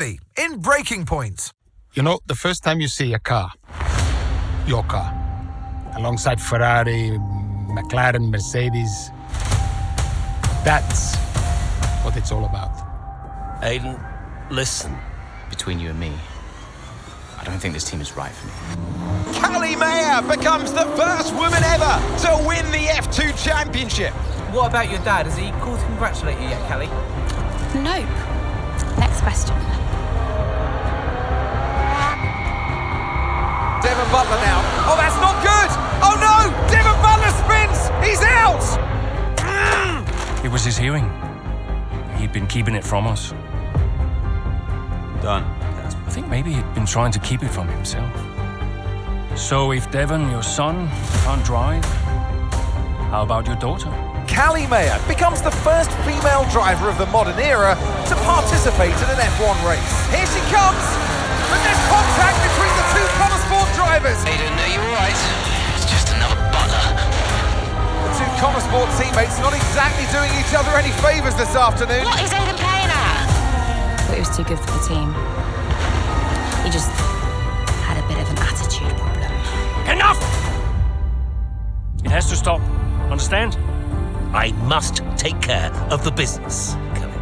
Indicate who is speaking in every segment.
Speaker 1: in Breaking Point.
Speaker 2: You know, the first time you see a car, your car, alongside Ferrari, McLaren, Mercedes, that's what it's all about.
Speaker 3: Aiden, listen.
Speaker 4: Between you and me, I don't think this team is right for me.
Speaker 5: Callie Mayer becomes the first woman ever to win the F2 Championship.
Speaker 6: What about your dad? Has he called to congratulate you yet, Callie?
Speaker 7: Nope. Next question.
Speaker 5: Devon Butler now. Oh, that's not good! Oh no! Devon Butler spins! He's out!
Speaker 8: It was his hearing. He'd been keeping it from us.
Speaker 3: Done.
Speaker 8: I think maybe he'd been trying to keep it from himself. So if Devon, your son, can't drive, how about your daughter?
Speaker 1: Callie Mayer becomes the first female driver of the modern era to participate in an F1 race.
Speaker 5: Here she comes! But there's contact between the two Connor Sport drivers.
Speaker 9: Aiden, are you alright? It's just another Butler.
Speaker 5: The two Connor Sport teammates not exactly doing each other any favours this afternoon.
Speaker 7: What is Aiden playing at? Thought he was too good for the team. He just had a bit of an attitude problem.
Speaker 8: Enough! It has to stop. Understand?
Speaker 3: I must take care of the business. Kelly.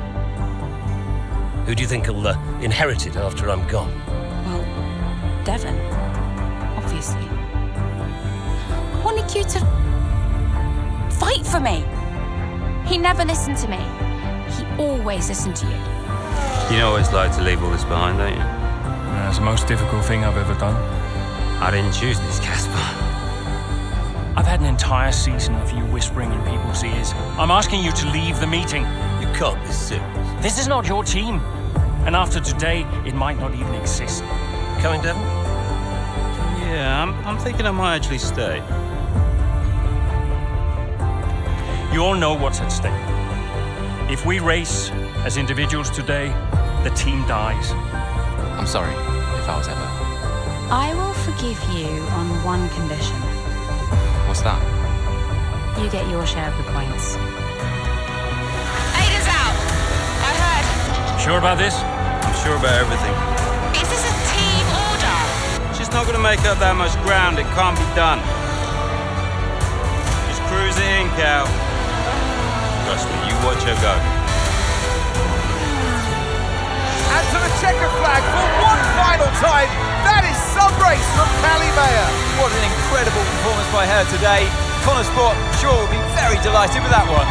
Speaker 3: Who do you think will inherit it after I'm gone?
Speaker 7: Well, Devon, obviously. I wanted you to fight for me. He never listened to me. He always listened to you.
Speaker 10: You always like to leave all this behind, don't you?
Speaker 8: That's the most difficult thing I've ever done.
Speaker 10: I didn't choose this, Casper.
Speaker 8: I've had an entire season of you whispering in people's ears. I'm asking you to leave the meeting.
Speaker 3: You can't be serious.
Speaker 8: This is not your team. And after today, it might not even exist.
Speaker 3: Coming, Devon?
Speaker 10: Yeah, I'm thinking I might actually stay.
Speaker 8: You all know what's at stake. If we race as individuals today, the team dies.
Speaker 4: I'm sorry if I was ever.
Speaker 7: I will forgive you on one condition.
Speaker 4: What's that?
Speaker 7: You get your share of the points.
Speaker 9: Aiden's out! I heard.
Speaker 8: Sure about this?
Speaker 10: I'm sure about everything.
Speaker 9: Is this a team order?
Speaker 10: She's not going to make up that much ground. It can't be done. Just cruise it in, Cal. Trust me, you watch her go.
Speaker 5: And to the checker flag for one final time. That is some race from Callie Mayer.
Speaker 6: What an incredible performance by her today. Connor Sport, sure, will be very delighted with that one.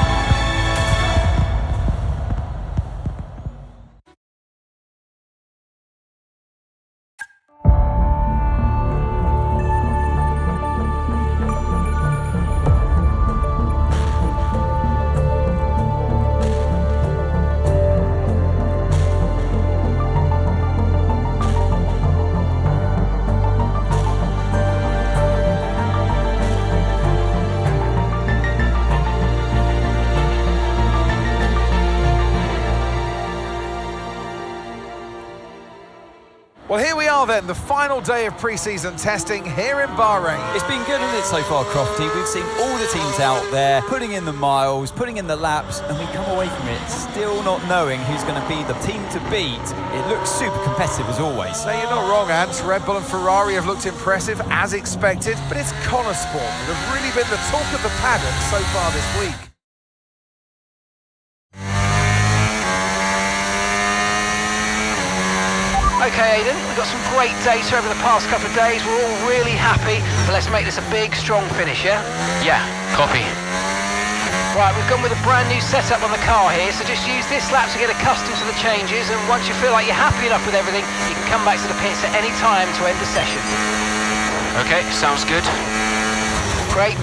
Speaker 1: Well, here we are then, the final day of pre-season testing here in Bahrain.
Speaker 6: It's been good, hasn't it, so far, Crofty? We've seen all the teams out there, putting in the miles, putting in the laps, and we come away from it still not knowing who's going to be the team to beat. It looks super competitive as always.
Speaker 1: Now, you're not wrong, Ant. Red Bull and Ferrari have looked impressive, as expected, but it's Connor Sport that have really been the talk of the paddock so far this week.
Speaker 11: Okay, Aiden, we've got some great data over the past couple of days. We're all really happy, but let's make this a big, strong finish, yeah?
Speaker 9: Yeah, copy.
Speaker 11: Right, we've gone with a brand new setup on the car here, so just use this lap to get accustomed to the changes, and once you feel like you're happy enough with everything, you can come back to the pits at any time to end the session.
Speaker 9: Okay, sounds good.
Speaker 11: Great.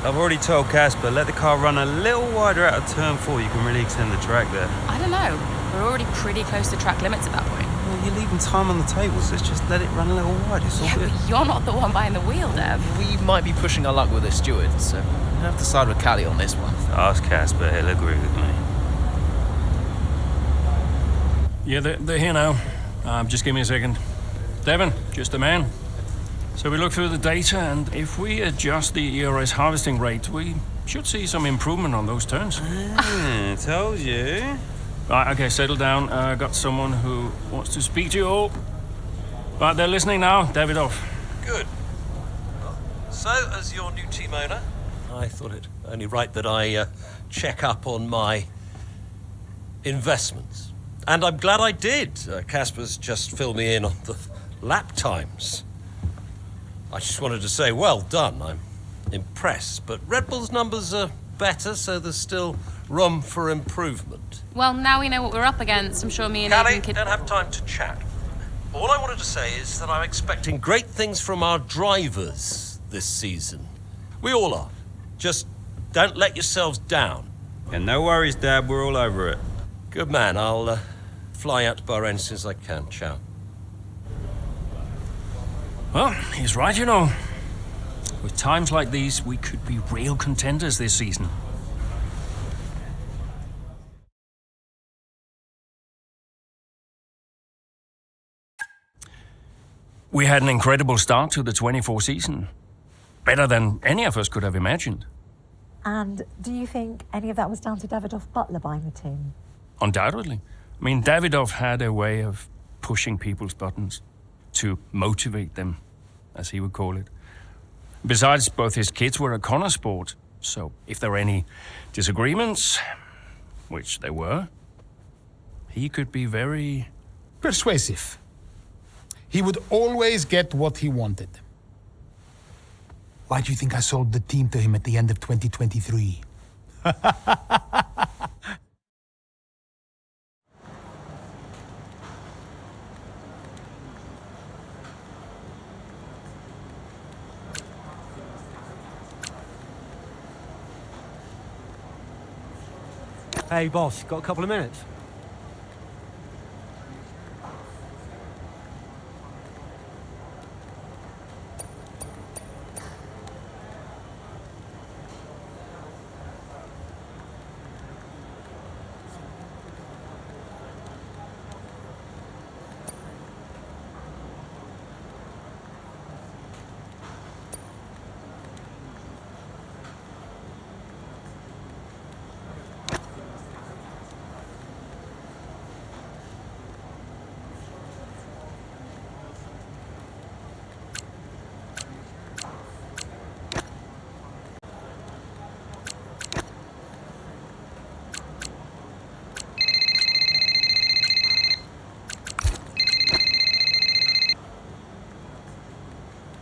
Speaker 10: I've already told Casper, let the car run a little wider out of turn 4. You can really extend the track there.
Speaker 7: I don't know. We're already pretty close to track limits at that point.
Speaker 10: Well, you're leaving time on the table, so just let it run a little wider. It's all
Speaker 7: Yeah,
Speaker 10: good.
Speaker 7: but you're not the one behind the wheel, Dev.
Speaker 6: We might be pushing our luck with the steward, so we'll have to side with Callie on this one.
Speaker 10: Ask Casper, he'll agree with me.
Speaker 8: Yeah, they're here now. Just give me a second. Devon, just a man. So we look through the data, and if we adjust the ERS harvesting rate, we should see some improvement on those turns.
Speaker 10: Told you.
Speaker 8: Right, okay, settle down. Got someone who wants to speak to you all. Right, they're listening now. Davidoff.
Speaker 3: Good. So, as your new team owner, I thought it only right that I check up on my investments. And I'm glad I did. Casper's just filled me in on the lap times. I just wanted to say, well done. I'm impressed. But Red Bull's numbers are better, so there's still room for improvement.
Speaker 12: Well, now we know what we're up against. I'm sure me and
Speaker 3: Callie,
Speaker 12: Aidan could...
Speaker 3: don't have time to chat. All I wanted to say is that I'm expecting great things from our drivers this season. We all are. Just don't let yourselves down.
Speaker 10: And no worries, Dad. We're all over it.
Speaker 3: Good man. I'll fly out to Bahrain as soon as I can. Ciao.
Speaker 8: Well, he's right, you know. With times like these, we could be real contenders this season. We had an incredible start to the 24 season. Better than any of us could have imagined.
Speaker 13: And do you think any of that was down to Davidoff Butler buying the team?
Speaker 8: Undoubtedly. I mean, Davidoff had a way of pushing people's buttons to motivate them, as he would call it. Besides, both his kids were a Connor sport, so if there were any disagreements, which there were, he could be very...
Speaker 2: persuasive. He would always get what he wanted. Why do you think I sold the team to him at the end of 2023?
Speaker 14: Hey, boss, got a couple of minutes?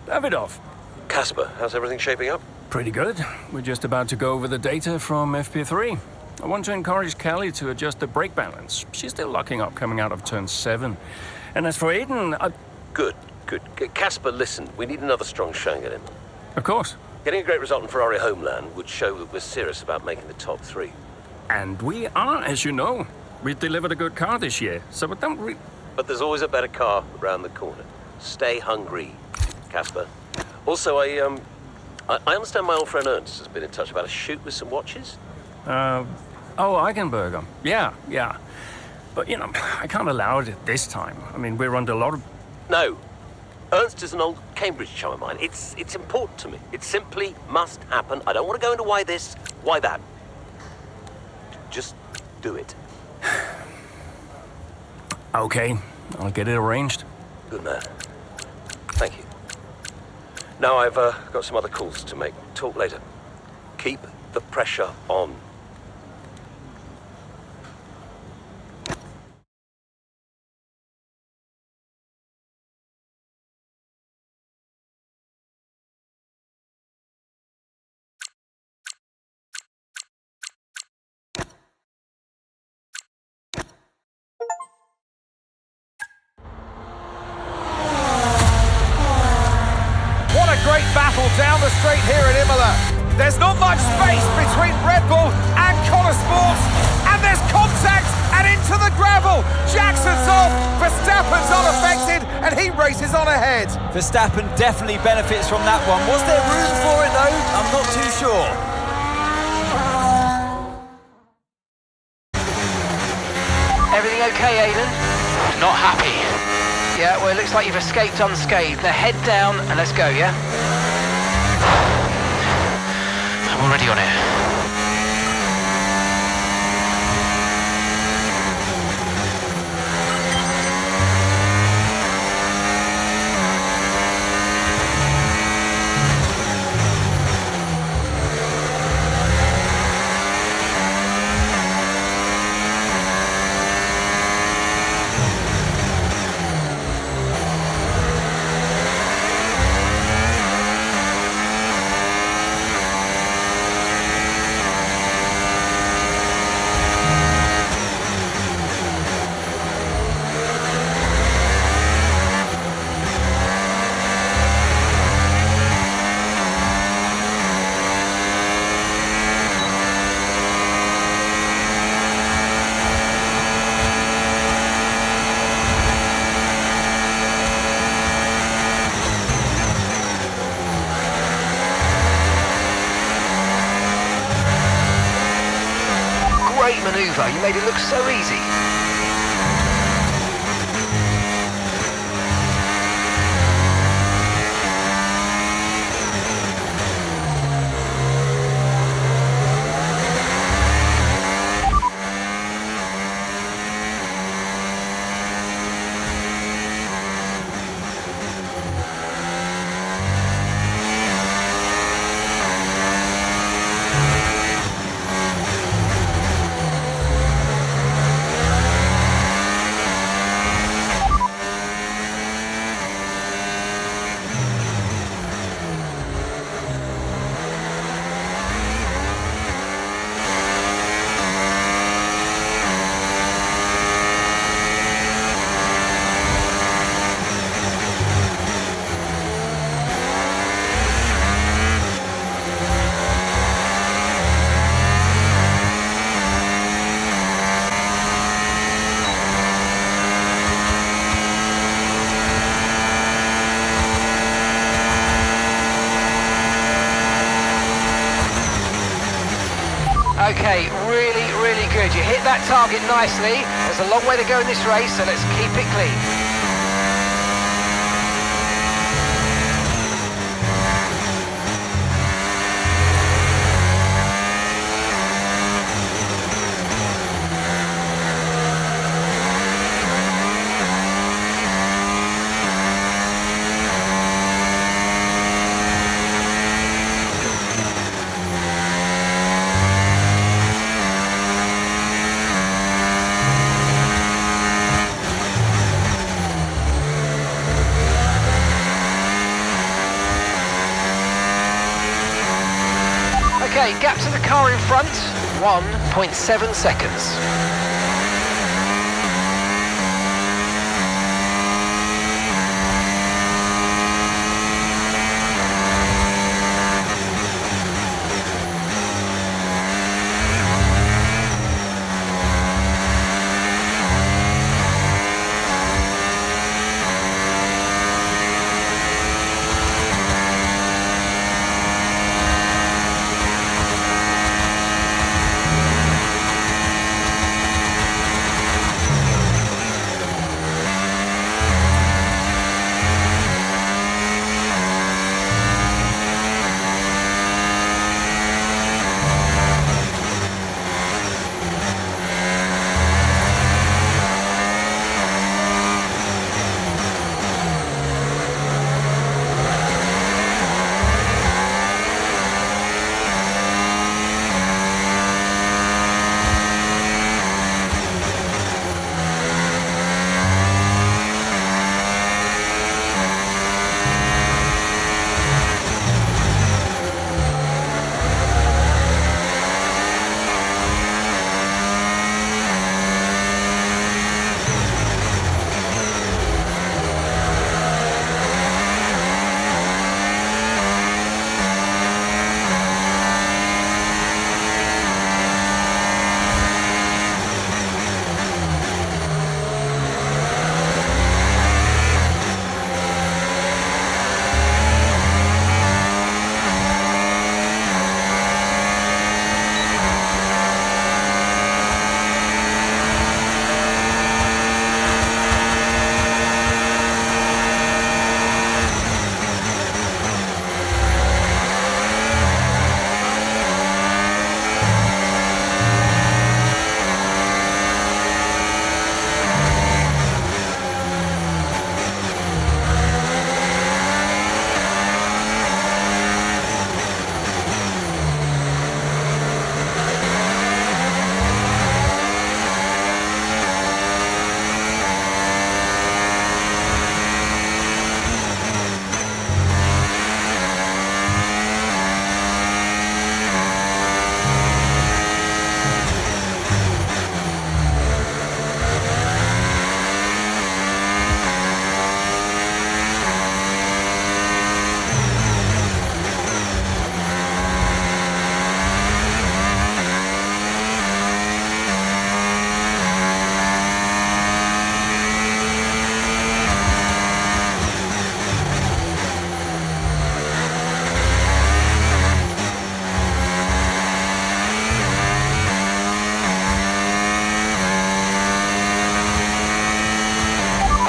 Speaker 8: Davidoff.
Speaker 3: Casper, how's everything shaping up?
Speaker 8: Pretty good. We're just about to go over the data from FP3. I want to encourage Callie to adjust the brake balance. She's still locking up coming out of turn 7. And as for Aidan,
Speaker 3: Good. Casper, listen, we need another strong showing at him.
Speaker 8: Of course.
Speaker 3: Getting a great result in Ferrari Homeland would show that we're serious about making the top 3.
Speaker 8: And we are, as you know. We've delivered a good car this year, so don't
Speaker 3: But there's always a better car around the corner. Stay hungry, Casper. Also, I understand my old friend Ernst has been in touch about a shoot with some watches.
Speaker 8: Eichenberger. Yeah. But, you know, I can't allow it this time. I mean, we're under a lot of...
Speaker 3: No. Ernst is an old Cambridge chum of mine. It's important to me. It simply must happen. I don't want to go into why this, why that. Just do it.
Speaker 8: Okay, I'll get it arranged.
Speaker 3: Good man. Thank you. Now I've got some other calls to make. Talk later. Keep the pressure on.
Speaker 5: What a great battle down the straight here at Imola. There's not much space between Red Bull and Connor Sports, and there's contact and into the gravel. Jackson's off, Verstappen's unaffected, and he races on ahead.
Speaker 6: Verstappen definitely benefits from that one. Was there room for it though? I'm not too sure.
Speaker 11: Everything okay, Aidan?
Speaker 9: Not happy.
Speaker 11: Yeah, well, it looks like you've escaped unscathed. Now head down and let's go, yeah?
Speaker 9: I'm already on it.
Speaker 11: Great manoeuvre, you made it look so easy. Okay, really good. You hit that target nicely. There's a long way to go in this race, so let's keep it clean. Okay, gap to the car in front, 1.7 seconds.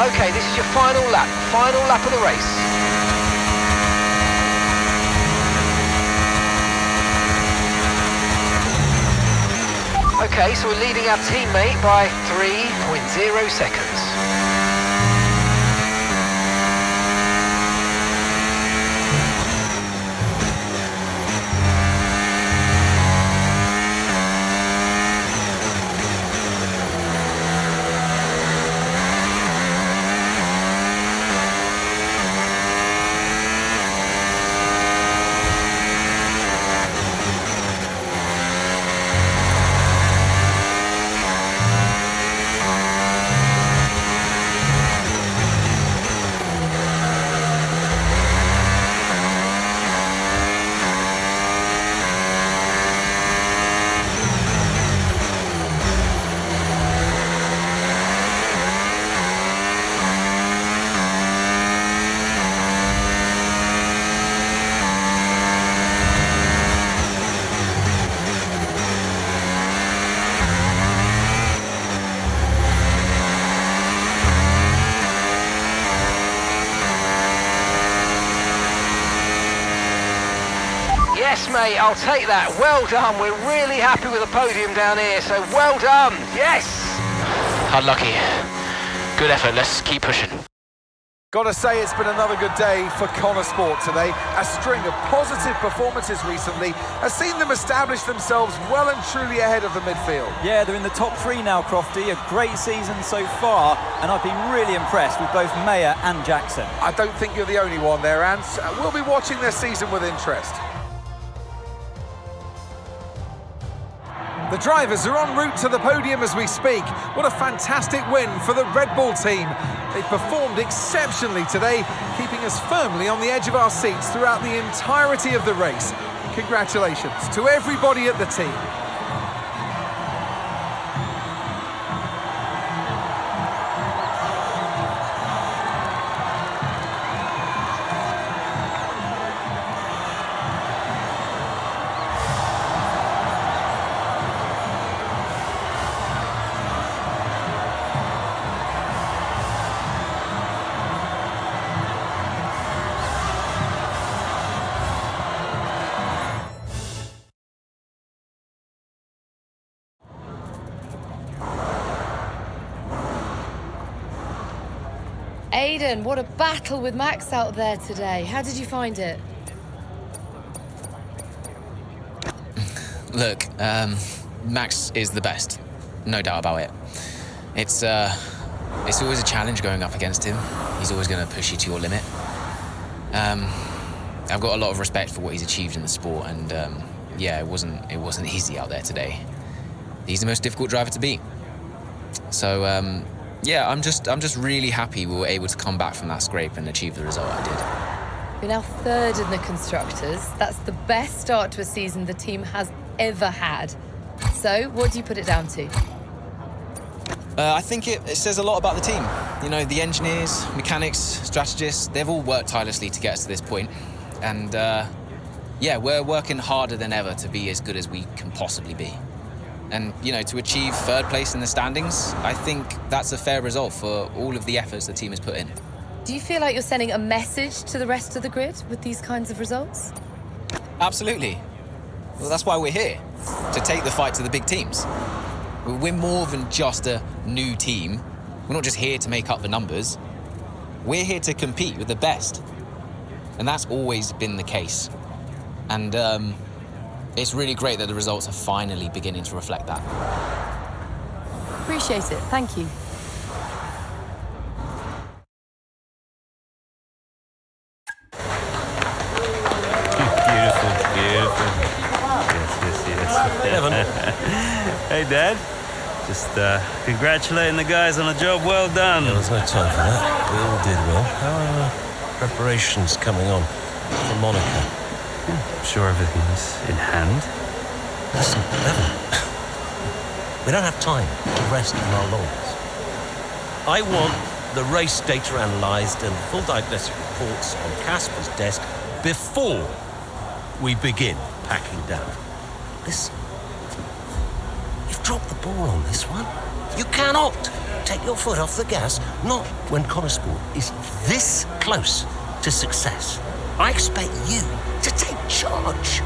Speaker 11: Okay, this is your final lap of the race. Okay, so we're leading our teammate by 3.0 seconds. Yes, mate, I'll take that. Well done. We're really happy with the podium down here, so well done. Yes.
Speaker 9: Unlucky. Good effort. Let's keep pushing.
Speaker 1: Gotta say, it's been another good day for Connor Sport today. A string of positive performances recently has seen them establish themselves well and truly ahead of the midfield.
Speaker 6: Yeah, they're in the top 3 now, Crofty. A great season so far, and I've been really impressed with both Mayer and Jackson.
Speaker 1: I don't think you're the only one there, Ants. We'll be watching their season with interest. The drivers are en route to the podium as we speak. What a fantastic win for the Red Bull team. They performed exceptionally today, keeping us firmly on the edge of our seats throughout the entirety of the race. Congratulations to everybody at the team.
Speaker 15: Aidan, what a battle with Max out there today. How did you find it?
Speaker 4: Look, Max is the best. No doubt about it. It's always a challenge going up against him. He's always going to push you to your limit. I've got a lot of respect for what he's achieved in the sport, and yeah, it wasn't easy out there today. He's the most difficult driver to beat. So yeah, I'm just really happy we were able to come back from that scrape and achieve the result I did.
Speaker 15: We're now third in the Constructors. That's the best start to a season the team has ever had. So, what do you put it down to?
Speaker 4: I think it says a lot about the team. You know, the engineers, mechanics, strategists, they've all worked tirelessly to get us to this point. And yeah, we're working harder than ever to be as good as we can possibly be. And, you know, to achieve third place in the standings, I think that's a fair result for all of the efforts the team has put in.
Speaker 15: Do you feel like you're sending a message to the rest of the grid with these kinds of results?
Speaker 4: Absolutely. Well, that's why we're here, to take the fight to the big teams. We're more than just a new team. We're not just here to make up the numbers. We're here to compete with the best. And that's always been the case. And it's really great that the results are finally beginning to reflect that.
Speaker 15: Appreciate it. Thank you.
Speaker 10: Beautiful, beautiful. Yes.
Speaker 3: Evan.
Speaker 10: Hey, Dad. Just congratulating the guys on a job well done.
Speaker 3: There was no time for that. We all did well. How are preparations coming on for Monaco?
Speaker 10: I'm sure everything's in hand.
Speaker 3: Listen, Evan, we don't have time to rest on our laurels. I want the race data analysed and full diagnostic reports on Casper's desk before we begin packing down. Listen, you've drop the ball on this one. You cannot take your foot off the gas, not when Connorsport is this close to success. I expect you to take charge.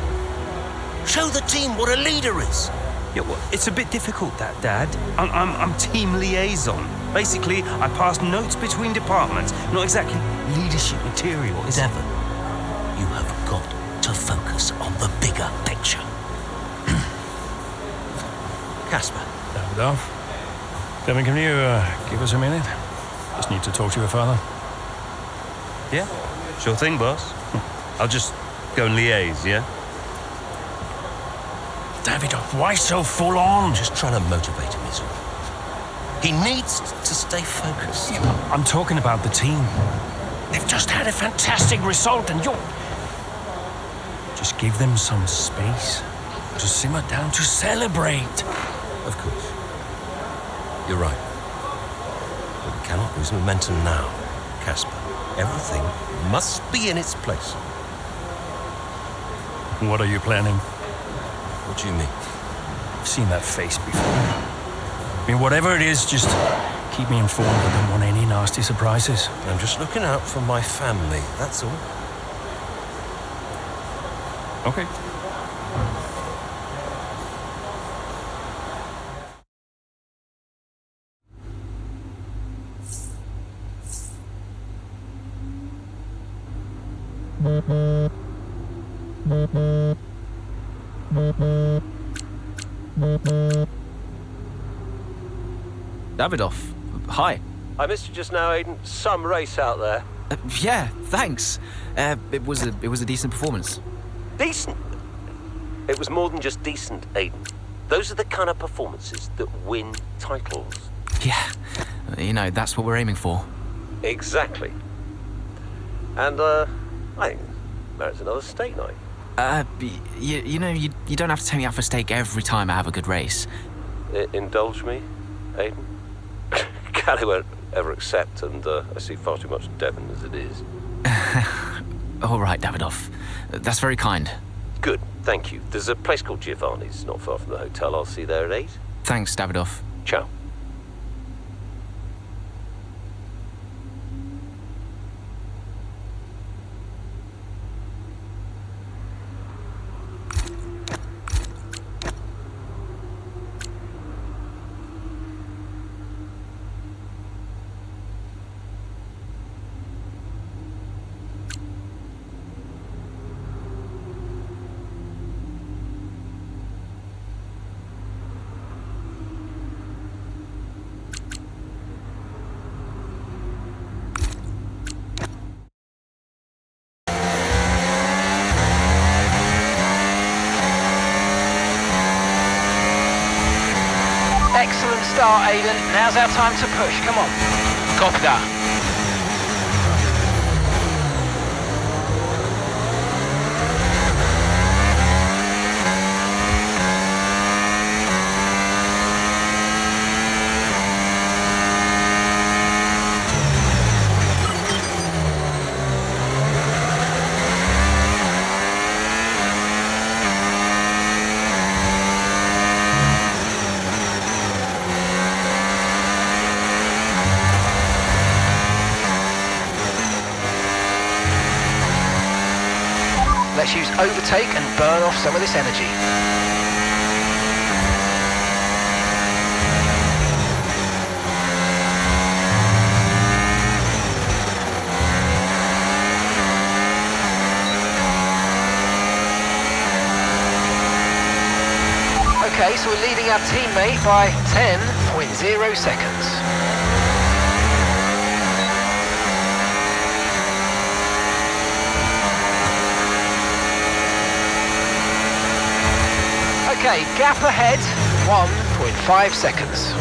Speaker 3: Show the team what a leader is.
Speaker 10: Yeah, well, it's a bit difficult, that, Dad. I'm team liaison. Basically, I pass notes between departments. Not exactly leadership material, is it?
Speaker 3: Devon, you have got to focus on the bigger picture. Casper.
Speaker 8: Davidoff. Devon, can you give us a minute? Just need to talk to your father.
Speaker 10: Yeah, sure thing, boss. I'll just go and liaise, yeah?
Speaker 8: Davidoff, why so full on?
Speaker 3: Just trying to motivate him, is all. He needs to stay focused.
Speaker 8: Yeah, I'm talking about the team. They've just had a fantastic result and you're... Just give them some space to simmer down, to celebrate.
Speaker 3: Of course. You're right. But we cannot lose momentum now, Casper. Everything must be in its place.
Speaker 8: What are you planning?
Speaker 3: What do you mean?
Speaker 8: I've seen that face before. I mean, whatever it is, just keep me informed. I don't want any nasty surprises.
Speaker 3: I'm just looking out for my family, that's all.
Speaker 8: Okay.
Speaker 4: Davidoff, hi.
Speaker 3: I missed you just now, Aiden. Some race out there.
Speaker 4: Yeah, thanks. It was a decent performance.
Speaker 3: Decent? It was more than just decent, Aiden. Those are the kind of performances that win titles.
Speaker 4: Yeah, you know, that's what we're aiming for.
Speaker 3: Exactly. And, I think merits another steak night.
Speaker 4: You know, you don't have to take me out for steak every time I have a good race.
Speaker 3: Indulge me, Aiden? Callie won't ever accept, and I see far too much Devon as it is.
Speaker 4: All right, Davidoff. That's very kind.
Speaker 3: Good, thank you. There's a place called Giovanni's, not far from the hotel. I'll see you there at 8.
Speaker 4: Thanks, Davidoff.
Speaker 3: Ciao.
Speaker 11: Excellent start, Aiden. Now's our time to push. Come on.
Speaker 9: Copy that.
Speaker 11: Let's use overtake and burn off some of this energy. Okay, so we're leading our teammate by 10.0 seconds. Okay, gap ahead, 1.5 seconds.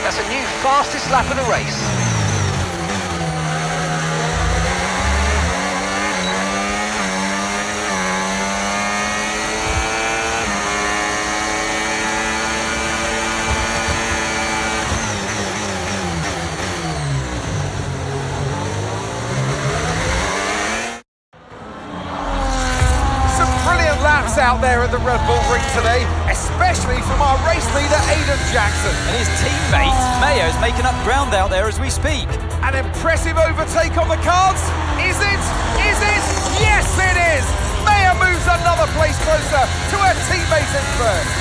Speaker 11: That's a new fastest lap of the race.
Speaker 1: Out there at the Red Bull Ring today, especially from our race leader Aiden Jackson.
Speaker 6: And his teammate Mayo's making up ground out there as we speak.
Speaker 1: An impressive overtake on the cards. Is it? Is it? Yes, it is! Mayo moves another place closer to her teammate in first.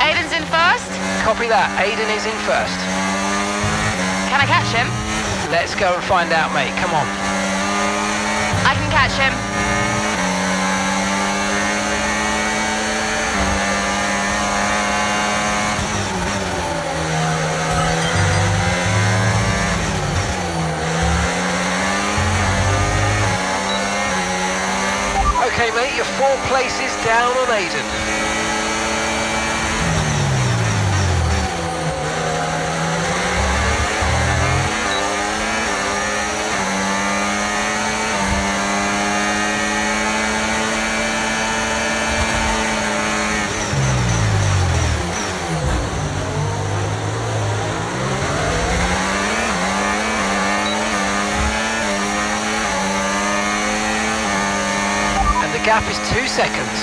Speaker 12: Aiden's in first?
Speaker 11: Copy that, Aiden is in first.
Speaker 12: Can I catch him?
Speaker 11: Let's go and find out, mate. Come on.
Speaker 12: I can catch him.
Speaker 11: Okay, mate, you're 4 places down on Aiden. The gap is 2 seconds.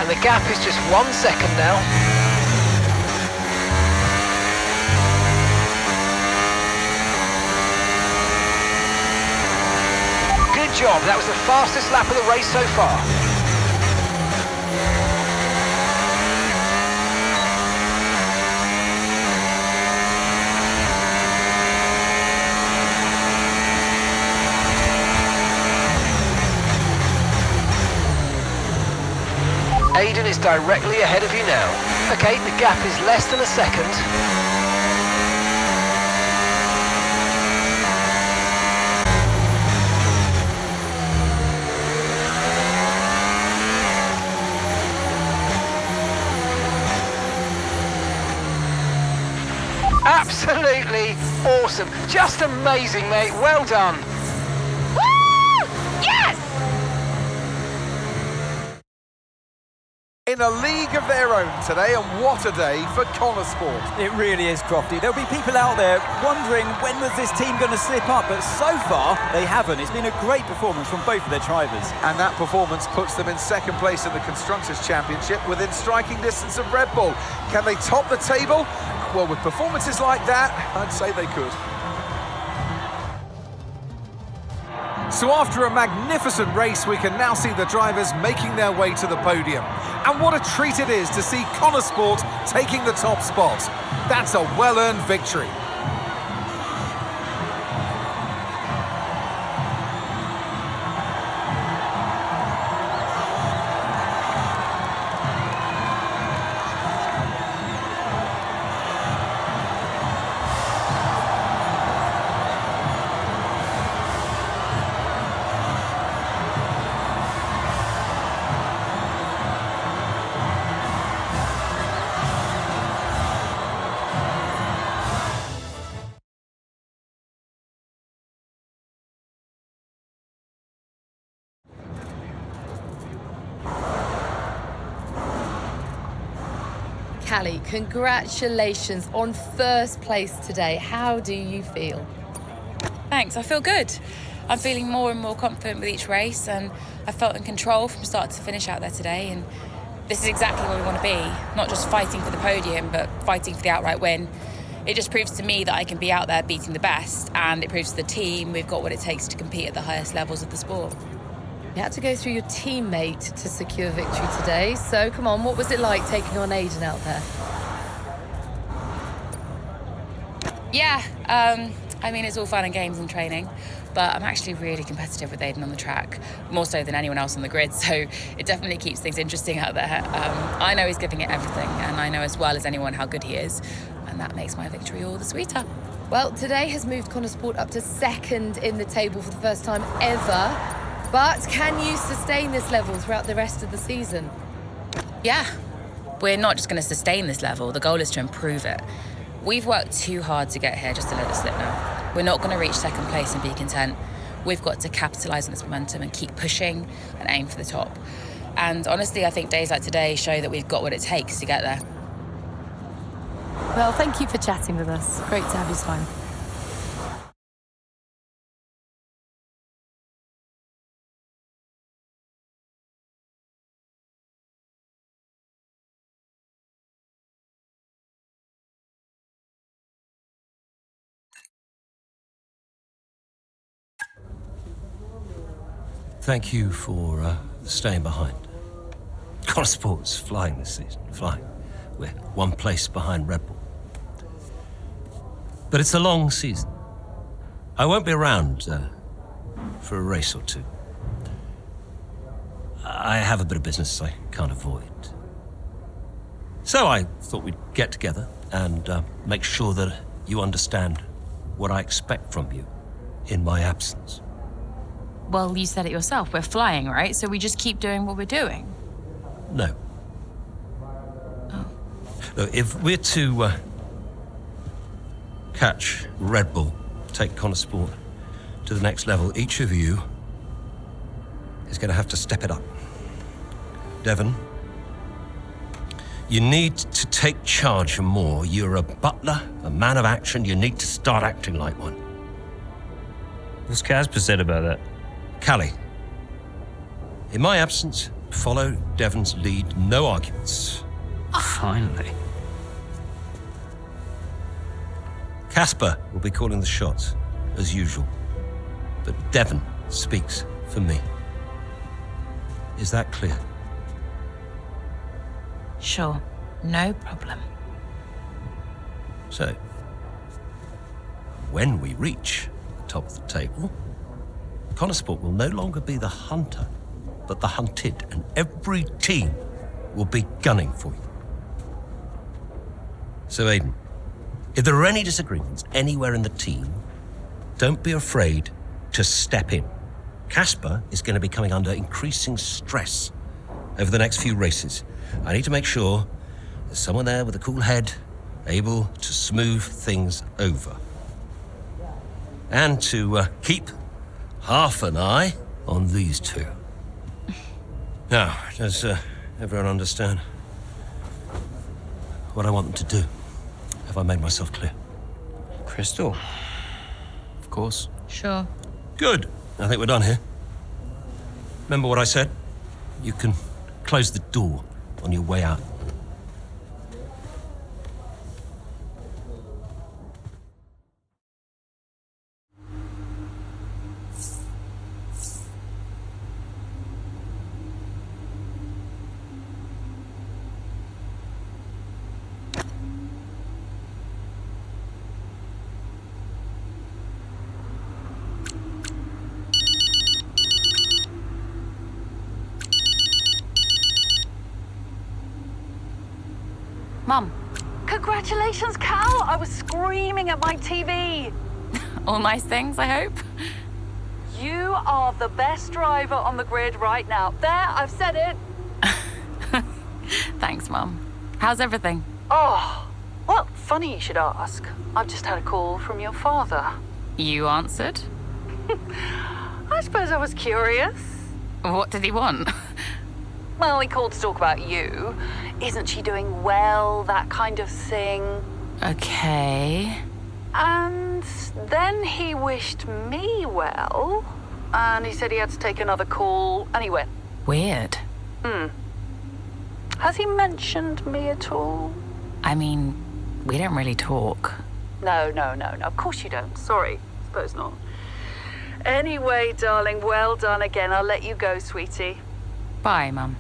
Speaker 11: The gap is just 1 second now. Good job, that was the fastest lap of the race so far. Aiden is directly ahead of you now. Okay, the gap is less than a second. Absolutely awesome. Just amazing, mate. Well done.
Speaker 12: Woo! Yes!
Speaker 1: In a league of their own today, and what a day for Connor Sport.
Speaker 6: It really is, Crofty. There'll be people out there wondering when was this team going to slip up, but so far they haven't. It's been a great performance from both of their drivers.
Speaker 1: And that performance puts them in second place in the Constructors' Championship within striking distance of Red Bull. Can they top the table? Well, with performances like that, I'd say they could. So after a magnificent race, we can now see the drivers making their way to the podium. And what a treat it is to see Connor Sport taking the top spot. That's a well-earned victory.
Speaker 15: Callie, congratulations on first place today. How do you feel?
Speaker 7: Thanks, I feel good. I'm feeling more and more confident with each race, and I felt in control from start to finish out there today, and this is exactly where we want to be. Not just fighting for the podium, but fighting for the outright win. It just proves to me that I can be out there beating the best, and it proves to the team we've got what it takes to compete at the highest levels of the sport.
Speaker 15: You had to go through your teammate to secure victory today, so come on, what was it like taking on Aiden out there?
Speaker 7: Yeah, I mean, it's all fun and games and training, but I'm actually really competitive with Aiden on the track, more so than anyone else on the grid, so it definitely keeps things interesting out there. I know he's giving it everything, and I know as well as anyone how good he is, and that makes my victory all the sweeter.
Speaker 15: Well, today has moved Connor Sport up to second in the table for the first time ever, but can you sustain this level throughout the rest of the season?
Speaker 7: Yeah, we're not just going to sustain this level, the goal is to improve it. We've worked too hard to get here just to let it slip now. We're not going to reach second place and be content. We've got to capitalise on this momentum and keep pushing and aim for the top. And honestly, I think days like today show that we've got what it takes to get there.
Speaker 15: Well, thank you for chatting with us. Great to have you time.
Speaker 3: Thank you for staying behind. Connor Sport's flying this season, flying. We're one place behind Red Bull. But it's a long season. I won't be around for a race or two. I have a bit of business I can't avoid. So I thought we'd get together and make sure that you understand what I expect from you in my absence.
Speaker 7: Well, you said it yourself. We're flying, right? So we just keep doing what we're doing.
Speaker 3: No.
Speaker 7: Oh.
Speaker 3: Look, if we're to catch Red Bull, take Connor Sport to the next level, each of you is going to have to step it up. Devon, you need to take charge more. You're a butler, a man of action. You need to start acting like one.
Speaker 10: What's Casper said about that?
Speaker 3: Callie, in my absence, follow Devon's lead. No arguments.
Speaker 10: Finally.
Speaker 3: Casper will be calling the shots, as usual. But Devon speaks for me. Is that clear?
Speaker 7: Sure, no problem.
Speaker 3: So, when we reach the top of the table, Connor Sport will no longer be the hunter, but the hunted, and every team will be gunning for you. So, Aiden, if there are any disagreements anywhere in the team, don't be afraid to step in. Casper is going to be coming under increasing stress over the next few races. I need to make sure there's someone there with a cool head, able to smooth things over. And to keep half an eye on these two. Now, does everyone understand what I want them to do? Have I made myself clear?
Speaker 10: Crystal. Of course.
Speaker 7: Sure.
Speaker 3: Good. I think we're done here. Remember what I said? You can close the door on your way out.
Speaker 7: Mum.
Speaker 16: Congratulations, Cal! I was screaming at my TV.
Speaker 7: All nice things, I hope?
Speaker 16: You are the best driver on the grid right now. There, I've said it.
Speaker 7: Thanks, Mum. How's everything?
Speaker 16: Oh, well, funny you should ask. I've just had a call from your father.
Speaker 7: You answered?
Speaker 16: I suppose I was curious.
Speaker 7: What did he want?
Speaker 16: Well, he called to talk about you. Isn't she doing well? That kind of thing.
Speaker 7: Okay.
Speaker 16: And then he wished me well. And he said he had to take another call. And he went.
Speaker 7: Weird.
Speaker 16: Has he mentioned me at all?
Speaker 7: I mean, we don't really talk.
Speaker 16: No. Of course you don't. Sorry. Suppose not. Anyway, darling, well done again. I'll let you go, sweetie.
Speaker 7: Bye, Mum.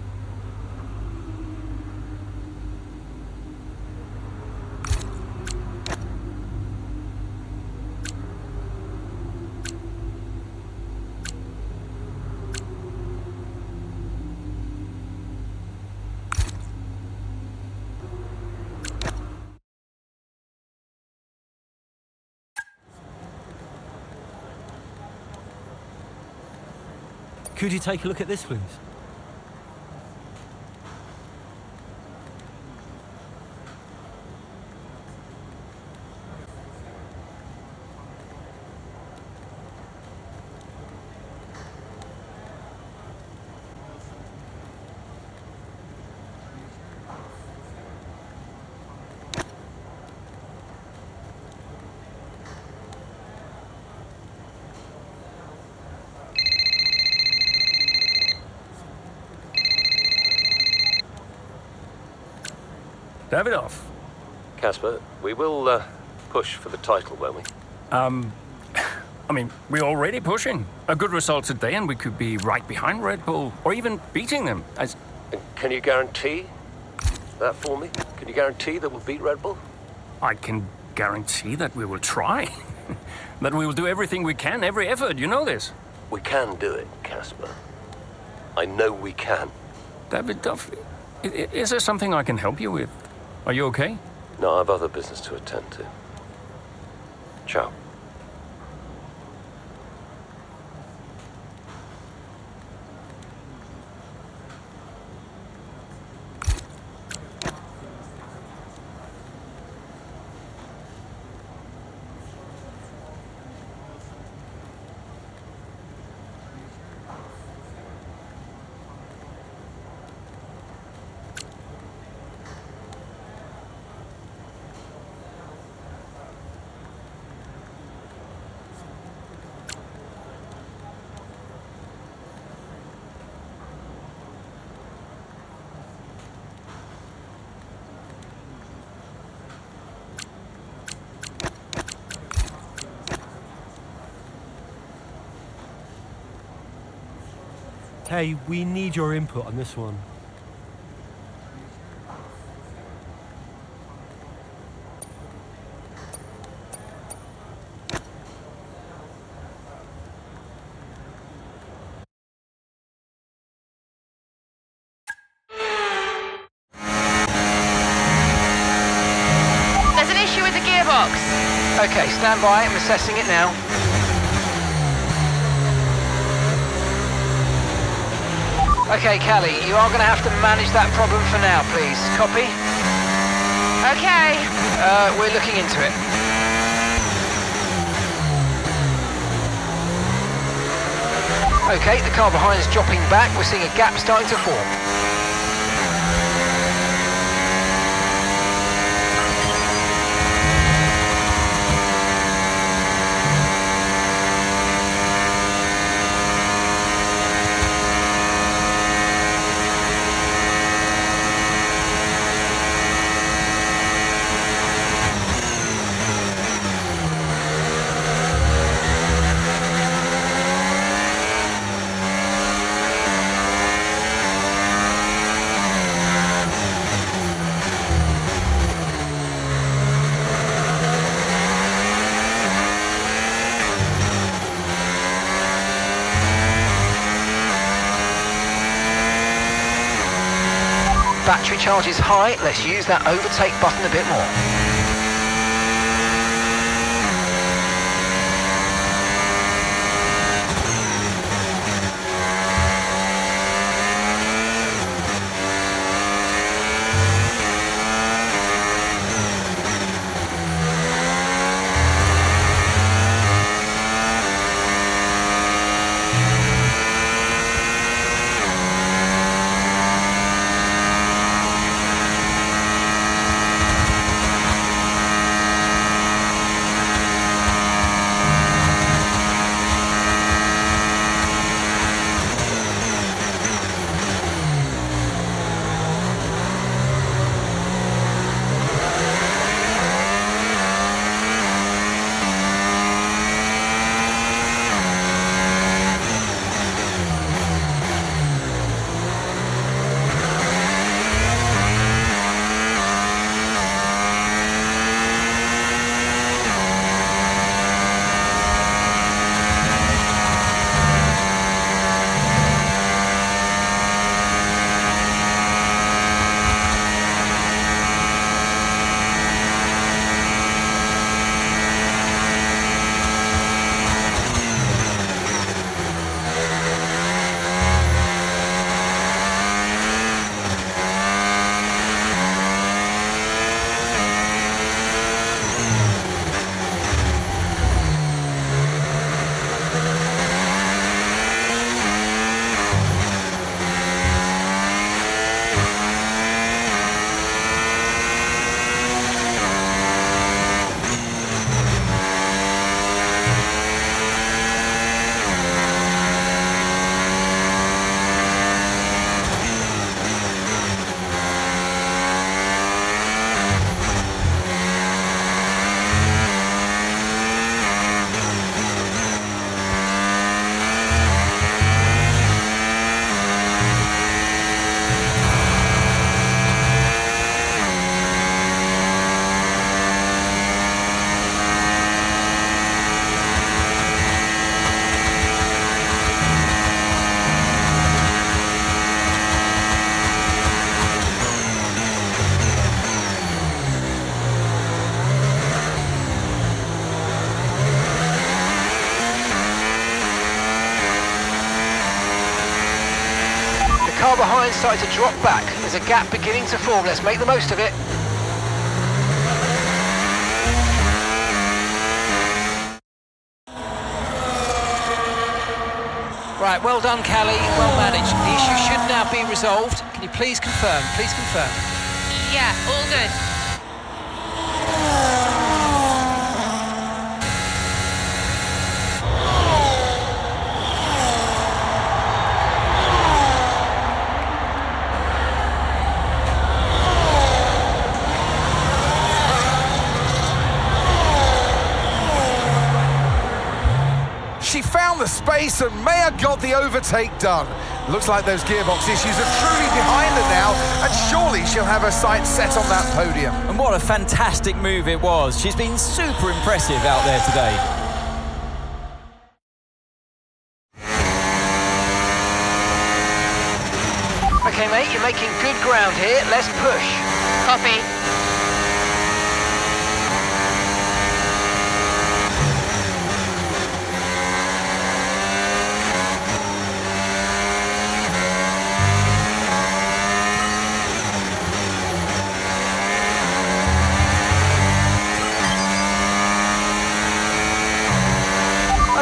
Speaker 14: Could you take a look at this, please?
Speaker 8: Davidoff.
Speaker 3: Casper, we will push for the title, won't we?
Speaker 8: I mean, we're already pushing. A good result today and we could be right behind Red Bull, or even beating them.
Speaker 3: And can you guarantee that for me? Can you guarantee that we'll beat Red Bull?
Speaker 8: I can guarantee that we will try. That we will do everything we can, every effort, you know this.
Speaker 3: We can do it, Casper. I know we can.
Speaker 8: Davidoff, is there something I can help you with? Are you okay?
Speaker 3: No, I have other business to attend to. Ciao.
Speaker 14: Hey, we need your input on this one.
Speaker 12: There's an issue with the gearbox.
Speaker 11: Okay, stand by. I'm assessing it now. Okay, Callie, you are going to have to manage that problem for now, please. Copy?
Speaker 12: Okay.
Speaker 11: We're looking into it. Okay, the car behind is dropping back. We're seeing a gap starting to form. Battery charge is high. Let's use that overtake button a bit more. car behind starting to drop back. There's a gap beginning to form. Let's make the most of it. Right, well done, Callie. Well managed. The issue should now be resolved. Can you please confirm? Please confirm.
Speaker 12: Yeah, all good.
Speaker 1: She found the space and Maya got the overtake done. Looks like those gearbox issues are truly behind her now, and surely she'll have her sights set on that podium.
Speaker 6: And what a fantastic move it was. She's been super impressive out there today.
Speaker 11: Okay, mate, you're making good ground here. Let's push.
Speaker 12: Copy.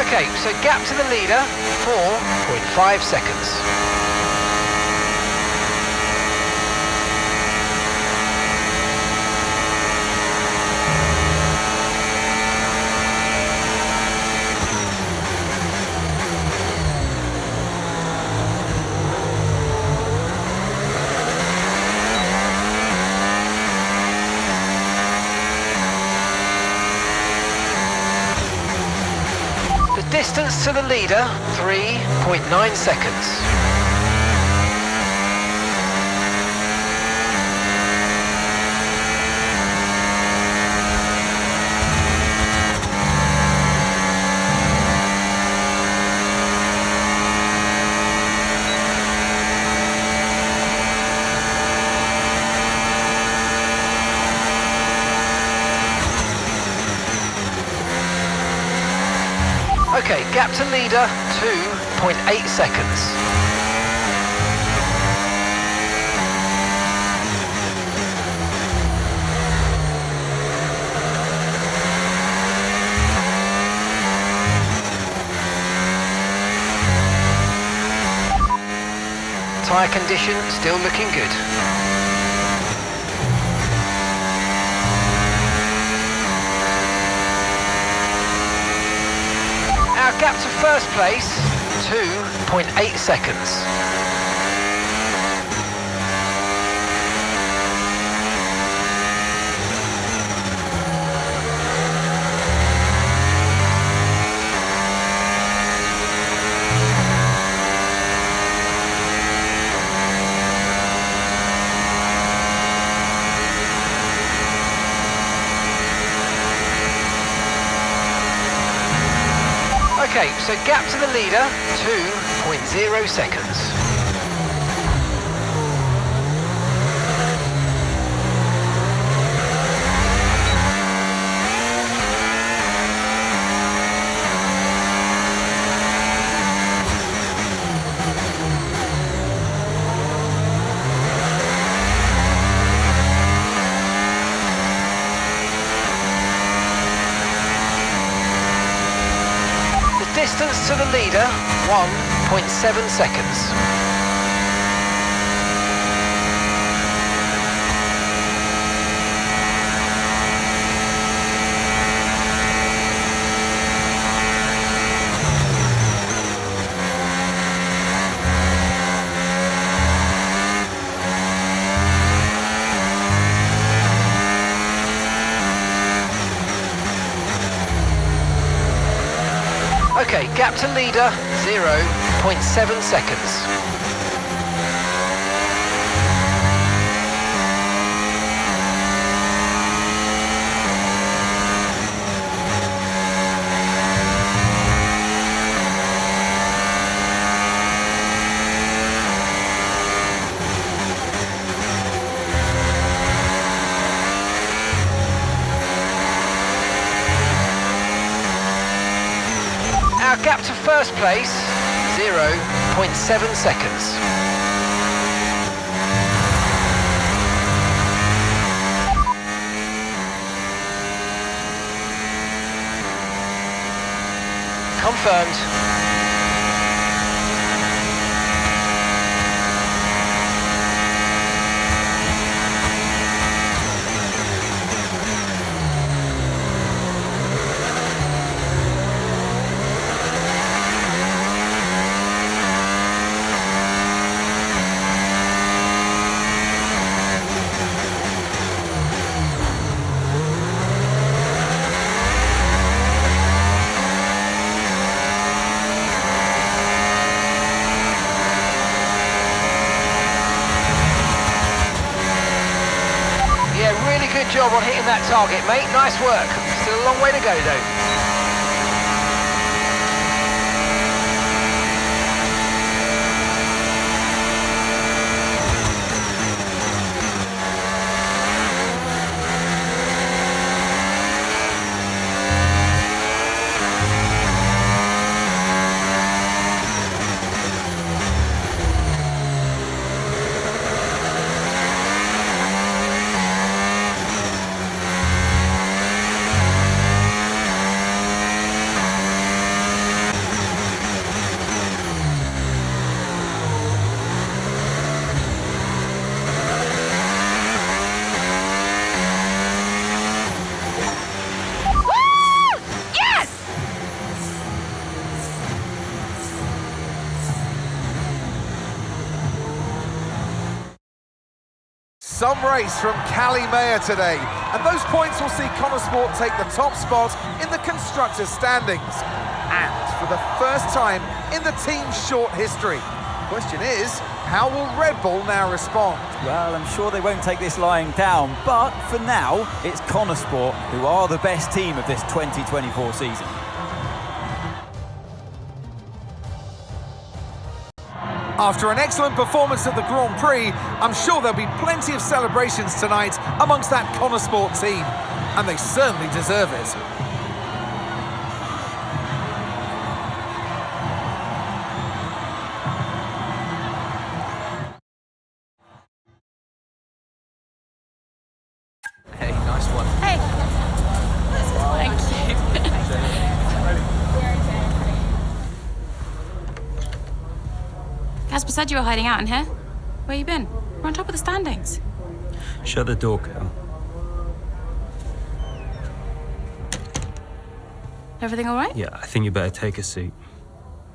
Speaker 11: Okay, so gap to the leader, 4.5 seconds. Distance to the leader, 3.9 seconds. Okay, gap to leader, 2.8 seconds. Tyre condition still looking good. Our gap to first place, 2.8 seconds. Okay, so gap to the leader, 2.0 seconds. Distance to the leader, 1.7 seconds. Okay, gap to leader, 0.7 seconds. Our gap to first place, 0.7 seconds. confirmed. Good job on hitting that target, mate. Nice work. Still a long way to go, though.
Speaker 1: Some race from Cali Mayer today, and those points will see Connosport take the top spot in the constructors' standings. And for the first time in the team's short history. Question is, how will Red Bull now respond?
Speaker 6: Well, I'm sure they won't take this lying down, but for now, it's Connosport who are the best team of this 2024 season.
Speaker 1: After an excellent performance at the Grand Prix, I'm sure there'll be plenty of celebrations tonight amongst that Connosport team, and they certainly deserve it.
Speaker 4: Hey, nice one.
Speaker 7: Hey. Thank you. Casper said you were hiding out in here. Where you been? We're on top of the standings.
Speaker 10: Shut the door, Cal.
Speaker 7: Everything all right?
Speaker 10: Yeah, I think you better take a seat.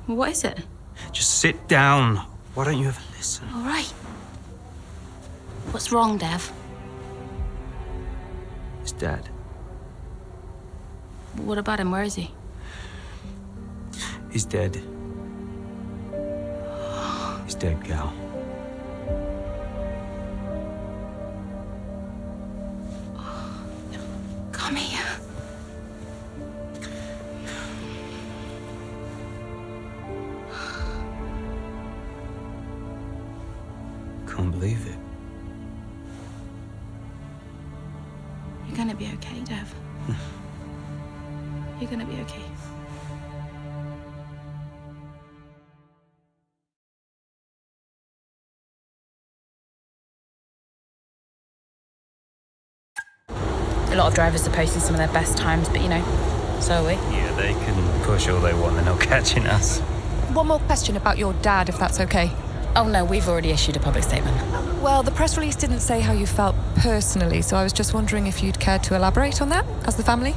Speaker 7: What is it?
Speaker 10: Just sit down. Why don't you ever listen?
Speaker 7: All right. What's wrong, Dev?
Speaker 10: It's Dad.
Speaker 7: What about him? Where is he?
Speaker 10: He's dead. He's dead, Cal.
Speaker 7: Come here.
Speaker 10: Can't believe it.
Speaker 7: You're gonna be okay, Dev. You're gonna be okay. A lot of drivers are posting some of their best times, but you know, so are we.
Speaker 10: Yeah, they can push all they want, they're not catching us.
Speaker 17: One more question about your dad, if that's okay.
Speaker 7: Oh no, we've already issued a public statement.
Speaker 17: Well, the press release didn't say how you felt personally, so I was just wondering if you'd care to elaborate on that, as the family?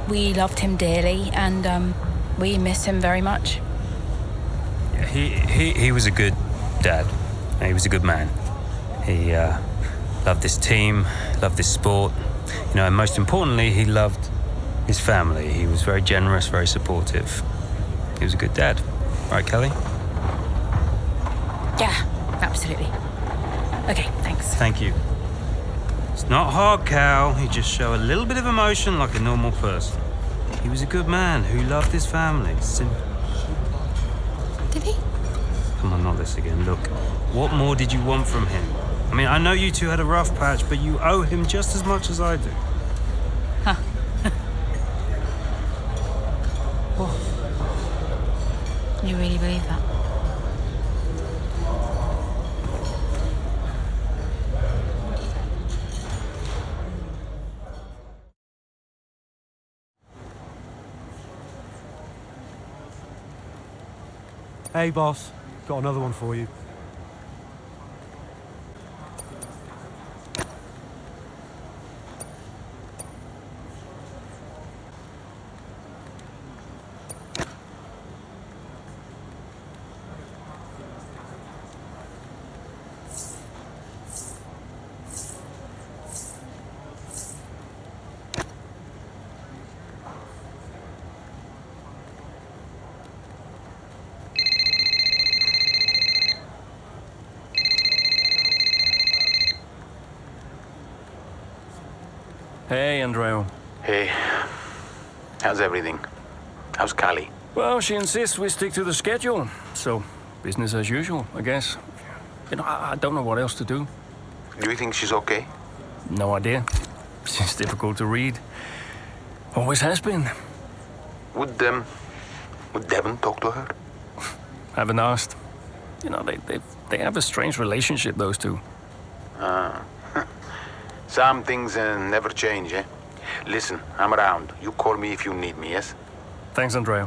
Speaker 7: We loved him dearly, and we miss him very much.
Speaker 10: Yeah, he was a good dad. He was a good man. He loved this team, loved this sport, you know, and most importantly, he loved his family. He was very generous, very supportive. He was a good dad. Right, Kelly?
Speaker 7: Yeah, absolutely. Okay, thanks.
Speaker 10: Thank you. It's not hard, Cal. You just show a little bit of emotion like a normal person. He was a good man who loved his family. Simple.
Speaker 7: Did he?
Speaker 10: Come on, not this again. Look, what more did you want from him? I mean, I know you two had a rough patch, but you owe him just as much as I do.
Speaker 7: Huh. You really believe that?
Speaker 14: Hey, boss. Got another one for you.
Speaker 8: Hey, Andrea.
Speaker 9: Hey, how's everything? How's Callie?
Speaker 8: Well, she insists we stick to the schedule, so business as usual, I guess. You know, I don't know what else to do.
Speaker 9: Do you think she's okay?
Speaker 8: No idea. She's difficult to read. Always has been.
Speaker 9: Would Devon talk to her?
Speaker 8: Haven't asked. You know, they have a strange relationship, those two.
Speaker 9: Some things never change, eh? Listen, I'm around. You call me if you need me, yes?
Speaker 8: Thanks, Andrea.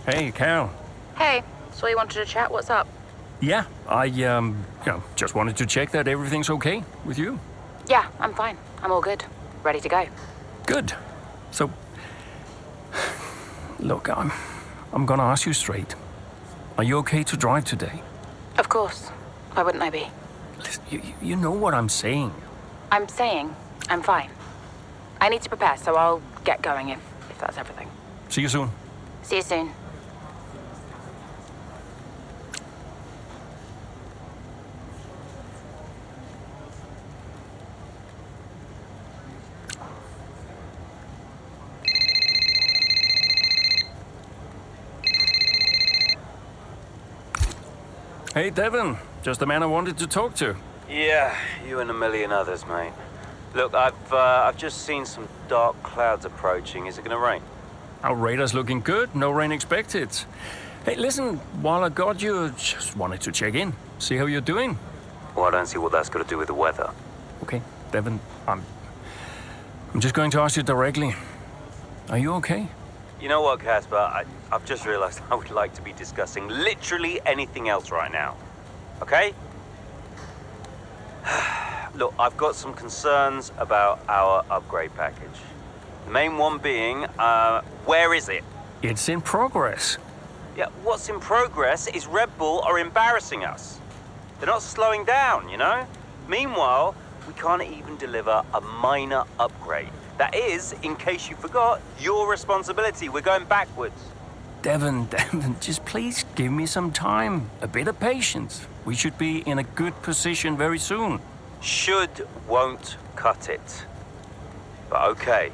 Speaker 8: Hey, Carol.
Speaker 12: Hey, so you wanted to chat? What's up?
Speaker 8: Yeah, I just wanted to check that everything's okay with you.
Speaker 12: Yeah, I'm fine. I'm all good. Ready to go.
Speaker 8: Good. So, look, I'm gonna ask you straight. Are you okay to drive today?
Speaker 12: Of course. Why wouldn't I be?
Speaker 8: Listen, you know what I'm saying.
Speaker 12: I'm saying I'm fine. I need to prepare, so I'll get going if that's everything.
Speaker 8: See you soon.
Speaker 12: See you soon.
Speaker 8: Hey, Devon. Just the man I wanted to talk to.
Speaker 10: Yeah, you and a million others, mate. Look, I've just seen some dark clouds approaching. Is it gonna rain?
Speaker 8: Our radar's looking good. No rain expected. Hey, listen, while I got you, just wanted to check in. See how you're doing.
Speaker 10: Well, I don't see what that's got to do with the weather.
Speaker 8: Okay, Devon, I'm just going to ask you directly. Are you okay?
Speaker 10: You know what, Casper? I've just realized I would like to be discussing literally anything else right now. Okay? Look, I've got some concerns about our upgrade package. The main one being, where is it?
Speaker 8: It's in progress.
Speaker 10: Yeah, what's in progress is Red Bull are embarrassing us. They're not slowing down, you know? Meanwhile, we can't even deliver a minor upgrade. That is, in case you forgot, your responsibility. We're going backwards.
Speaker 8: Devon, just please give me some time. A bit of patience. We should be in a good position very soon.
Speaker 10: Should won't cut it. But okay.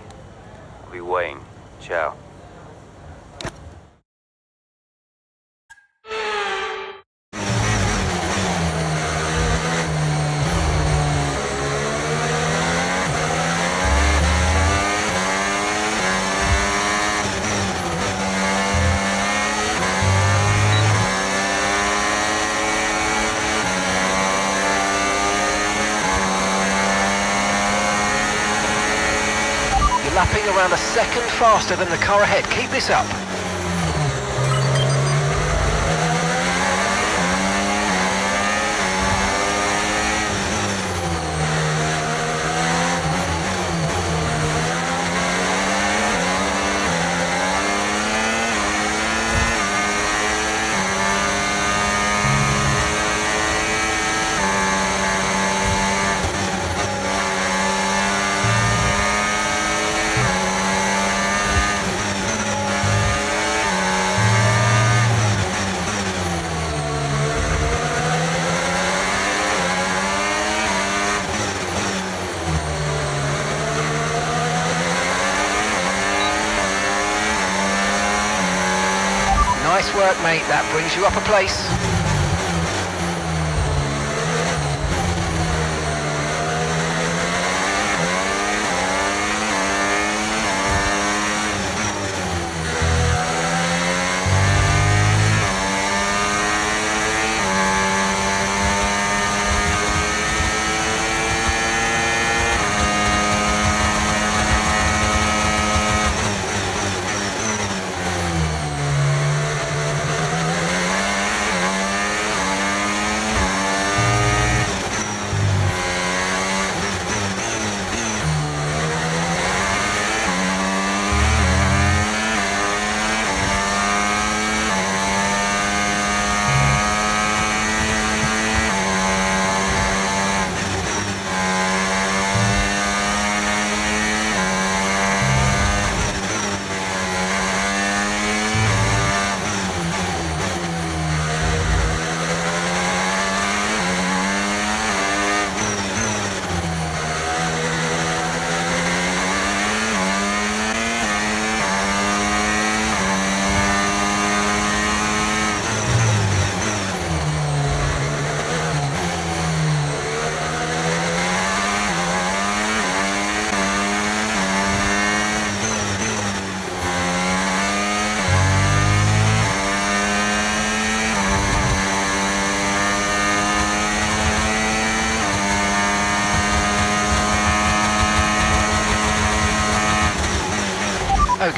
Speaker 10: I'll be waiting. Ciao.
Speaker 11: Lapping around a second faster than the car ahead. Keep this up. Nice work, mate. That brings you up a place.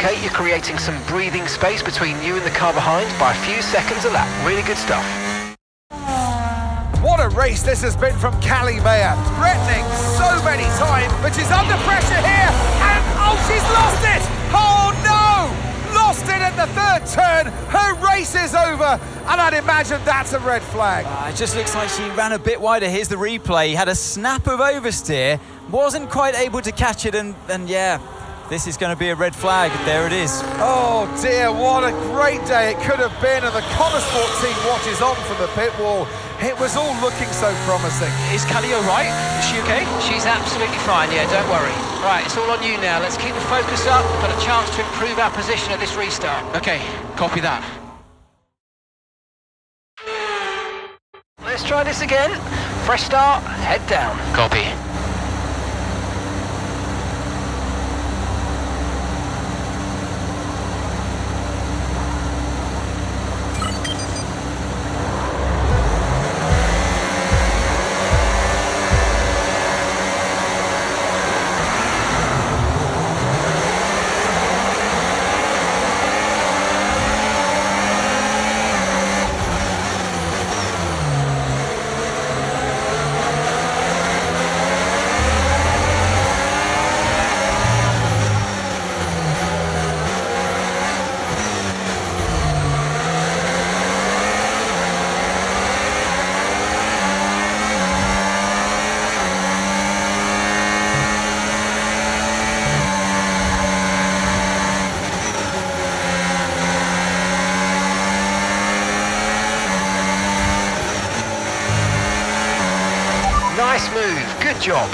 Speaker 11: Okay, you're creating some breathing space between you and the car behind by a few seconds a lap. Really good stuff.
Speaker 5: What a race this has been from Callie Mayer. Threatening so many times, but she's under pressure here. And, oh, she's lost it! Oh, no! Lost it at the third turn. Her race is over. And I'd imagine that's a red flag.
Speaker 6: It just looks like she ran a bit wider. Here's the replay. Had a snap of oversteer. Wasn't quite able to catch it. And yeah, this is going to be a red flag. There it is.
Speaker 5: Oh dear, what a great day it could have been, and the Connosport team watches on from the pit wall. It was all looking so promising.
Speaker 11: Is Callie all right? Is she okay? She's absolutely fine, yeah, don't worry. Right, it's all on you now. Let's keep the focus up. We've got a chance to improve our position at this restart. Okay, copy that. Let's try this again. Fresh start, head down. Copy. Nice move, good job.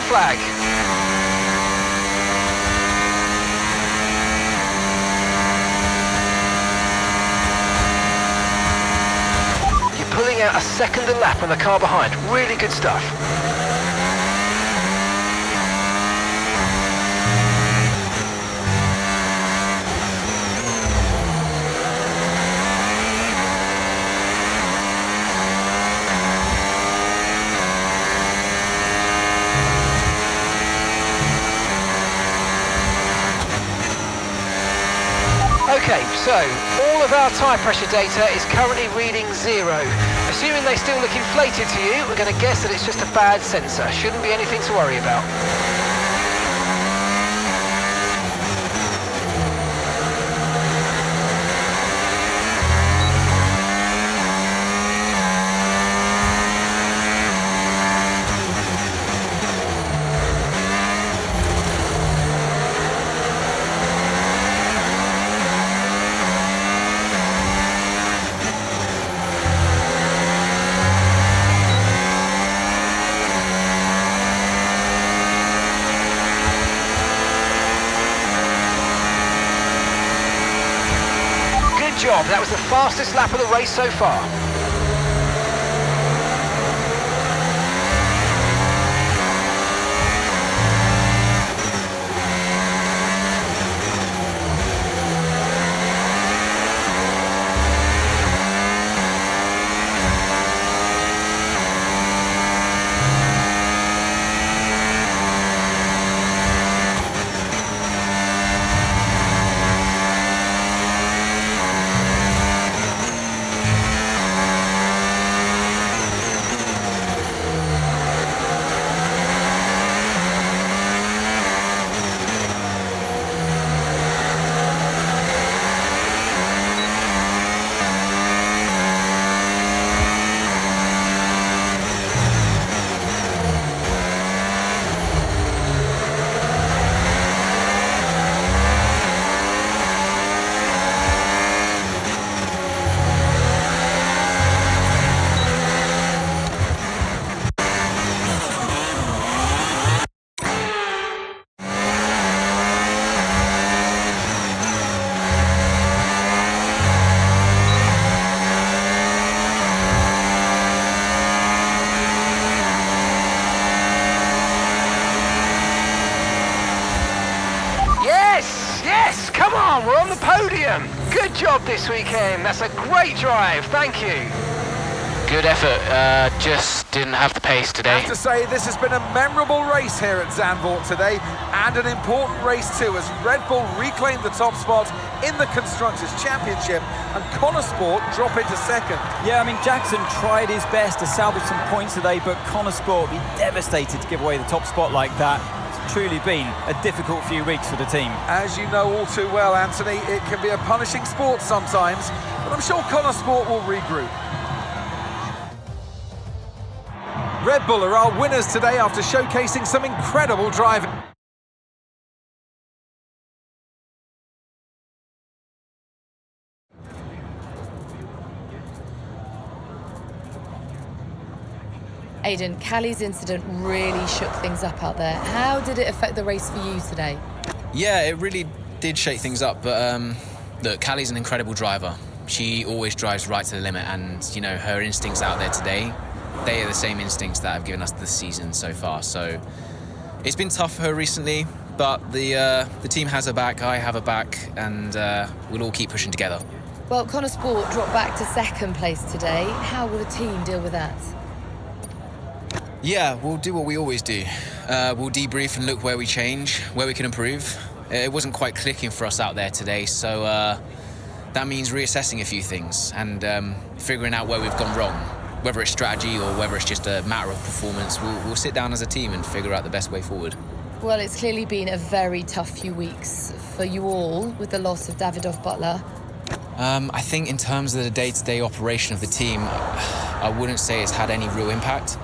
Speaker 11: Flag. out a second a lap on the car behind. Really good stuff. Okay, so all of our tyre pressure data is currently reading 0. Assuming they still look inflated to you, we're going to guess that it's just a bad sensor. Shouldn't be anything to worry about. Job. That was the fastest lap of the race so far. Yes, come on, we're on the podium. Good job this weekend. That's a great drive, thank you. Good effort, just didn't have the pace today.
Speaker 1: I have to say, this has been a memorable race here at Zandvoort today, and an important race too, as Red Bull reclaimed the top spot in the Constructors' Championship, and Connor Sport drop into second.
Speaker 6: Yeah, I mean, Jackson tried his best to salvage some points today, but Connor Sport will be devastated to give away the top spot like that. It's truly been a difficult few weeks for the team.
Speaker 1: As you know all too well, Anthony, it can be a punishing sport sometimes, but I'm sure Connor Sport will regroup. Red Bull are our winners today after showcasing some incredible driving.
Speaker 15: Aidan, Callie's incident really shook things up out there. How did it affect the race for you today?
Speaker 4: Yeah, it really did shake things up, but look, Callie's an incredible driver. She always drives right to the limit, and, you know, her instincts out there today, they are the same instincts that have given us the season so far. So it's been tough for her recently, but the team has her back, I have her back, and we'll all keep pushing together.
Speaker 15: Well, Connor Sport dropped back to second place today. How will the team deal with that?
Speaker 4: Yeah, we'll do what we always do. We'll debrief and look where we change, where we can improve. It wasn't quite clicking for us out there today, so that means reassessing a few things and figuring out where we've gone wrong. Whether it's strategy or whether it's just a matter of performance, we'll sit down as a team and figure out the best way forward.
Speaker 15: Well, it's clearly been a very tough few weeks for you all with the loss of Davidoff Butler.
Speaker 4: I think in terms of the day-to-day operation of the team, I wouldn't say it's had any real impact.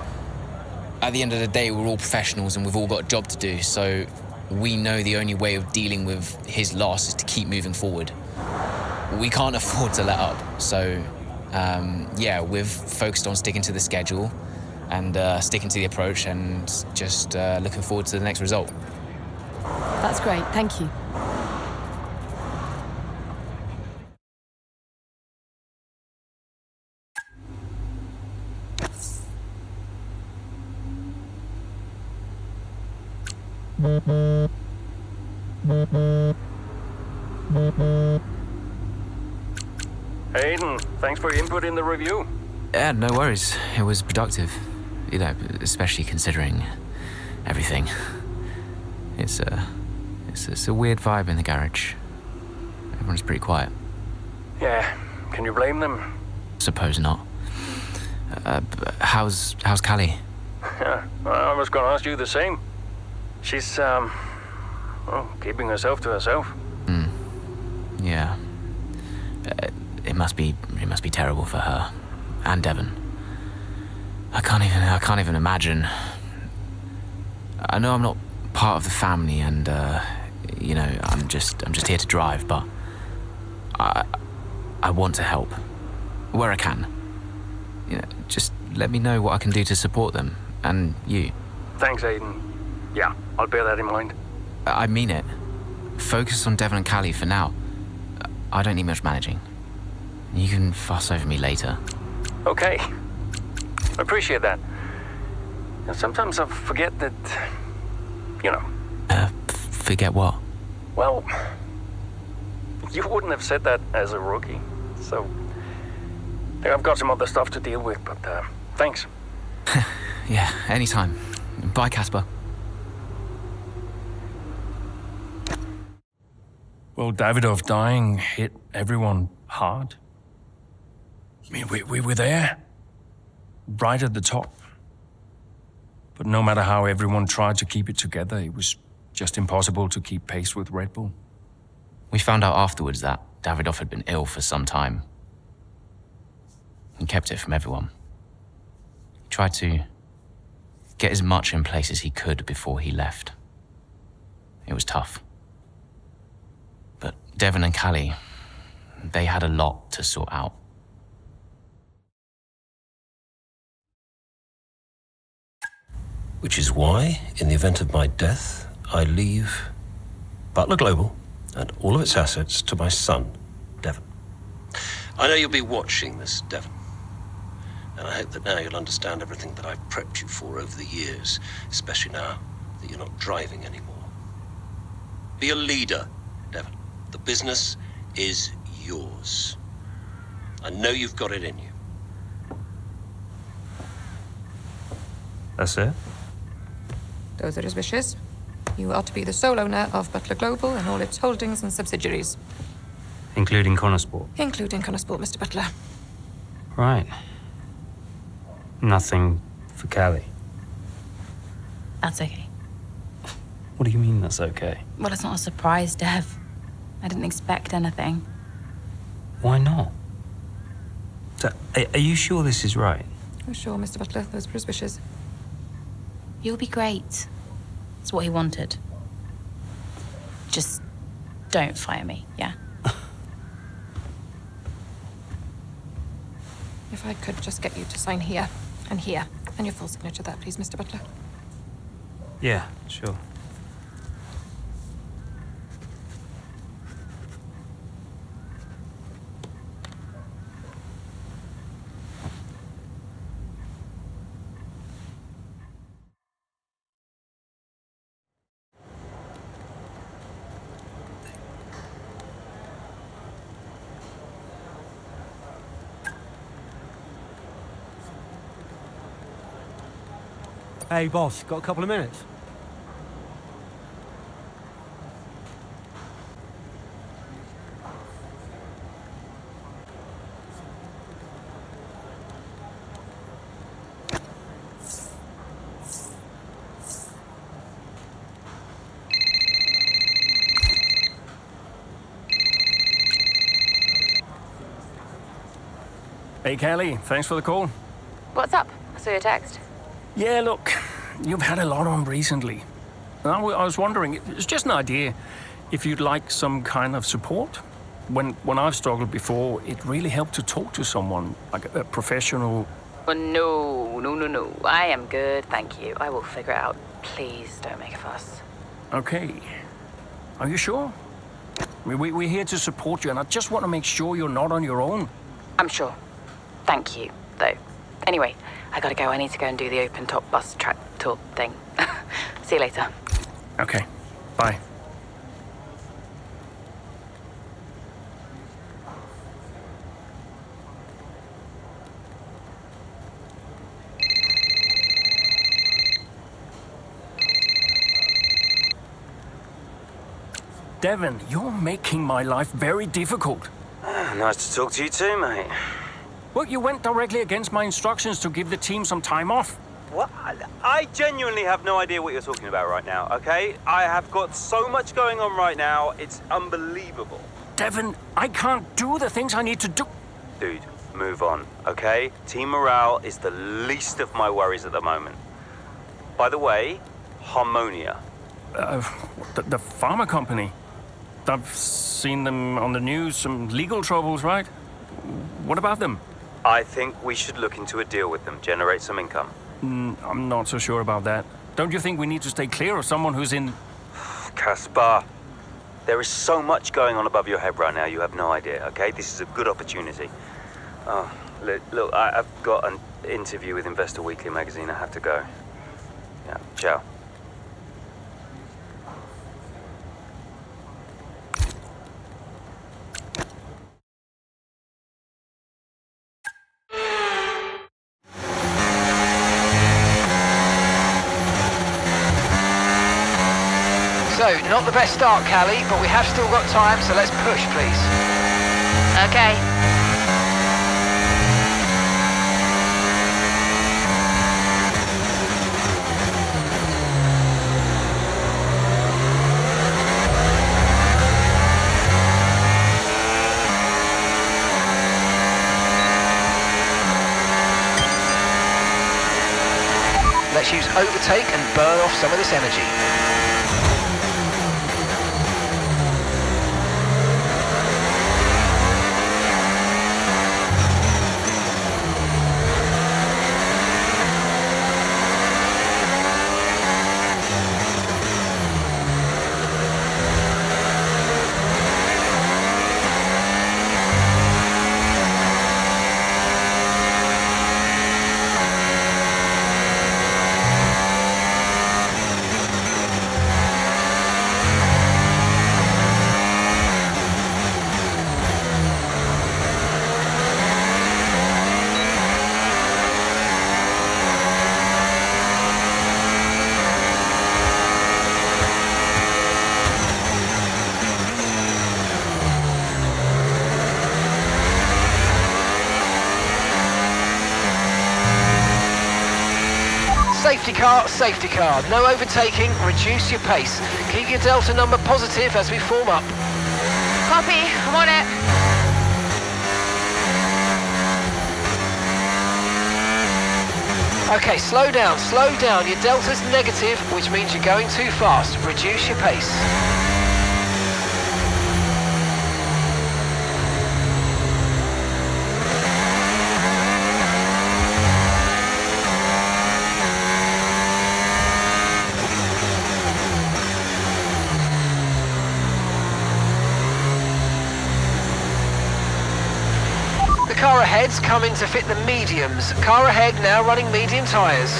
Speaker 4: At the end of the day, we're all professionals and we've all got a job to do, so we know the only way of dealing with his loss is to keep moving forward. We can't afford to let up, so yeah, we've focused on sticking to the schedule and sticking to the approach and just looking forward to the next result.
Speaker 18: That's great, thank you.
Speaker 8: Hayden, thanks for your input in the review.
Speaker 4: Yeah, no worries. It was productive. You know, especially considering everything. It's a weird vibe in the garage. Everyone's pretty quiet.
Speaker 8: Yeah, can you blame them?
Speaker 4: Suppose not. How's Callie?
Speaker 8: Yeah, I was gonna ask you the same. She's, keeping herself to herself.
Speaker 4: Yeah. It must be terrible for her. And Devon. I can't even imagine. I know I'm not part of the family and, I'm just here to drive, but I want to help. Where I can. Just let me know what I can do to support them. And you.
Speaker 8: Thanks, Aiden. Yeah, I'll bear that in mind.
Speaker 4: I mean it. Focus on Devon and Callie for now. I don't need much managing. You can fuss over me later.
Speaker 8: Okay. I appreciate that. And sometimes I forget that,
Speaker 4: Forget what?
Speaker 8: Well, you wouldn't have said that as a rookie. So, I've got some other stuff to deal with, but thanks.
Speaker 4: Yeah, anytime. Bye, Casper.
Speaker 8: Well, Davidoff dying hit everyone hard. I mean, we were there, right at the top. But no matter how everyone tried to keep it together, it was just impossible to keep pace with Red Bull.
Speaker 4: We found out afterwards that Davidoff had been ill for some time. He kept it from everyone. He tried to get as much in place as he could before he left. It was tough. But Devon and Callie, they had a lot to sort out.
Speaker 3: Which is why, in the event of my death, I leave Butler Global and all of its assets to my son, Devon. I know you'll be watching this, Devon. And I hope that now you'll understand everything that I've prepped you for over the years, especially now that you're not driving anymore. Be a leader, Devon. The business is yours. I know you've got it in you.
Speaker 10: That's it?
Speaker 17: Those are his wishes. You are to be the sole owner of Butler Global and all its holdings and subsidiaries.
Speaker 10: Including Connorsport?
Speaker 17: Including Connorsport, Mr. Butler.
Speaker 10: Right. Nothing for Callie?
Speaker 12: That's okay.
Speaker 10: What do you mean that's okay?
Speaker 12: Well, it's not a surprise, Dev. I didn't expect anything.
Speaker 10: Why not? So, are you sure this is right?
Speaker 17: Oh, sure, Mr. Butler. Those were his wishes.
Speaker 12: You'll be great. It's what he wanted. Just don't fire me, yeah?
Speaker 17: If I could just get you to sign here, and your full signature there, please, Mr. Butler.
Speaker 10: Yeah, sure.
Speaker 14: Hey, boss, got a couple of minutes?
Speaker 8: Hey, Callie, thanks for the call.
Speaker 12: What's up? I saw your text.
Speaker 8: Yeah, look, you've had a lot on recently. I was wondering, it's just an idea, if you'd like some kind of support. When I've struggled before, it really helped to talk to someone, like a professional.
Speaker 12: Oh, no. I am good, thank you. I will figure it out. Please don't make a fuss.
Speaker 8: Okay. Are you sure? I mean, we're here to support you, and I just want to make sure you're not on your own.
Speaker 12: I'm sure. Thank you, though. Anyway, I gotta go. I need to go and do the open-top bus track tour thing. See you later.
Speaker 8: Okay, bye. Devon, you're making my life very difficult.
Speaker 10: Nice to talk to you too, mate.
Speaker 8: Well, you went directly against my instructions to give the team some time off.
Speaker 10: What? I genuinely have no idea what you're talking about right now, okay? I have got so much going on right now, it's unbelievable.
Speaker 8: Devon, I can't do the things I need to do.
Speaker 10: Dude, move on, okay? Team morale is the least of my worries at the moment. By the way, Harmonia.
Speaker 8: The pharma company. I've seen them on the news, some legal troubles, right? What about them?
Speaker 10: I think we should look into a deal with them, generate some income.
Speaker 8: I'm not so sure about that. Don't you think we need to stay clear of someone who's in...
Speaker 10: Caspar, there is so much going on above your head right now, you have no idea, okay? This is a good opportunity. Oh, look, I've got an interview with Investor Weekly magazine. I have to go. Yeah, ciao.
Speaker 11: So, not the best start, Callie, but we have still got time, so let's push, please.
Speaker 12: Okay.
Speaker 11: Let's use overtake and burn off some of this energy. Safety car, no overtaking, reduce your pace. Keep your delta number positive as we form up.
Speaker 12: Copy, I'm on it.
Speaker 11: Okay, slow down. Your delta's negative, which means you're going too fast. Reduce your pace. Car ahead's coming to fit the mediums. Car ahead now running medium tyres.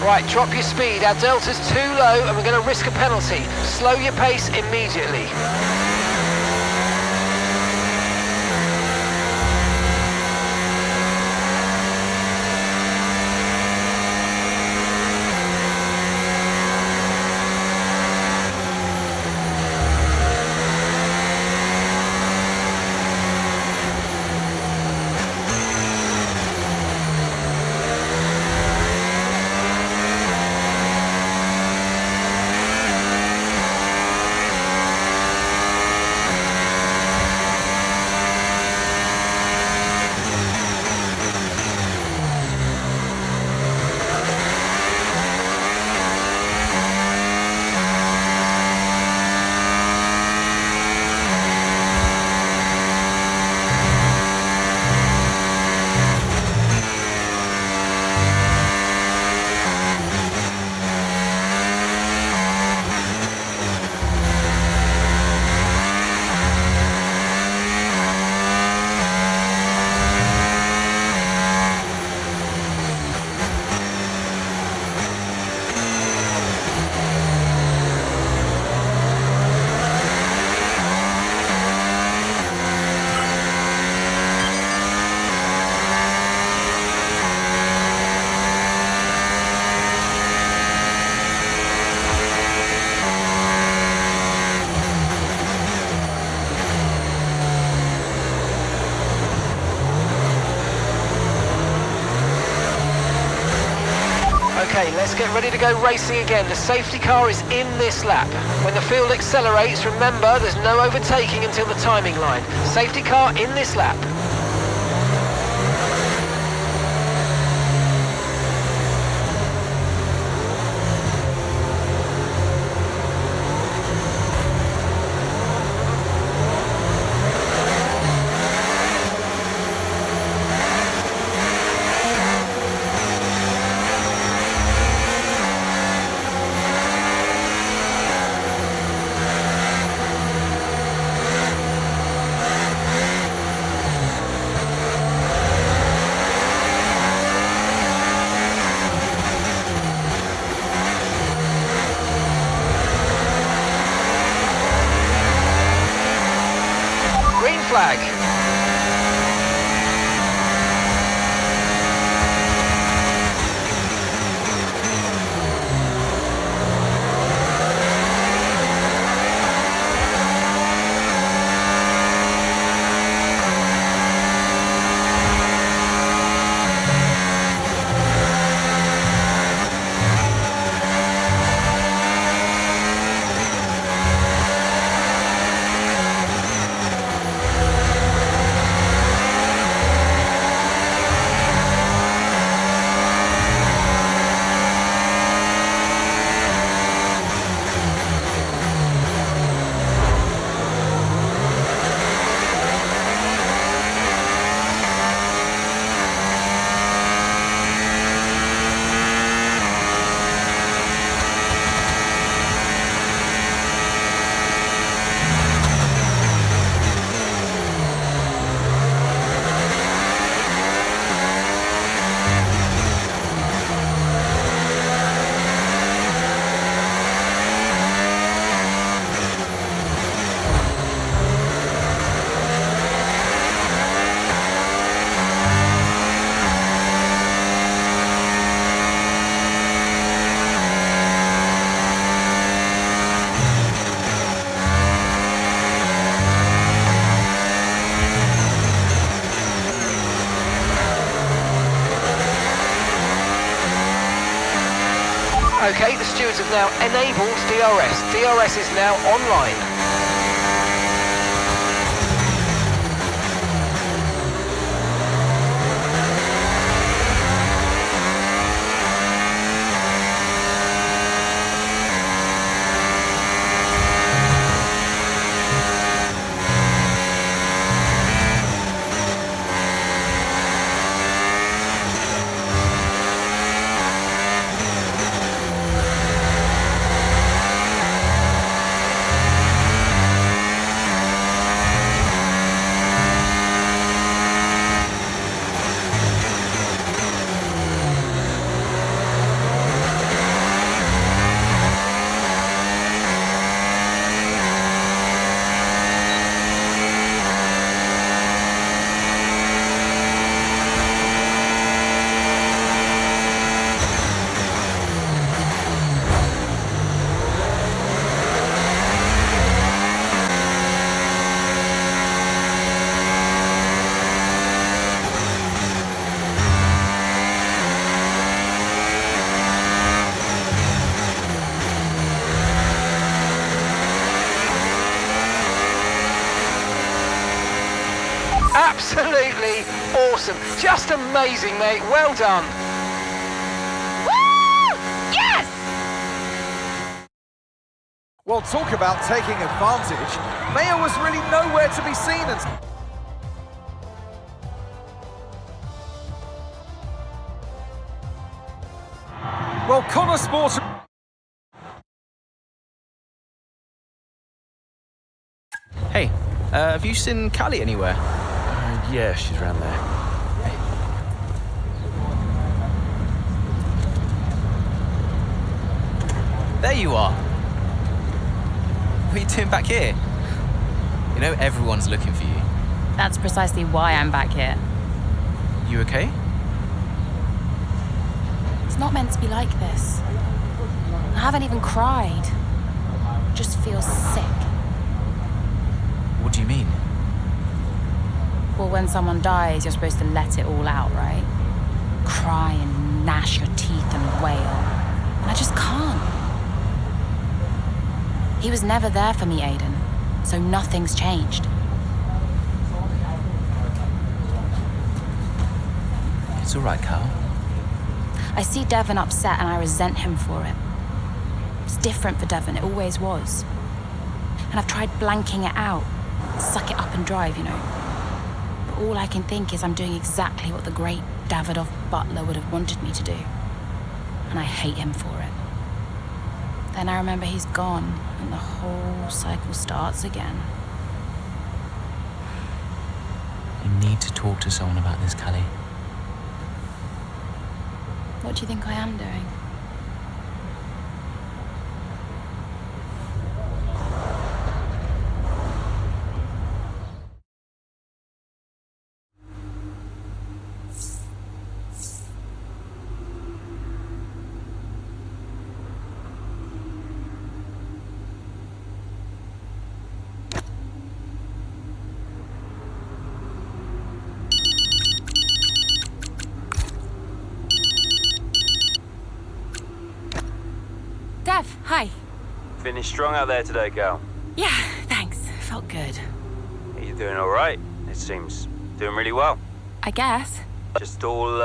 Speaker 11: Right, drop your speed. Our delta's too low and we're going to risk a penalty. Slow your pace immediately. Let's get ready to go racing again. The safety car is in this lap. When the field accelerates, remember there's no overtaking until the timing line. Safety car in this lap. Flag. Okay, the stewards have now enabled DRS. DRS is now online. Absolutely awesome. Just amazing, mate. Well done.
Speaker 7: Woo! Yes!
Speaker 1: Well, talk about taking advantage. Mayer was really nowhere to be seen and... Well, Connor Sport...
Speaker 19: Hey, have you seen Callie anywhere?
Speaker 20: Yeah, she's around there.
Speaker 4: There you are. What are you doing back here? You know, everyone's looking for you.
Speaker 12: That's precisely why I'm back here.
Speaker 19: You okay?
Speaker 12: It's not meant to be like this. I haven't even cried. Just feel sick.
Speaker 4: What do you mean?
Speaker 12: Well, when someone dies, you're supposed to let it all out, right? Cry and gnash your teeth and wail. And I just can't. He was never there for me, Aidan, so nothing's changed.
Speaker 19: It's all right, Cal.
Speaker 12: I see Devon upset and I resent him for it. It's different for Devon, it always was. And I've tried blanking it out, suck it up and drive, you know. But all I can think is I'm doing exactly what the great Davidoff Butler would have wanted me to do. And I hate him for it. Then I remember he's gone and the whole cycle starts again.
Speaker 19: You need to talk to someone about this, Callie.
Speaker 12: What do you think I am doing? Dev, hi.
Speaker 20: Finished strong out there today, Cal.
Speaker 12: Yeah, thanks. Felt good.
Speaker 20: Are you doing all right? It seems doing really well.
Speaker 12: I guess.
Speaker 20: Just all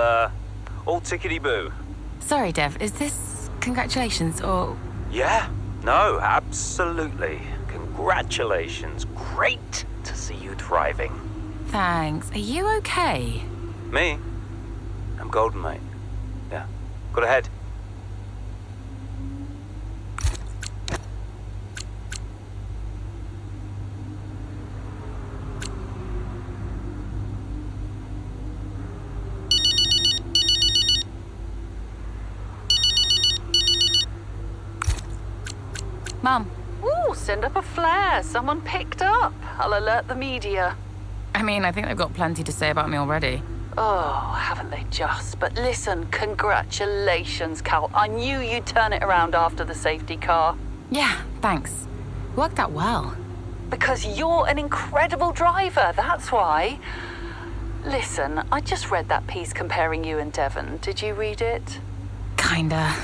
Speaker 20: tickety-boo.
Speaker 12: Sorry, Dev, is this congratulations or...
Speaker 20: Yeah, no, absolutely. Congratulations. Great to see you thriving.
Speaker 12: Thanks. Are you okay?
Speaker 20: Me? I'm golden, mate. Yeah, got ahead.
Speaker 12: Mum.
Speaker 16: Ooh, send up a flare. Someone picked up. I'll alert the media.
Speaker 12: I mean, I think they've got plenty to say about me already.
Speaker 16: Oh, haven't they just? But listen, congratulations, Cal. I knew you'd turn it around after the safety car.
Speaker 12: Yeah, thanks. Worked out well.
Speaker 16: Because you're an incredible driver, that's why. Listen, I just read that piece comparing you and Devon. Did you read it?
Speaker 12: Kinda.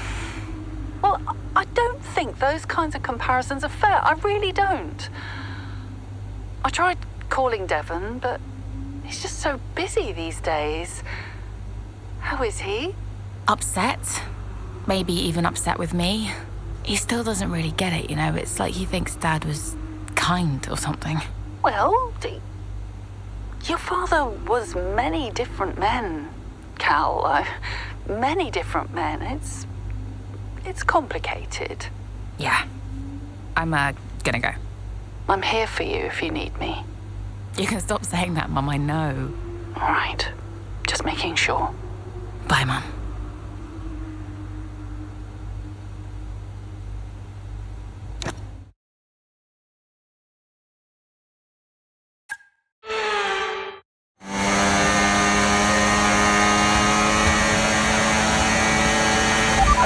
Speaker 16: Well, I don't think those kinds of comparisons are fair. I really don't. I tried calling Devon, but he's just so busy these days. How is he?
Speaker 12: Upset. Maybe even upset with me. He still doesn't really get it, you know? It's like he thinks Dad was kind or something.
Speaker 16: Well, your father was many different men, Cal. Many different men. It's complicated.
Speaker 12: Yeah. I'm gonna go.
Speaker 16: I'm here for you if you need me.
Speaker 12: You can stop saying that, Mum, I know.
Speaker 16: All right. Just making sure.
Speaker 12: Bye, Mum.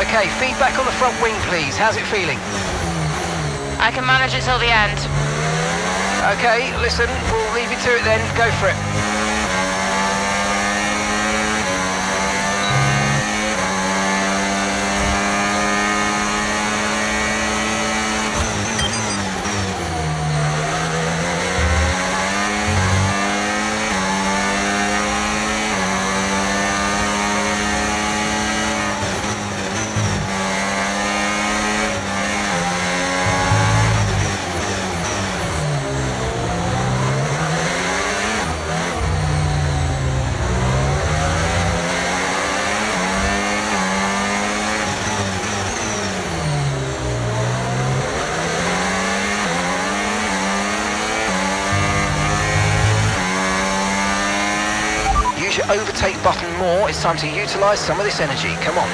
Speaker 11: Okay, feedback on the front wing, please. How's it feeling?
Speaker 7: I can manage it till the end.
Speaker 11: Okay, listen, we'll leave you to it then. Go for it. Overtake button more. It's time to utilize some of this energy. Come on.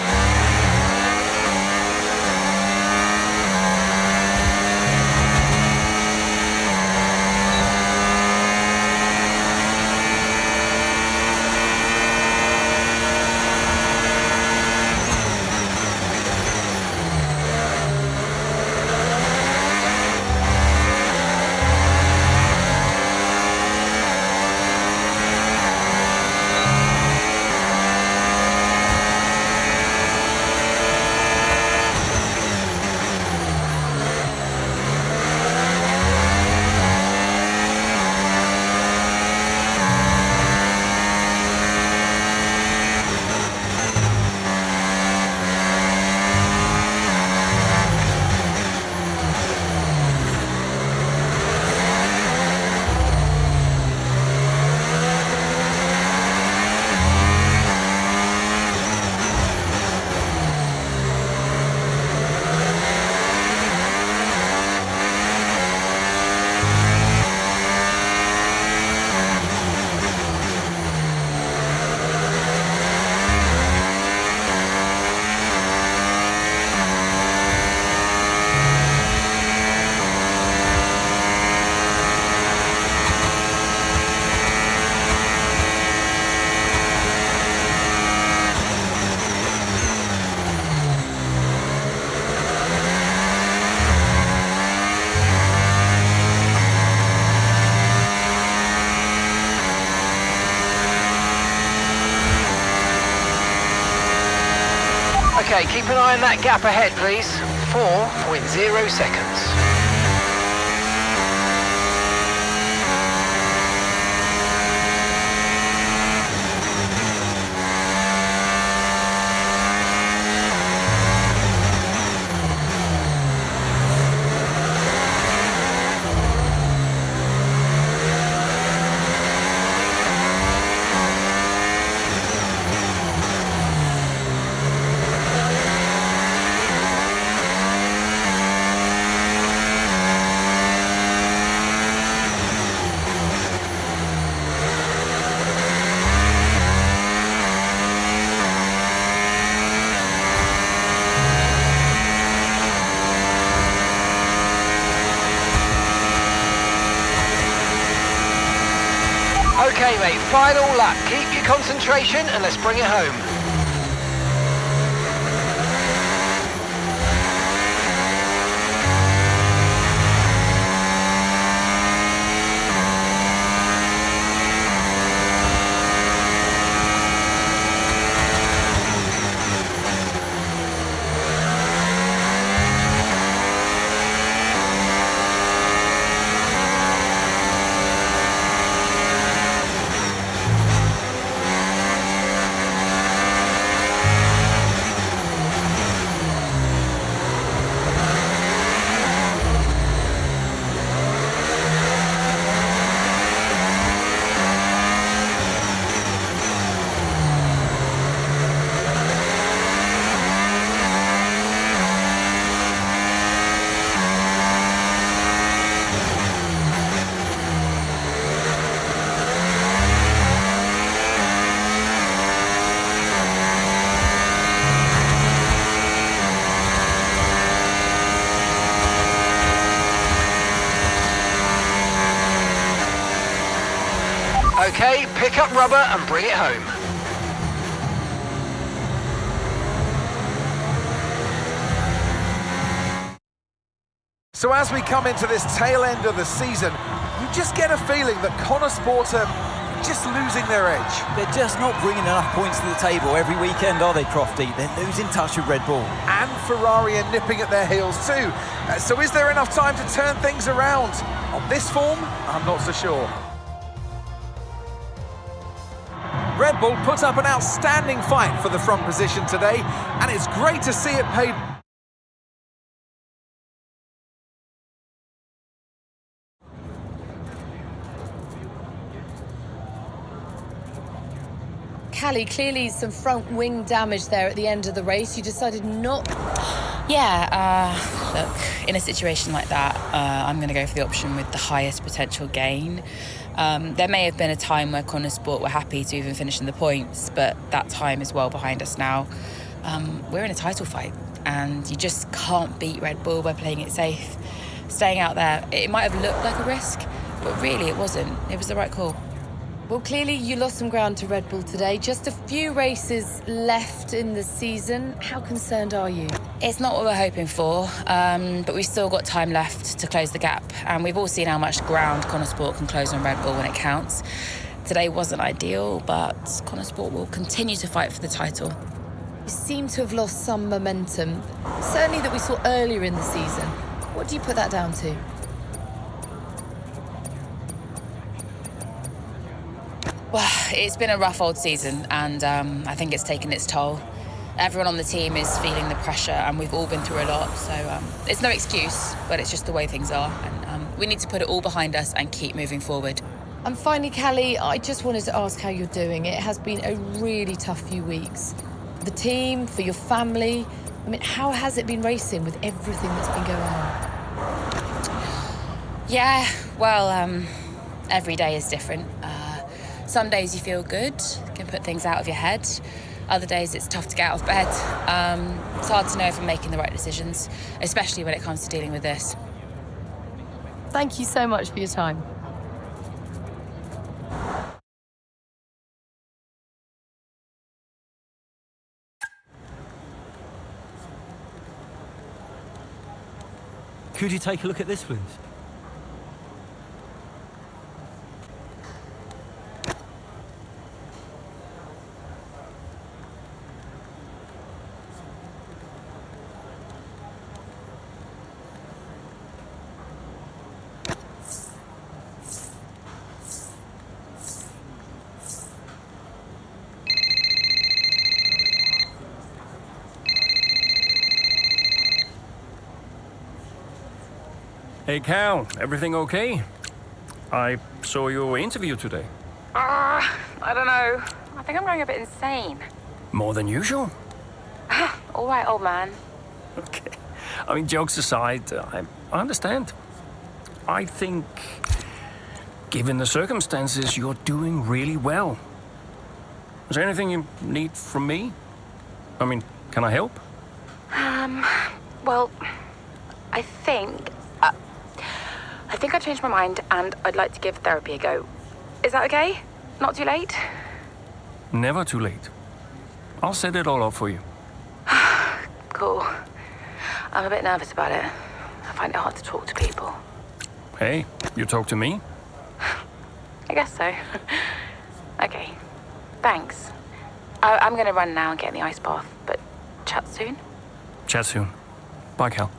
Speaker 11: Okay, keep an eye on that gap ahead, please. 4.0 seconds. Okay, mate, final lap. Keep your concentration and let's bring it home. Okay, pick up rubber and bring it home.
Speaker 1: So as we come into this tail end of the season, you just get a feeling that Connor Sport are just losing their edge.
Speaker 6: They're just not bringing enough points to the table every weekend, are they, Crofty? They're losing touch with Red Bull.
Speaker 1: And Ferrari are nipping at their heels too. So is there enough time to turn things around? On this form, I'm not so sure. Red Bull put up an outstanding fight for the front position today, and it's great to see it paid.
Speaker 15: Callie, clearly some front wing damage there at the end of the race. You decided not...
Speaker 12: Yeah, look, in a situation like that, I'm going to go for the option with the highest potential gain. There may have been a time where Connor Sport were happy to even finish in the points, but that time is well behind us now. We're in a title fight, and you just can't beat Red Bull by playing it safe. Staying out there, it might have looked like a risk, but really it wasn't. It was the right call.
Speaker 15: Well, clearly you lost some ground to Red Bull today. Just a few races left in the season. How concerned are you?
Speaker 12: It's not what we're hoping for, but we've still got time left to close the gap. And we've all seen how much ground Connor Sport can close on Red Bull when it counts. Today wasn't ideal, but Connor Sport will continue to fight for the title.
Speaker 15: You seem to have lost some momentum, certainly that we saw earlier in the season. What do you put that down to?
Speaker 12: Well, it's been a rough old season, and I think it's taken its toll. Everyone on the team is feeling the pressure, and we've all been through a lot, so it's no excuse, but it's just the way things are, and we need to put it all behind us and keep moving forward.
Speaker 15: And finally, Callie, I just wanted to ask how you're doing. It has been a really tough few weeks. For the team, for your family. I mean, how has it been racing with everything that's been going on?
Speaker 12: Yeah, well, every day is different. Some days you feel good, can put things out of your head. Other days it's tough to get out of bed. It's hard to know if I'm making the right decisions, especially when it comes to dealing with this.
Speaker 18: Thank you so much for your time.
Speaker 14: Could you take a look at this, please?
Speaker 8: Hey, Cal, everything okay? I saw your interview today.
Speaker 12: I don't know. I think I'm going a bit insane.
Speaker 8: More than usual?
Speaker 12: All right, old man.
Speaker 8: Okay. I mean, jokes aside, I understand. I think, given the circumstances, you're doing really well. Is there anything you need from me? I mean, can I help?
Speaker 12: Well, I think I changed my mind and I'd like to give therapy a go. Is that okay? Not too late?
Speaker 8: Never too late. I'll set it all up for you.
Speaker 12: Cool. I'm a bit nervous about it. I find it hard to talk to people.
Speaker 8: Hey, you talk to me?
Speaker 12: I guess so. Okay. Thanks. I'm gonna run now and get in the ice bath, but chat soon.
Speaker 8: Chat soon. Bye, Cal.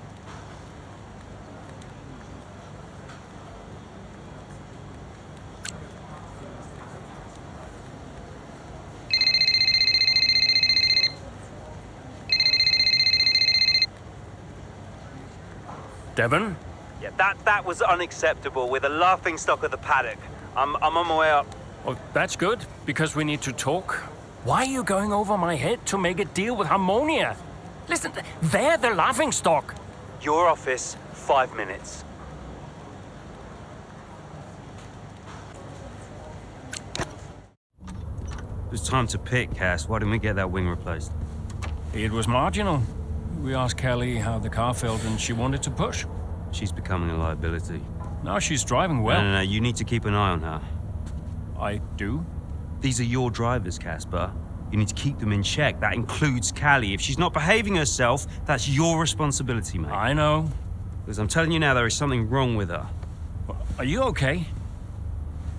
Speaker 8: Devon?
Speaker 20: Yeah, that was unacceptable. We're the laughing stock of the paddock. I'm on my way up.
Speaker 8: Oh, that's good, because we need to talk. Why are you going over my head to make a deal with Harmonia? Listen, they're the laughing stock.
Speaker 20: Your office, 5 minutes.
Speaker 10: It's time to pick, Cass. Why didn't we get that wing replaced?
Speaker 8: It was marginal. We asked Kelly how the car felt and she wanted to push.
Speaker 10: She's becoming a liability.
Speaker 8: Now she's driving well.
Speaker 10: No, you need to keep an eye on her.
Speaker 8: I do?
Speaker 10: These are your drivers, Casper. You need to keep them in check. That includes Callie. If she's not behaving herself, that's your responsibility, mate.
Speaker 8: I know.
Speaker 10: Because I'm telling you now, there is something wrong with her.
Speaker 8: Are you okay?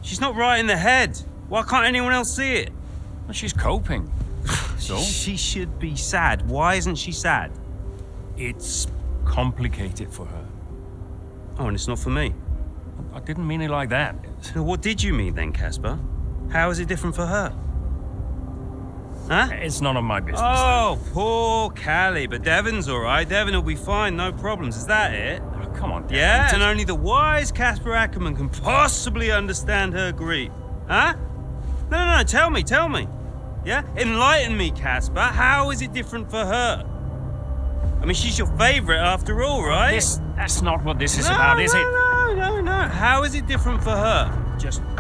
Speaker 10: She's not right in the head. Why can't anyone else see it?
Speaker 8: Well, she's coping. So?
Speaker 10: She should be sad. Why isn't she sad?
Speaker 8: It's complicated for her.
Speaker 10: Oh, and it's not for me.
Speaker 8: I didn't mean it like that.
Speaker 10: So what did you mean then, Casper? How is it different for her? Huh?
Speaker 8: It's none of my business.
Speaker 10: Oh, poor Callie. But Devon's all right. Devon will be fine, no problems. Is that it?
Speaker 8: Oh, come on, Devon.
Speaker 10: Yeah, and only the wise Casper Ackerman can possibly understand her grief. Huh? No, tell me. Yeah? Enlighten me, Casper. How is it different for her? I mean, she's your favorite after all, right?
Speaker 8: That's not what this is about, is it?
Speaker 10: No. How is it different for her?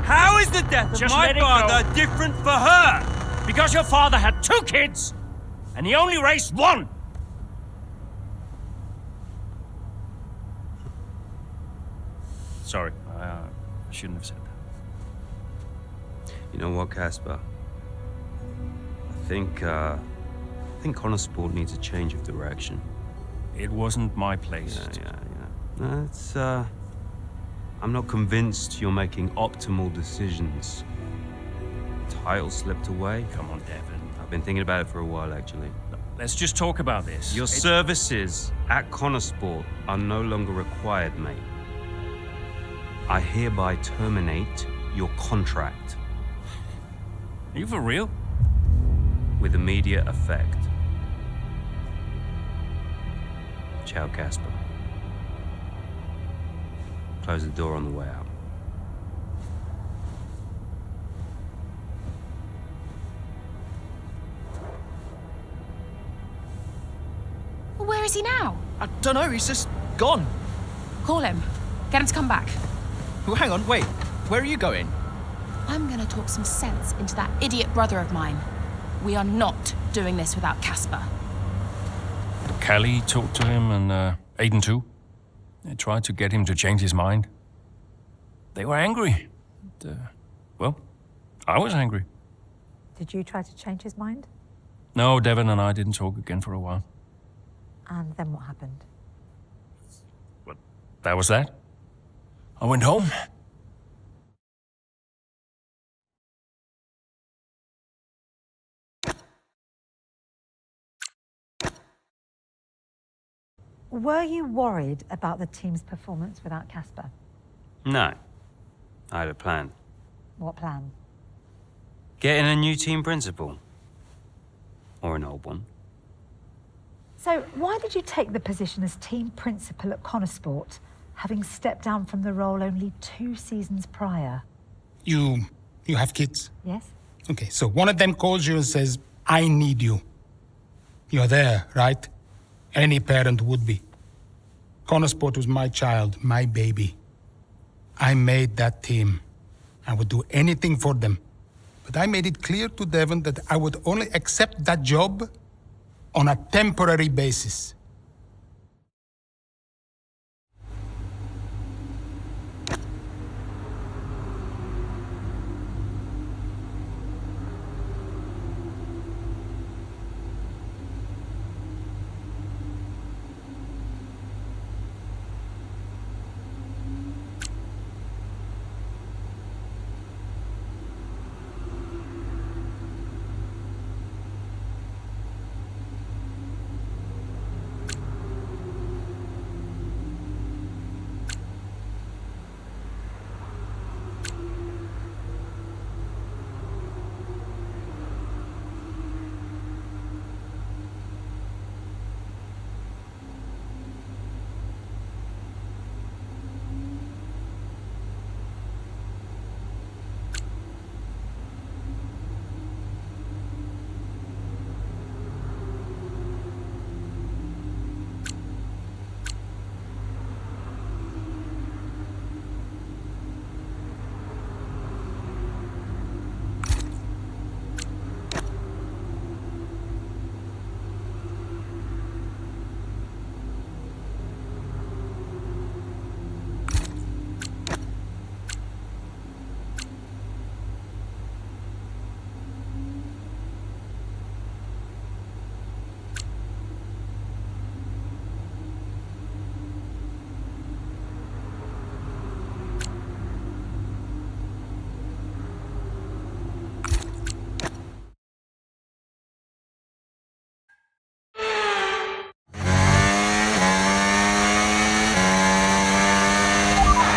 Speaker 10: How is the death of my father different for her?
Speaker 8: Because your father had 2 kids, and he only raised 1. Sorry, I shouldn't have said that.
Speaker 10: You know what, Casper? I think Connor Sport needs a change of direction.
Speaker 8: It wasn't my place.
Speaker 10: Yeah. No, it's, I'm not convinced you're making optimal decisions. Title slipped away.
Speaker 8: Come on, Devon.
Speaker 10: I've been thinking about it for a while, actually.
Speaker 8: Let's just talk about this.
Speaker 10: Your services at Connor Sport are no longer required, mate. I hereby terminate your contract.
Speaker 8: Are you for real?
Speaker 10: With immediate effect. Ciao, Casper. Close the door on the way out.
Speaker 12: Well, where is he now?
Speaker 19: I don't know, he's just gone.
Speaker 12: Call him. Get him to come back.
Speaker 19: Well, hang on, wait. Where are you going?
Speaker 12: I'm gonna talk some sense into that idiot brother of mine. We are not doing this without Casper.
Speaker 8: Callie talked to him and Aiden too. They tried to get him to change his mind. They were angry. Well, I was angry.
Speaker 13: Did you try to change his mind?
Speaker 8: No, Devon and I didn't talk again for a while.
Speaker 13: And then what happened?
Speaker 8: Well, that was that. I went home.
Speaker 13: Were you worried about the team's performance without Casper?
Speaker 10: No. I had a plan.
Speaker 13: What plan?
Speaker 10: Getting a new team principal. Or an old one.
Speaker 13: So why did you take the position as team principal at Connor Sport having stepped down from the role only 2 seasons prior.
Speaker 2: You have kids?
Speaker 13: Yes?
Speaker 2: Okay, so one of them calls you and says, I need you. You're there, right? Any parent would be. Connor Sport was my child, my baby. I made that team. I would do anything for them. But I made it clear to Devon that I would only accept that job on a temporary basis.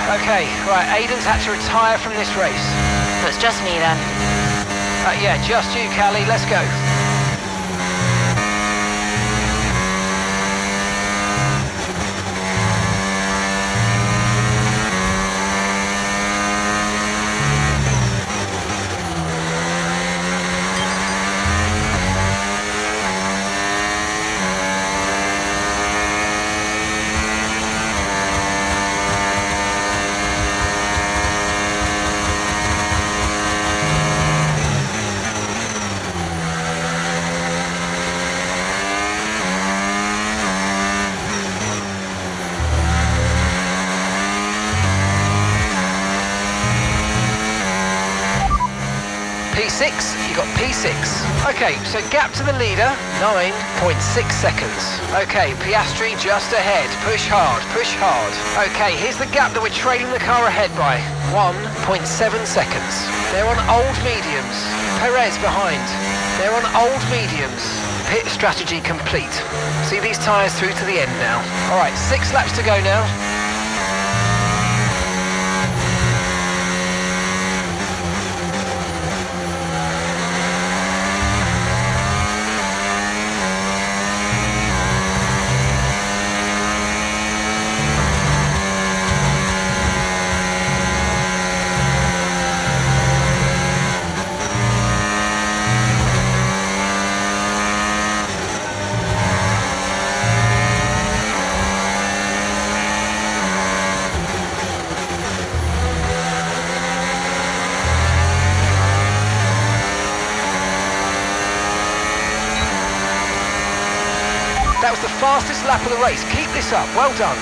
Speaker 11: Okay, right, Aidan's had to retire from this race.
Speaker 21: So it's just me then?
Speaker 11: Yeah, just you, Callie, let's go. P6, you got P6. Okay, so gap to the leader, 9.6 seconds. Okay, Piastri just ahead. Push hard, push hard. Okay, here's the gap that we're trailing the car ahead by. 1.7 seconds. They're on old mediums. Perez behind. They're on old mediums. Pit strategy complete. See these tyres through to the end now. All right, 6 laps to go now. That was the fastest lap of the race. Keep this up. Well done.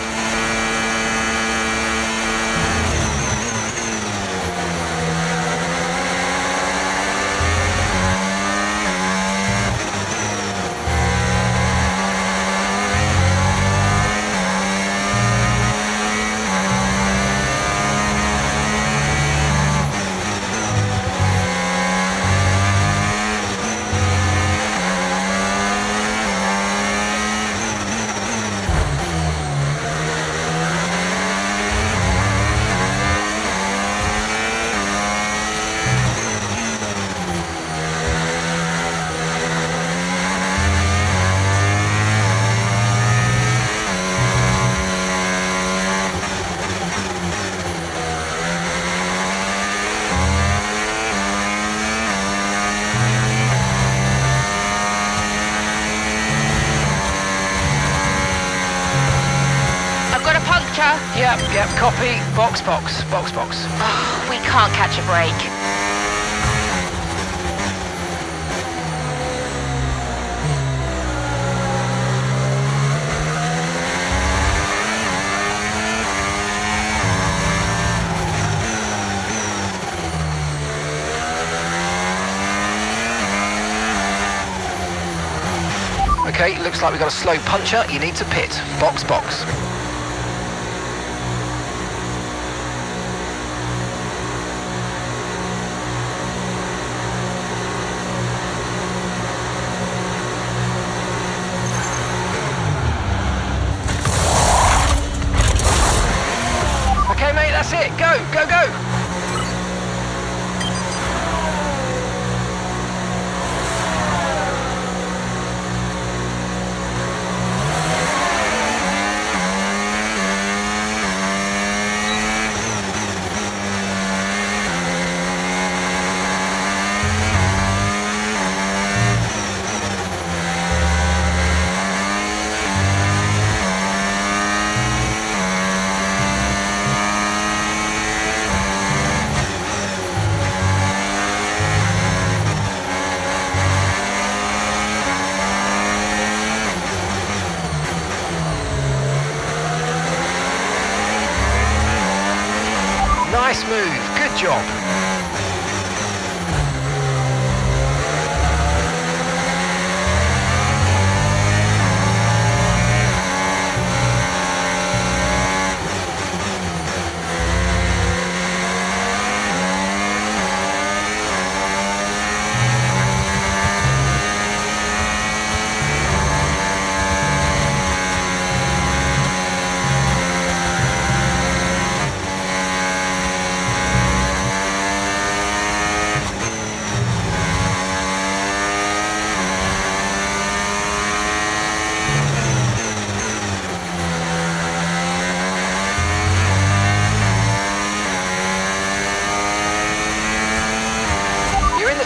Speaker 11: Yep, copy. Box.
Speaker 7: Oh, we can't catch a break.
Speaker 11: Okay, looks like we've got a slow puncher. You need to pit. Box. Okay, mate, that's it. Go. Nice move. Good job.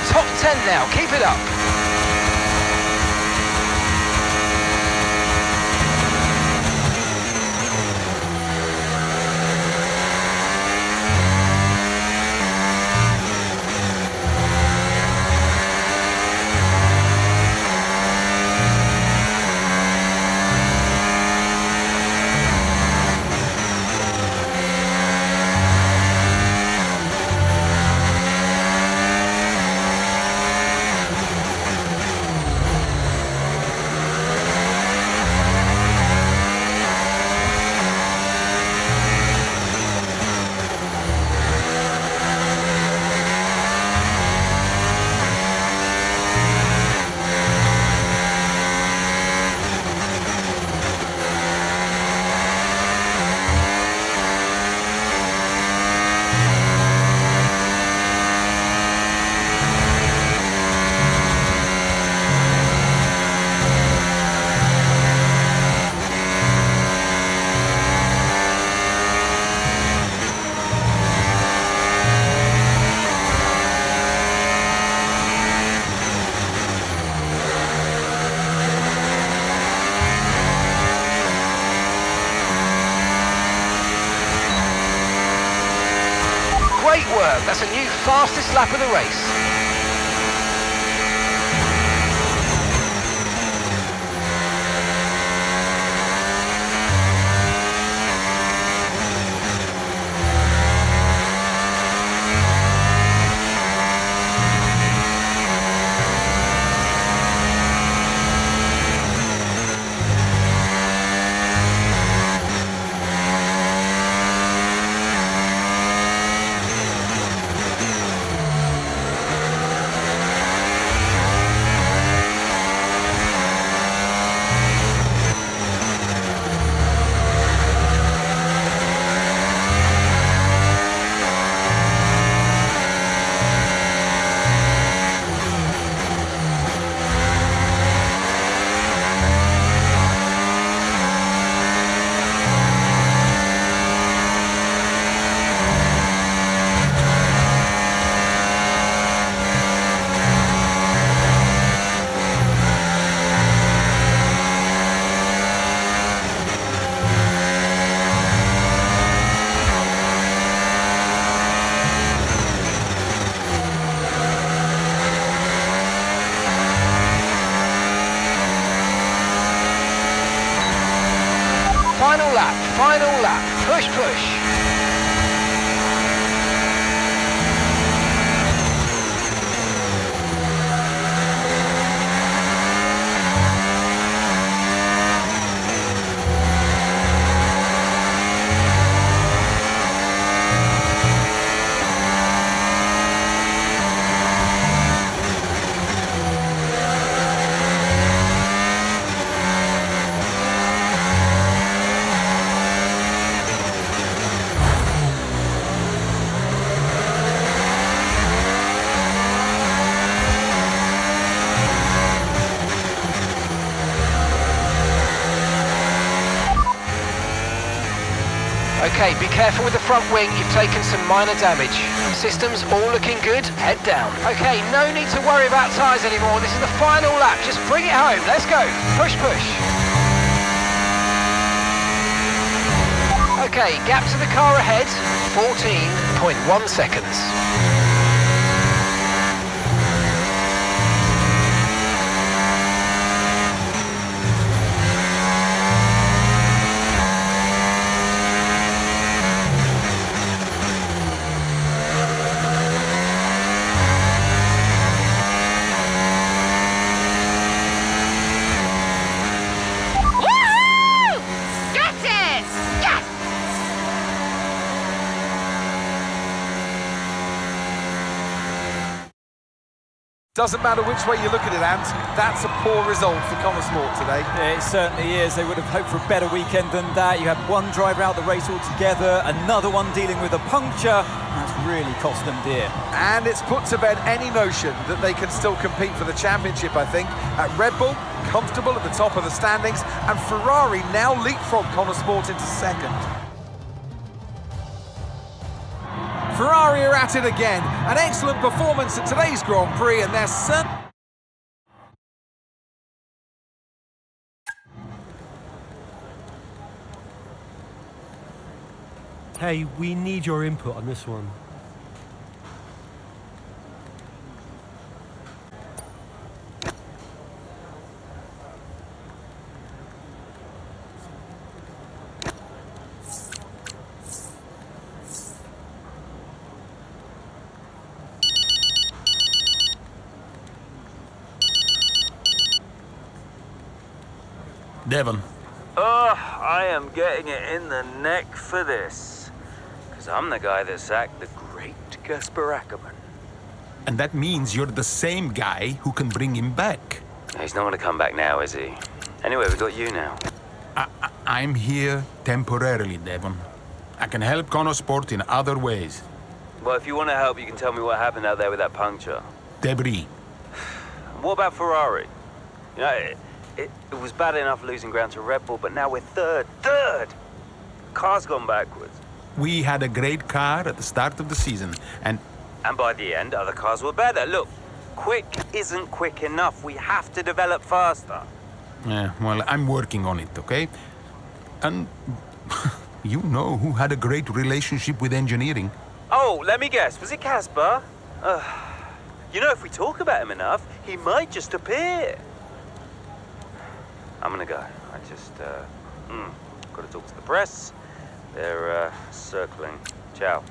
Speaker 11: Top 10 now, keep it up. Great work, that's a new fastest lap of the race. final lap. Push, push. Okay, be careful with the front wing, you've taken some minor damage. Systems all looking good, head down. Okay, no need to worry about tyres anymore, this is the final lap, just bring it home, let's go. Push, push. Okay, gap to the car ahead, 14.1 seconds.
Speaker 1: Doesn't matter which way you look at it, Ant, that's a poor result for Connor Sport today.
Speaker 6: Yeah, it certainly is. They would have hoped for a better weekend than that. You had one driver out the race altogether, another one dealing with a puncture. That's really cost them dear.
Speaker 1: And it's put to bed any notion that they can still compete for the championship, I think. At Red Bull, comfortable at the top of the standings, and Ferrari now leapfrog Connor Sport into second. Ferrari are at it again. An excellent performance at today's Grand Prix, and they're certain.
Speaker 14: Hey, we need your input on this one.
Speaker 8: Devon.
Speaker 20: Oh, I am getting it in the neck for this. Because I'm the guy that sacked the great Casper Ackerman.
Speaker 2: And that means you're the same guy who can bring him back.
Speaker 20: He's not going to come back now, is he? Anyway, we got you now.
Speaker 2: I'm here temporarily, Devon. I can help Connor Sport in other ways.
Speaker 20: Well, if you want to help, you can tell me what happened out there with that puncture.
Speaker 2: Debris.
Speaker 20: What about Ferrari? You know, it was bad enough losing ground to Red Bull, but now we're third. Car's gone backwards.
Speaker 2: We had a great car at the start of the season, and
Speaker 20: by the end, other cars were better. Look, quick isn't quick enough. We have to develop faster.
Speaker 2: Yeah, well, I'm working on it, okay? And you know who had a great relationship with engineering.
Speaker 20: Oh, let me guess. Was it Casper? You know, if we talk about him enough, he might just appear. I'm gonna go. I just, gotta talk to the press. They're, circling. Ciao.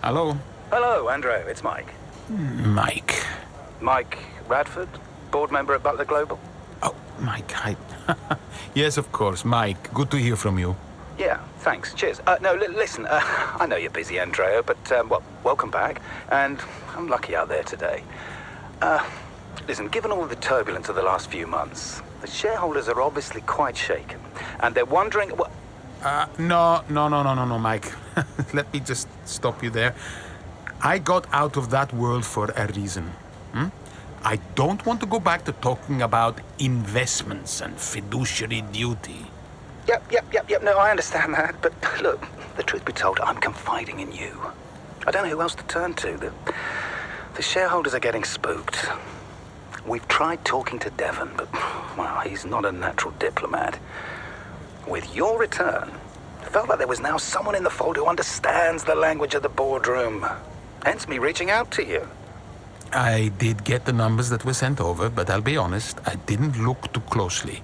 Speaker 2: Hello?
Speaker 9: Hello, Andrew. It's Mike.
Speaker 2: Mike.
Speaker 9: Mike Radford, board member at Butler Global.
Speaker 2: Oh, Mike, hi. Yes, of course, Mike. Good to hear from you.
Speaker 9: Yeah, thanks. Cheers. Listen, I know you're busy, Andrea, but, welcome back. And I'm lucky out there today. Listen, given all the turbulence of the last few months, the shareholders are obviously quite shaken. And they're wondering...
Speaker 2: No, Mike. Let me just stop you there. I got out of that world for a reason. I don't want to go back to talking about investments and fiduciary duty.
Speaker 9: Yep. No, I understand that. But look, the truth be told, I'm confiding in you. I don't know who else to turn to. The shareholders are getting spooked. We've tried talking to Devon, but, well, he's not a natural diplomat. With your return, it felt like there was now someone in the fold who understands the language of the boardroom. Hence me reaching out to you.
Speaker 2: I did get the numbers that were sent over, but I'll be honest, I didn't look too closely.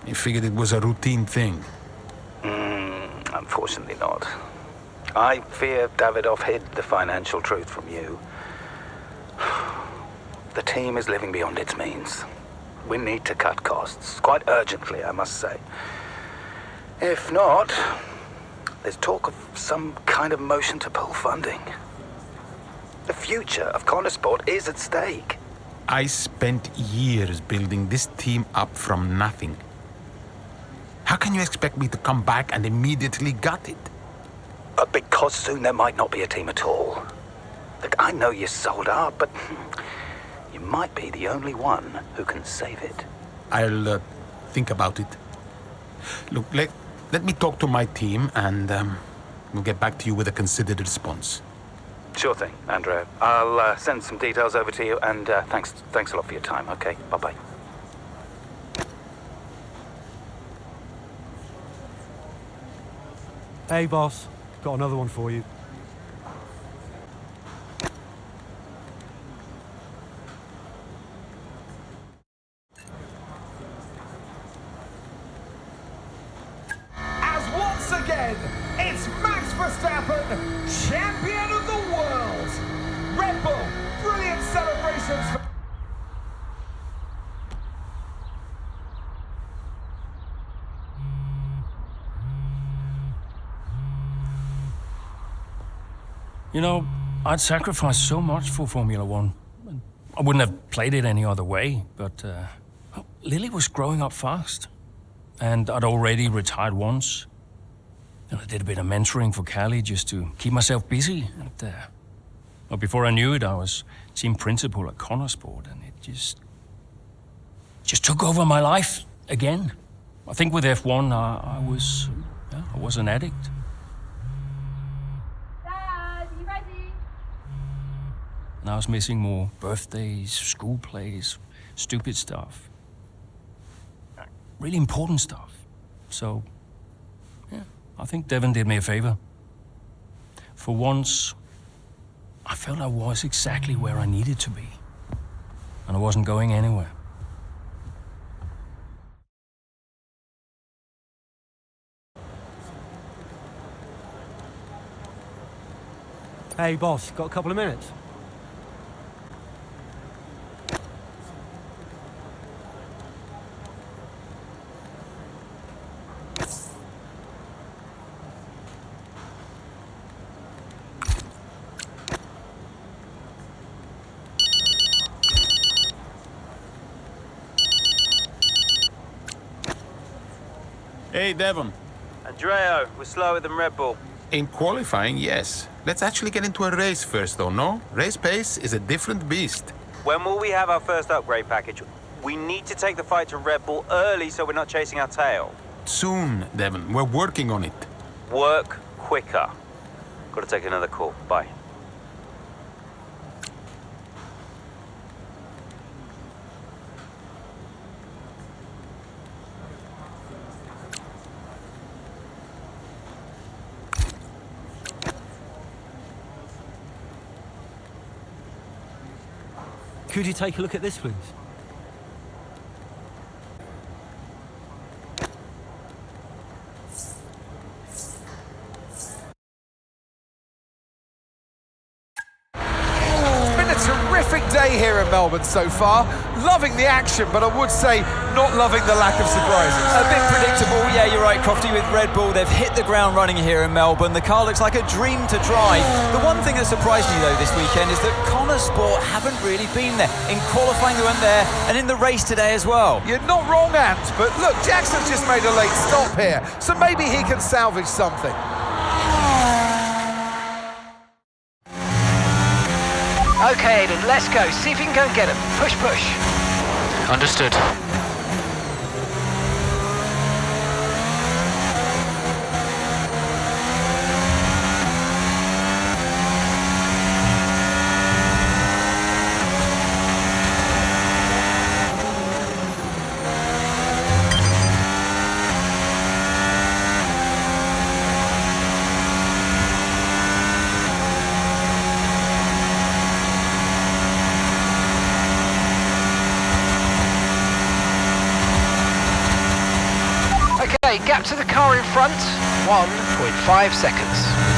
Speaker 2: I figured it was a routine thing.
Speaker 9: Unfortunately not. I fear Davidoff hid the financial truth from you. The team is living beyond its means. We need to cut costs, quite urgently, I must say. If not, there's talk of some kind of motion to pull funding. The future of Connorsport is at stake.
Speaker 2: I spent years building this team up from nothing. How can you expect me to come back and immediately gut it?
Speaker 9: Because soon there might not be a team at all. Look, I know you're sold out, but you might be the only one who can save it.
Speaker 2: I'll think about it. Look, let me talk to my team and we'll get back to you with a considered response.
Speaker 9: Sure thing, Andrea. I'll send some details over to you, and thanks a lot for your time, okay? Bye-bye.
Speaker 14: Hey, boss. Got another one for you.
Speaker 5: As once again, it's Max Verstappen, champion of the world. Red Bull, brilliant celebrations for...
Speaker 8: You know, I'd sacrificed so much for Formula One. I wouldn't have played it any other way, but Lily was growing up fast. And I'd already retired once. And I did a bit of mentoring for Callie just to keep myself busy. And well, before I knew it, I was team principal at Connorsport, and it just took over my life again. I think with F1, I was an addict. And I was missing more birthdays, school plays, stupid stuff. Really important stuff. So, yeah, I think Devon did me a favor. For once, I felt I was exactly where I needed to be. And I wasn't going anywhere.
Speaker 14: Hey, boss. Got a couple of minutes?
Speaker 2: Hey, Devon.
Speaker 20: Andrea, we're slower than Red Bull.
Speaker 2: In qualifying, yes. Let's actually get into a race first, though, no? Race pace is a different beast.
Speaker 20: When will we have our first upgrade package? We need to take the fight to Red Bull early so we're not chasing our tail.
Speaker 2: Soon, Devon. We're working on it.
Speaker 20: Work quicker. Got to take another call. Bye.
Speaker 14: Could you take a look at this, please?
Speaker 5: It's been a terrific day here in Melbourne so far. Loving the action, but I would say not loving the lack of surprises.
Speaker 6: A bit predictable, yeah, you're right, Crofty, with Red Bull. They've hit the ground running here in Melbourne. The car looks like a dream to drive. The one thing that surprised me, though, this weekend is that Connorsport haven't really been there. In qualifying, they weren't there, and in the race today as well.
Speaker 5: You're not wrong, Ant, but look, Jackson's just made a late stop here, so maybe he can salvage something.
Speaker 11: Okay, Aiden, let's go. See if you can go and get him. Push, push. Understood. Okay, gap to the car in front, 1.5 seconds.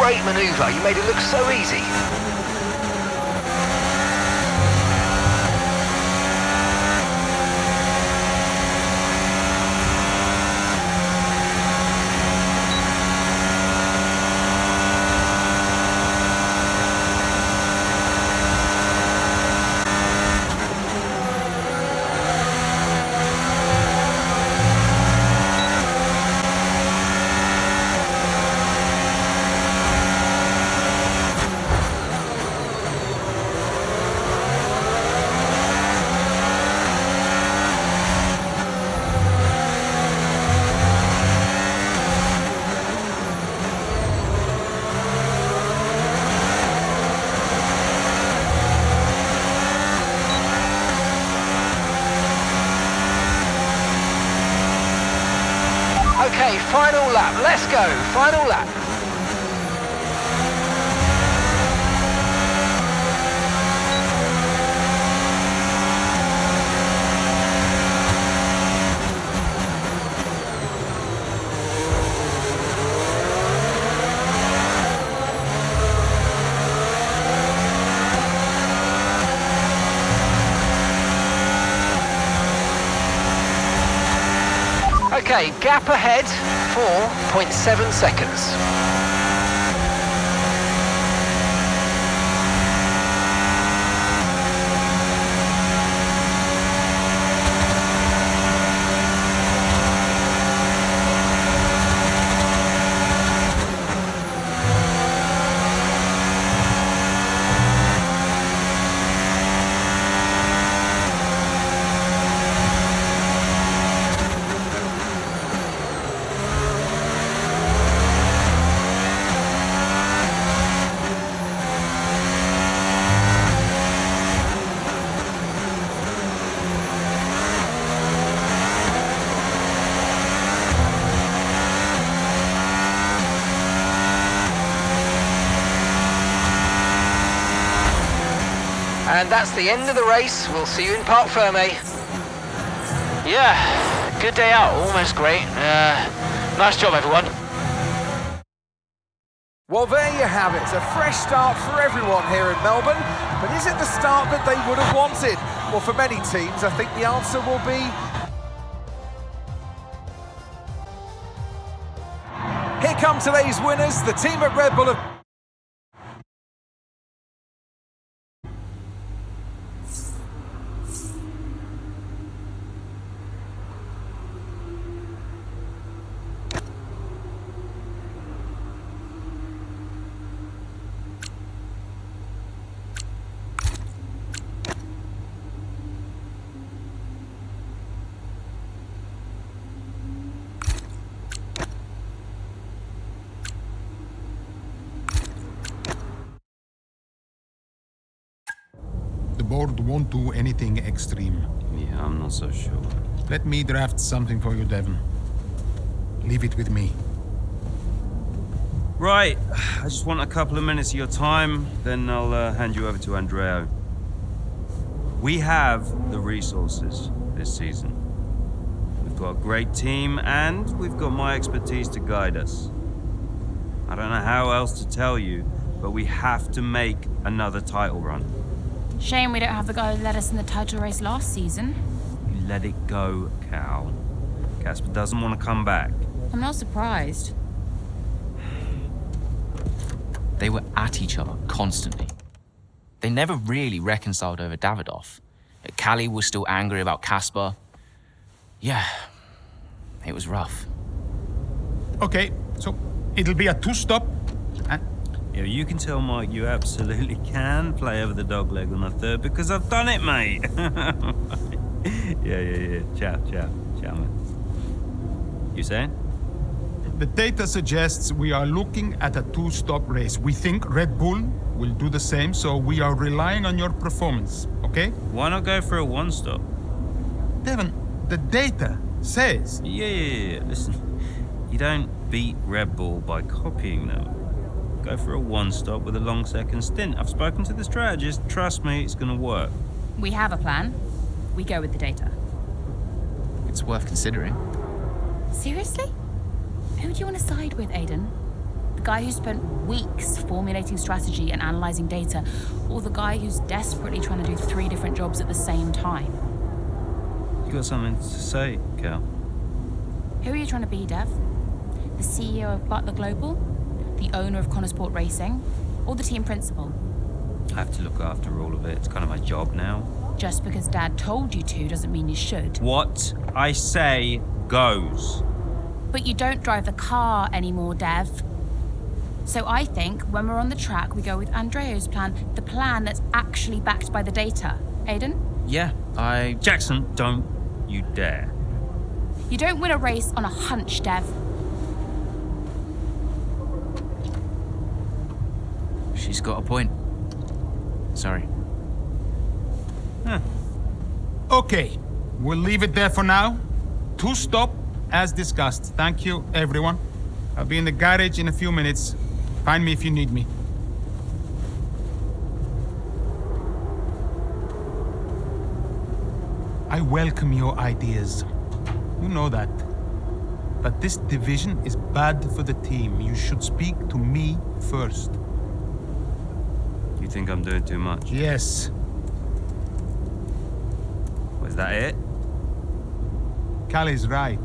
Speaker 11: Great manoeuvre, you made it look so easy. Okay, final lap, let's go, final lap. Okay, gap ahead, 4.7 seconds. And that's the end of the race. We'll see you in Parc Fermé. Yeah, good day out. Almost great. Nice job, everyone.
Speaker 1: Well, there you have it. A fresh start for everyone here in Melbourne. But is it the start that they would have wanted? Well, for many teams, I think the answer will be... Here come today's winners. The team at Red Bull have...
Speaker 2: The board won't do anything extreme.
Speaker 10: Yeah, I'm not so sure.
Speaker 2: Let me draft something for you, Devon. Leave it with me.
Speaker 10: Right, I just want a couple of minutes of your time, then I'll hand you over to Andrea. We have the resources this season. We've got a great team, and we've got my expertise to guide us. I don't know how else to tell you, but we have to make another title run.
Speaker 12: Shame we don't have the guy who led us in the title race last season.
Speaker 10: You let it go, Cal. Casper doesn't want to come back.
Speaker 12: I'm not surprised.
Speaker 4: They were at each other constantly. They never really reconciled over Davidoff. Callie was still angry about Casper. Yeah, it was rough.
Speaker 2: Okay, so it'll be a two-stop.
Speaker 10: Yeah, you can tell Mike you absolutely can play over the dog leg on a third because I've done it, mate. Yeah. Ciao, man. You saying?
Speaker 2: The data suggests we are looking at a two-stop race. We think Red Bull will do the same, so we are relying on your performance, okay?
Speaker 10: Why not go for a one-stop?
Speaker 2: Devon, the data says...
Speaker 10: Yeah. Listen, you don't beat Red Bull by copying them. Go for a one-stop with a long second stint. I've spoken to the strategist. Trust me, it's going to work.
Speaker 12: We have a plan. We go with the data.
Speaker 4: It's worth considering.
Speaker 12: Seriously? Who do you want to side with, Aiden? The guy who spent weeks formulating strategy and analysing data, or the guy who's desperately trying to do 3 different jobs at the same time?
Speaker 10: You got something to say, Cal?
Speaker 12: Who are you trying to be, Dev? The CEO of Butler Global? The owner of Connorsport Racing? Or the team principal?
Speaker 10: I have to look after all of it. It's kind of my job now.
Speaker 12: Just because Dad told you to doesn't mean you should.
Speaker 10: What I say goes.
Speaker 12: But you don't drive the car anymore, Dev. So I think when we're on the track, we go with Andrea's plan, the plan that's actually backed by the data. Aiden?
Speaker 4: Yeah,
Speaker 10: Jackson, don't you dare.
Speaker 12: You don't win a race on a hunch, Dev.
Speaker 4: She's got a point. Sorry.
Speaker 2: Okay, we'll leave it there for now. Two-stop, as discussed. Thank you, everyone. I'll be in the garage in a few minutes. Find me if you need me. I welcome your ideas. You know that. But this division is bad for the team. You should speak to me first.
Speaker 10: You think I'm doing too much?
Speaker 2: Yes.
Speaker 10: Was that it?
Speaker 2: Callie's right.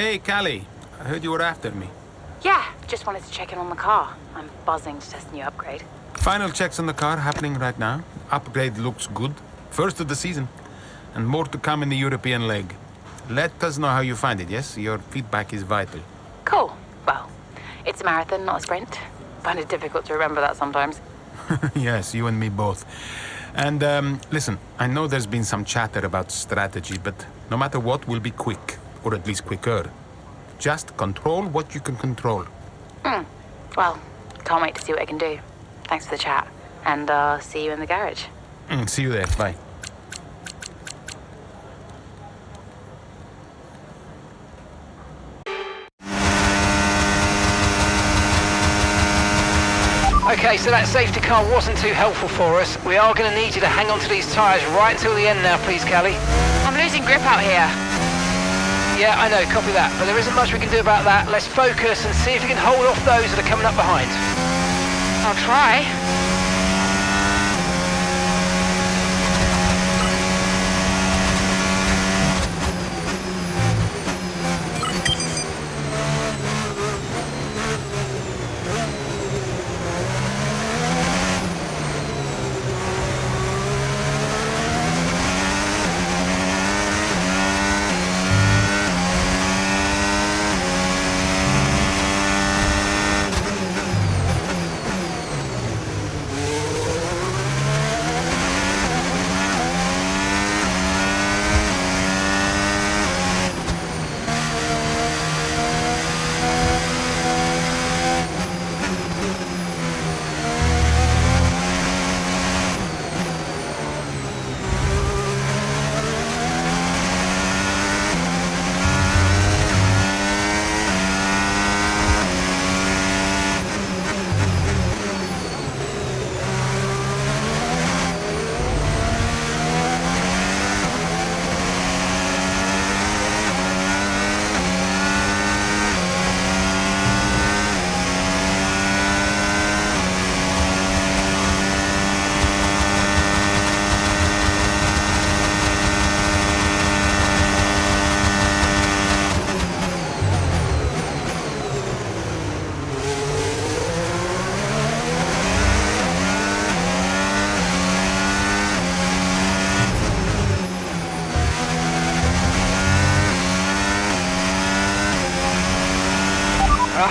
Speaker 2: Hey, Callie. I heard you were after me.
Speaker 12: Yeah, just wanted to check in on the car. I'm buzzing to test the new upgrade.
Speaker 2: Final checks on the car happening right now. Upgrade looks good. First of the season. And more to come in the European leg. Let us know how you find it, yes? Your feedback is vital.
Speaker 12: Cool. Well, it's a marathon, not a sprint. Find it difficult to remember that sometimes.
Speaker 2: Yes, you and me both. And listen, I know there's been some chatter about strategy, but no matter what, we'll be quick. Or at least quicker. Just control what you can control.
Speaker 12: Well, can't wait to see what I can do. Thanks for the chat. And see you in the garage.
Speaker 2: See you there. Bye.
Speaker 11: Okay, so that safety car wasn't too helpful for us. We are going to need you to hang on to these tyres right till the end now, please, Callie.
Speaker 12: I'm losing grip out here.
Speaker 11: Yeah, I know, copy that. But there isn't much we can do about that. Let's focus and see if we can hold off those that are coming up behind.
Speaker 12: I'll try.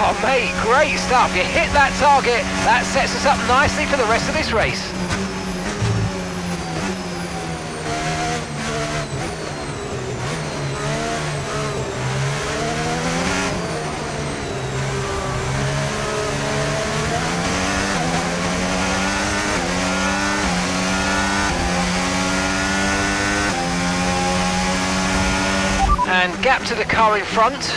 Speaker 11: Oh, mate, great stuff. You hit that target. That sets us up nicely for the rest of this race. And gap to the car in front.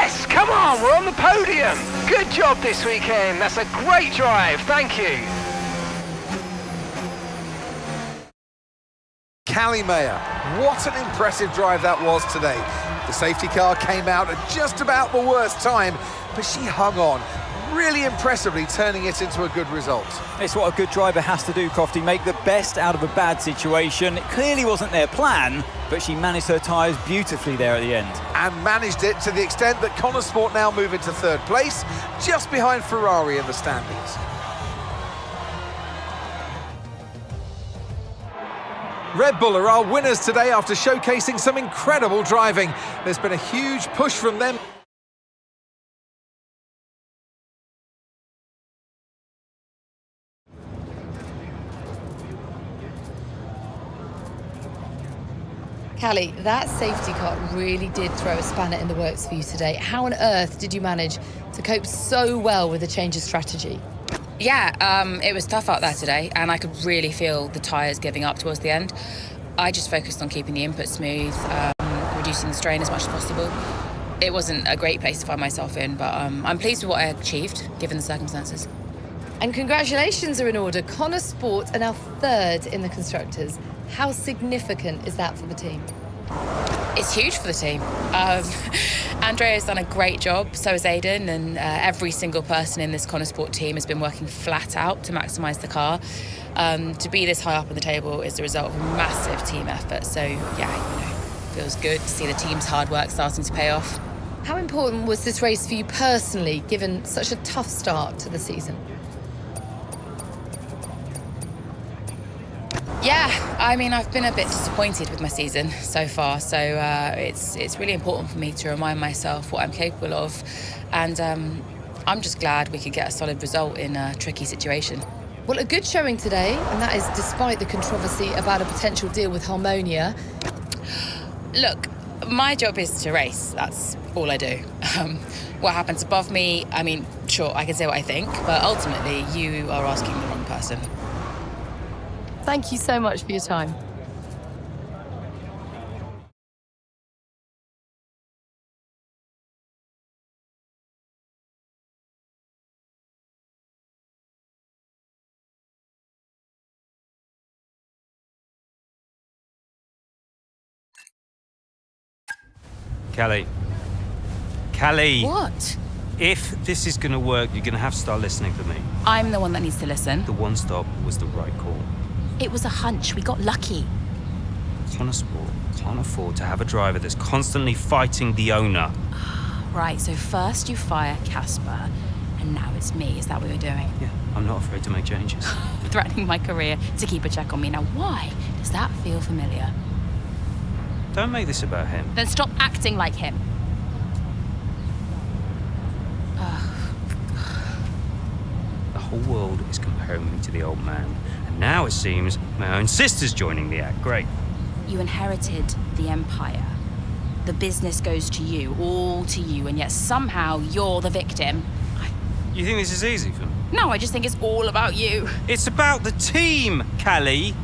Speaker 11: Yes, come on, we're on the podium. Good job this weekend. That's a great drive. Thank you.
Speaker 1: Callie Mayer, what an impressive drive that was today. The safety car came out at just about the worst time, but she hung on, really impressively turning it into a good result.
Speaker 6: It's what a good driver has to do, Crofty, make the best out of a bad situation. It clearly wasn't their plan, but she managed her tyres beautifully there at the end.
Speaker 1: And managed it to the extent that Connor Sport now move into third place, just behind Ferrari in the standings. Red Bull are our winners today after showcasing some incredible driving. There's been a huge push from them.
Speaker 15: Callie, that safety car really did throw a spanner in the works for you today. How on earth did you manage to cope so well with the change of strategy?
Speaker 12: Yeah, it was tough out there today, and I could really feel the tyres giving up towards the end. I just focused on keeping the input smooth, reducing the strain as much as possible. It wasn't a great place to find myself in, but I'm pleased with what I achieved, given the circumstances.
Speaker 15: And congratulations are in order. Connor Sport are now third in the Constructors. How significant is that for the team?
Speaker 12: It's huge for the team. Andrea's done a great job, so has Aidan, and every single person in this Connor Sport team has been working flat out to maximise the car. To be this high up on the table is the result of a massive team effort, so yeah, feels good to see the team's hard work starting to pay off.
Speaker 15: How important was this race for you personally, given such a tough start to the season?
Speaker 12: Yeah, I mean, I've been a bit disappointed with my season so far, so it's really important for me to remind myself what I'm capable of, and I'm just glad we could get a solid result in a tricky situation.
Speaker 15: Well, a good showing today, and that is despite the controversy about a potential deal with Harmonia.
Speaker 12: Look, my job is to race, that's all I do. What happens above me, I mean, sure, I can say what I think, but ultimately you are asking the wrong person.
Speaker 18: Thank you so much for your time.
Speaker 10: Callie.
Speaker 12: What?
Speaker 10: If this is going to work, you're going to have to start listening to me.
Speaker 12: I'm the one that needs to listen.
Speaker 10: The one stop was the right call.
Speaker 12: It was a hunch. We got lucky.
Speaker 10: Connor Sport can't afford to have a driver that's constantly fighting the owner.
Speaker 12: Right, so first you fire Casper, and now it's me. Is that what you're doing?
Speaker 10: Yeah, I'm not afraid to make changes.
Speaker 12: Threatening my career to keep a check on me. Now, why does that feel familiar?
Speaker 10: Don't make this about him.
Speaker 12: Then stop acting like him.
Speaker 10: The whole world is comparing me to the old man. And now it seems my own sister's joining the act. Great.
Speaker 12: You inherited the empire. The business goes to you, all to you, and yet somehow you're the victim.
Speaker 10: You think this is easy for me?
Speaker 12: No, I just think it's all about you.
Speaker 10: It's about the team, Callie.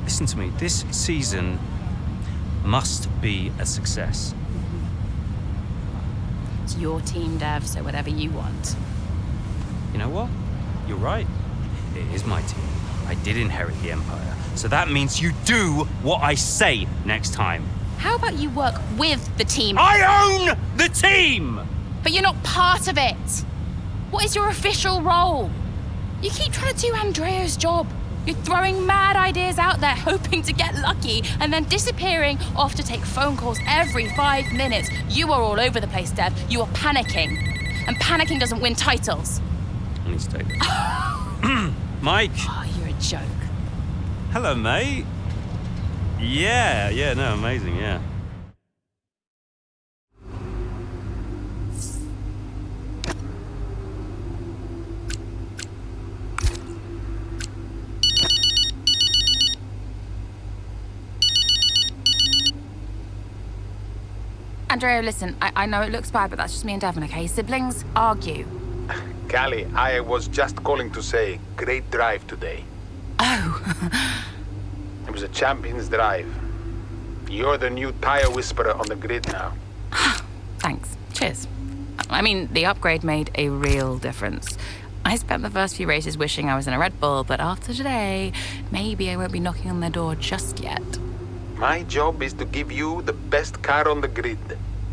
Speaker 10: Listen to me. This season must be a success.
Speaker 12: It's your team, Dev, so whatever you want.
Speaker 10: You know what? You're right. It is my team. I did inherit the empire. So that means you do what I say next time.
Speaker 12: How about you work with the team?
Speaker 10: I own the team!
Speaker 12: But you're not part of it. What is your official role? You keep trying to do Andrea's job. You're throwing mad ideas out there, hoping to get lucky, and then disappearing off to take phone calls every 5 minutes. You are all over the place, Dev. You are panicking. And panicking doesn't win titles.
Speaker 10: I need to take this. Mike.
Speaker 12: Oh, you're a joke.
Speaker 10: Hello, mate. Yeah, no, amazing, yeah.
Speaker 12: Andrea, listen, I know it looks bad, but that's just me and Devon, okay? Siblings argue.
Speaker 21: Callie, I was just calling to say, great drive today.
Speaker 12: Oh.
Speaker 21: It was a champion's drive. You're the new tire whisperer on the grid now.
Speaker 12: Thanks. Cheers. is. I mean, the upgrade made a real difference. I spent the first few races wishing I was in a Red Bull, but after today, maybe I won't be knocking on their door just yet.
Speaker 21: My job is to give you the best car on the grid.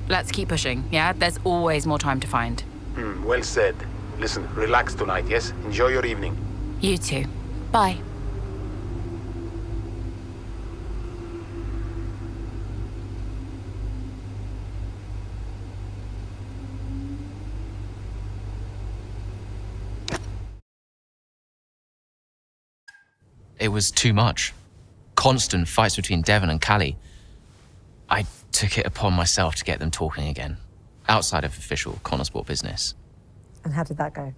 Speaker 12: Let's keep pushing, yeah? There's always more time to find.
Speaker 21: Well said. Listen, relax tonight, yes? Enjoy your evening.
Speaker 12: You too. Bye.
Speaker 4: It was too much. Constant fights between Devon and Callie. I took it upon myself to get them talking again, outside of official Connor Sport business.
Speaker 13: And how did that go?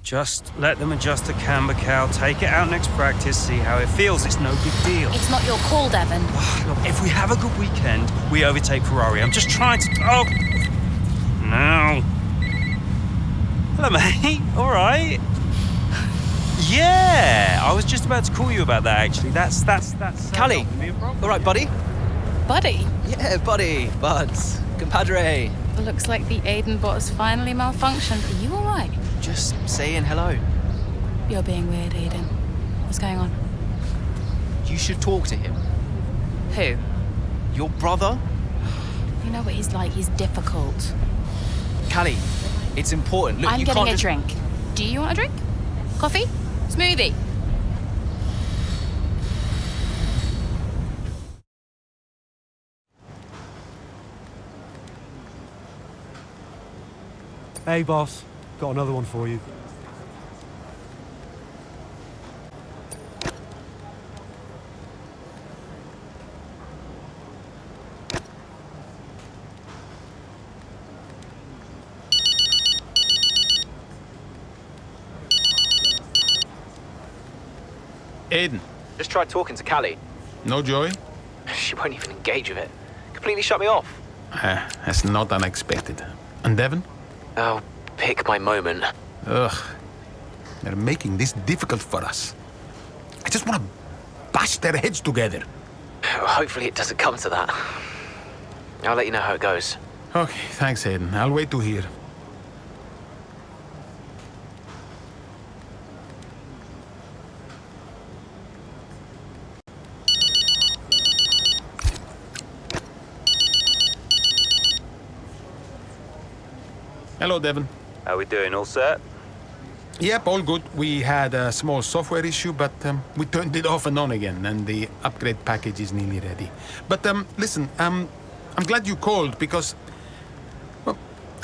Speaker 10: Just let them adjust the camber, Cal. Take it out next practice, see how it feels. It's no big deal.
Speaker 12: It's not your call, Devon.
Speaker 10: Look, if we have a good weekend, we overtake Ferrari. I'm just trying to... Oh! No. Hello, mate. All right. Yeah, I was just about to call you about that, actually. That's
Speaker 4: Callie, all right, buddy?
Speaker 12: Buddy?
Speaker 4: Yeah, buddy, buds, compadre.
Speaker 12: Looks like the Aiden bot has finally malfunctioned. Are you all right?
Speaker 4: Just saying hello.
Speaker 12: You're being weird, Aiden. What's going on?
Speaker 4: You should talk to him.
Speaker 12: Who?
Speaker 4: Your brother?
Speaker 12: You know what he's like. He's difficult.
Speaker 4: Callie, it's important. Look,
Speaker 12: I'm
Speaker 4: you
Speaker 12: getting
Speaker 4: can't
Speaker 12: a
Speaker 4: just...
Speaker 12: drink. Do you want a drink? Coffee? Smoothie?
Speaker 14: Hey, boss. Got another one for you.
Speaker 21: Aiden.
Speaker 4: Just tried talking to Callie.
Speaker 21: No joy?
Speaker 4: She won't even engage with it. Completely shut me off.
Speaker 21: That's not unexpected. And Devon?
Speaker 4: Oh, pick my moment.
Speaker 21: Ugh. They're making this difficult for us. I just want to bash their heads together.
Speaker 4: Hopefully it doesn't come to that. I'll let you know how it goes.
Speaker 21: Okay, thanks, Aiden. I'll wait to hear. Hello, Devon.
Speaker 20: How we doing? All set?
Speaker 21: Yep, all good. We had a small software issue, but we turned it off and on again, and the upgrade package is nearly ready. But listen, I'm glad you called because, well,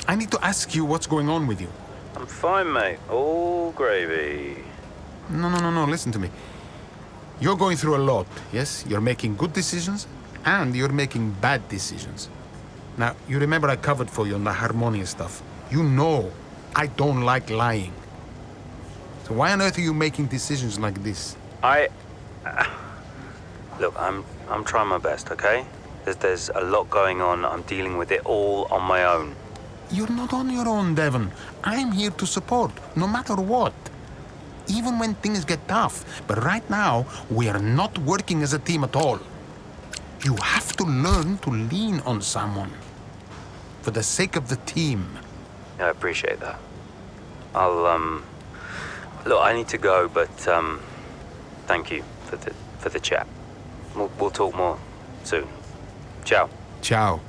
Speaker 21: I need to ask you what's going on with you.
Speaker 20: I'm fine, mate. All gravy.
Speaker 21: No, listen to me. You're going through a lot, yes? You're making good decisions, and you're making bad decisions. Now, you remember I covered for you on the Harmonia stuff. You know I don't like lying. So why on earth are you making decisions like this?
Speaker 20: Look, I'm trying my best, okay? There's a lot going on. I'm dealing with it all on my own.
Speaker 21: You're not on your own, Devon. I'm here to support, no matter what. Even when things get tough. But right now, we are not working as a team at all. You have to learn to lean on someone. For the sake of the team.
Speaker 20: Yeah, I appreciate that. Look, I need to go, but thank you for the chat. We'll talk more soon. Ciao.
Speaker 21: Ciao.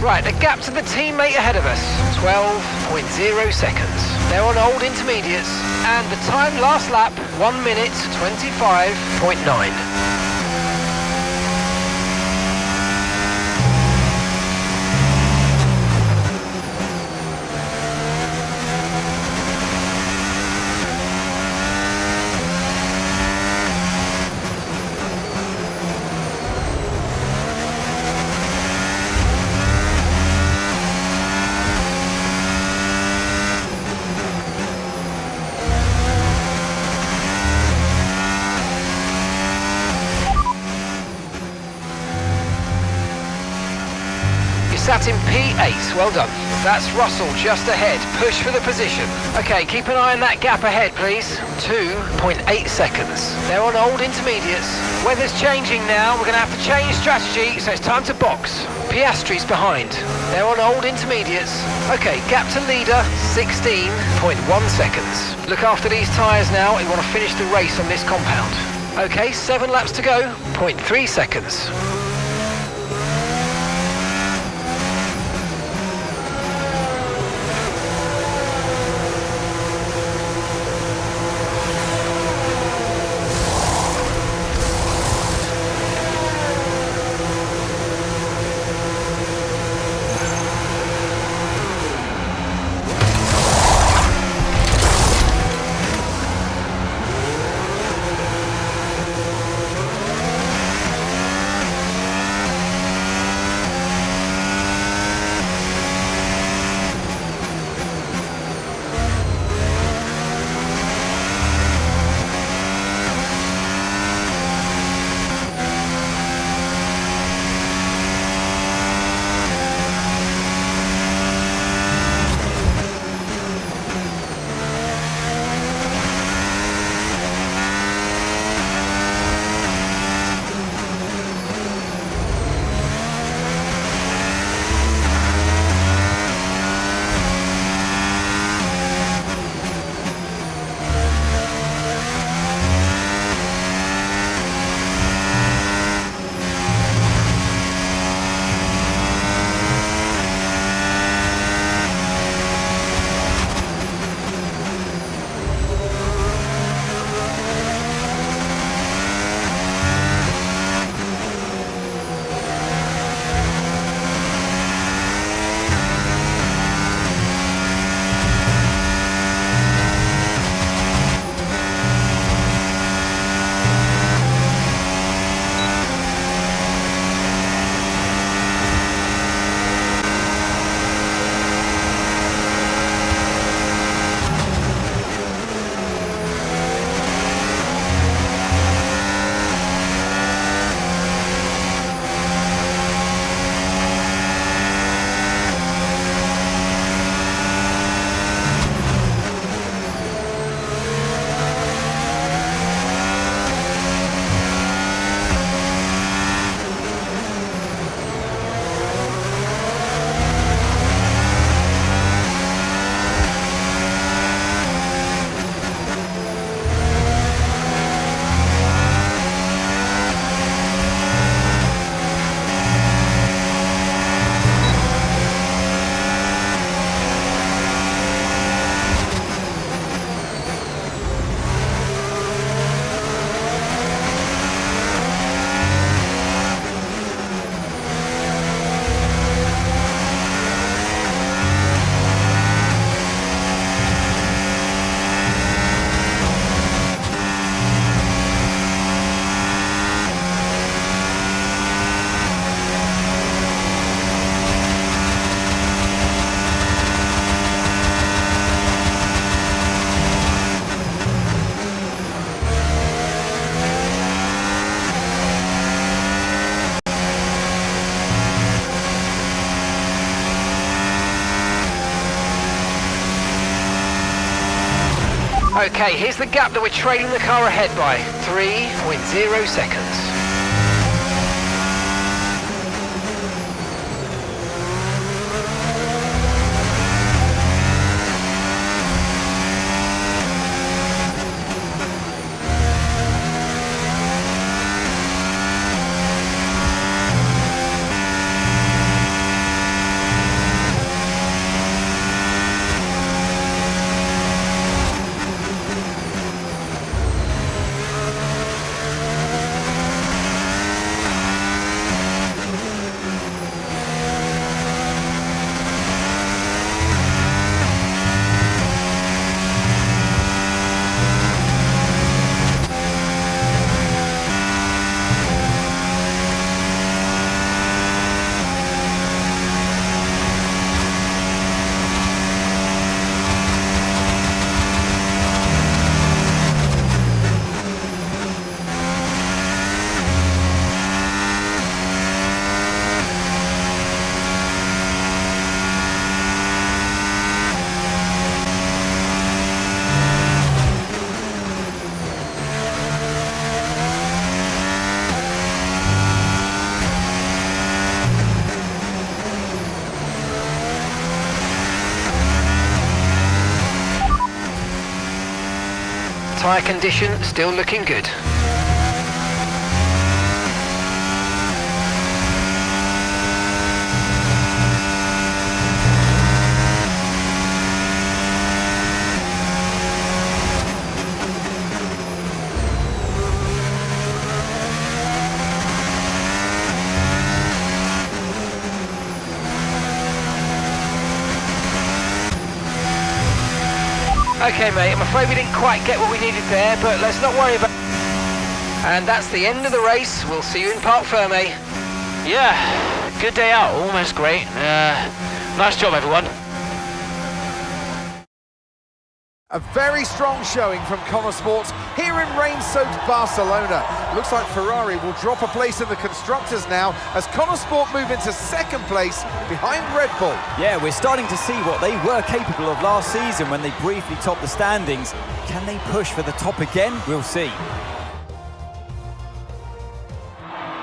Speaker 11: Right, the gap to the teammate ahead of us, 12.0 seconds. They're on old intermediates, and the time last lap, 1 minute 25.9. Sat in P8, well done. That's Russell just ahead, push for the position. Okay, keep an eye on that gap ahead, please. 2.8 seconds. They're on old intermediates. Weather's changing now, we're gonna have to change strategy, so it's time to box. Piastri's behind. They're on old intermediates. Okay, gap to leader, 16.1 seconds. Look after these tyres now, you wanna finish the race on this compound. Okay, 7 laps to go, 0.3 seconds. Okay, here's the gap that we're trailing the car ahead by. 3.0 seconds. Tyre condition still looking good. Okay, mate, I'm afraid we didn't quite get what we needed there, but let's not worry about. And that's the end of the race. We'll see you in Parc Fermé.
Speaker 3: Yeah, good day out, almost great. Nice job, everyone.
Speaker 1: A very strong showing from Connor Sports here in rain-soaked Barcelona. Looks like Ferrari will drop a place in the Constructors now as Connor Sport move into second place behind Red Bull.
Speaker 6: Yeah, we're starting to see what they were capable of last season when they briefly topped the standings. Can they push for the top again? We'll see.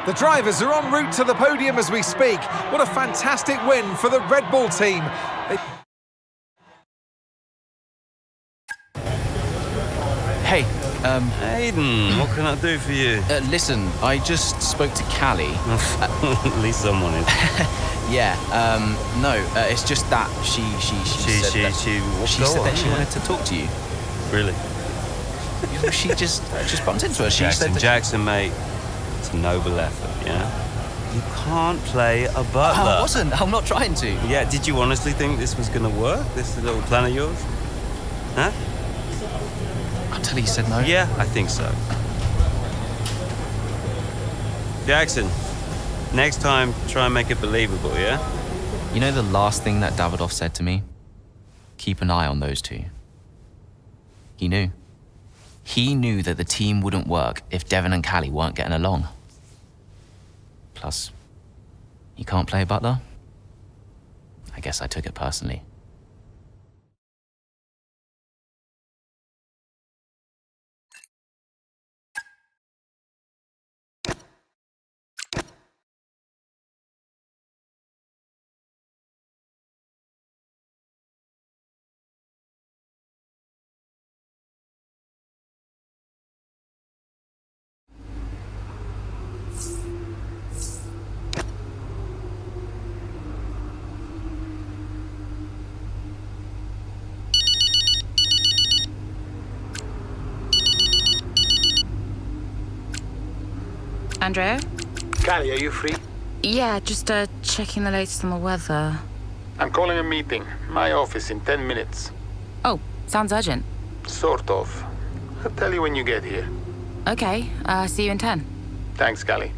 Speaker 1: The drivers are en route to the podium as we speak. What a fantastic win for the Red Bull team.
Speaker 4: Hey,
Speaker 10: Hayden, what can I do for you?
Speaker 4: Listen, I just spoke to Callie.
Speaker 10: At least someone is.
Speaker 4: Yeah, no, it's just that she said that she wanted to talk to you.
Speaker 10: Really?
Speaker 4: She just bumped into her. She said that
Speaker 10: Jackson, mate, it's a noble effort, yeah? You can't play a butler.
Speaker 4: I wasn't. I'm not trying to.
Speaker 10: Yeah, did you honestly think this was going to work, this little plan of yours? Huh?
Speaker 4: Until he said no.
Speaker 10: Yeah, I think so. Jackson, next time, try and make it believable, yeah?
Speaker 4: You know the last thing that Davidoff said to me? Keep an eye on those two. He knew. He knew that the team wouldn't work if Devon and Callie weren't getting along. Plus, you can't play butler? I guess I took it personally.
Speaker 12: Andrea?
Speaker 21: Callie, are you free?
Speaker 12: Yeah, just checking the latest on the weather.
Speaker 21: I'm calling a meeting. My office in 10 minutes.
Speaker 12: Oh, sounds urgent.
Speaker 21: Sort of. I'll tell you when you get here.
Speaker 12: Okay, see you in 10.
Speaker 21: Thanks, Callie.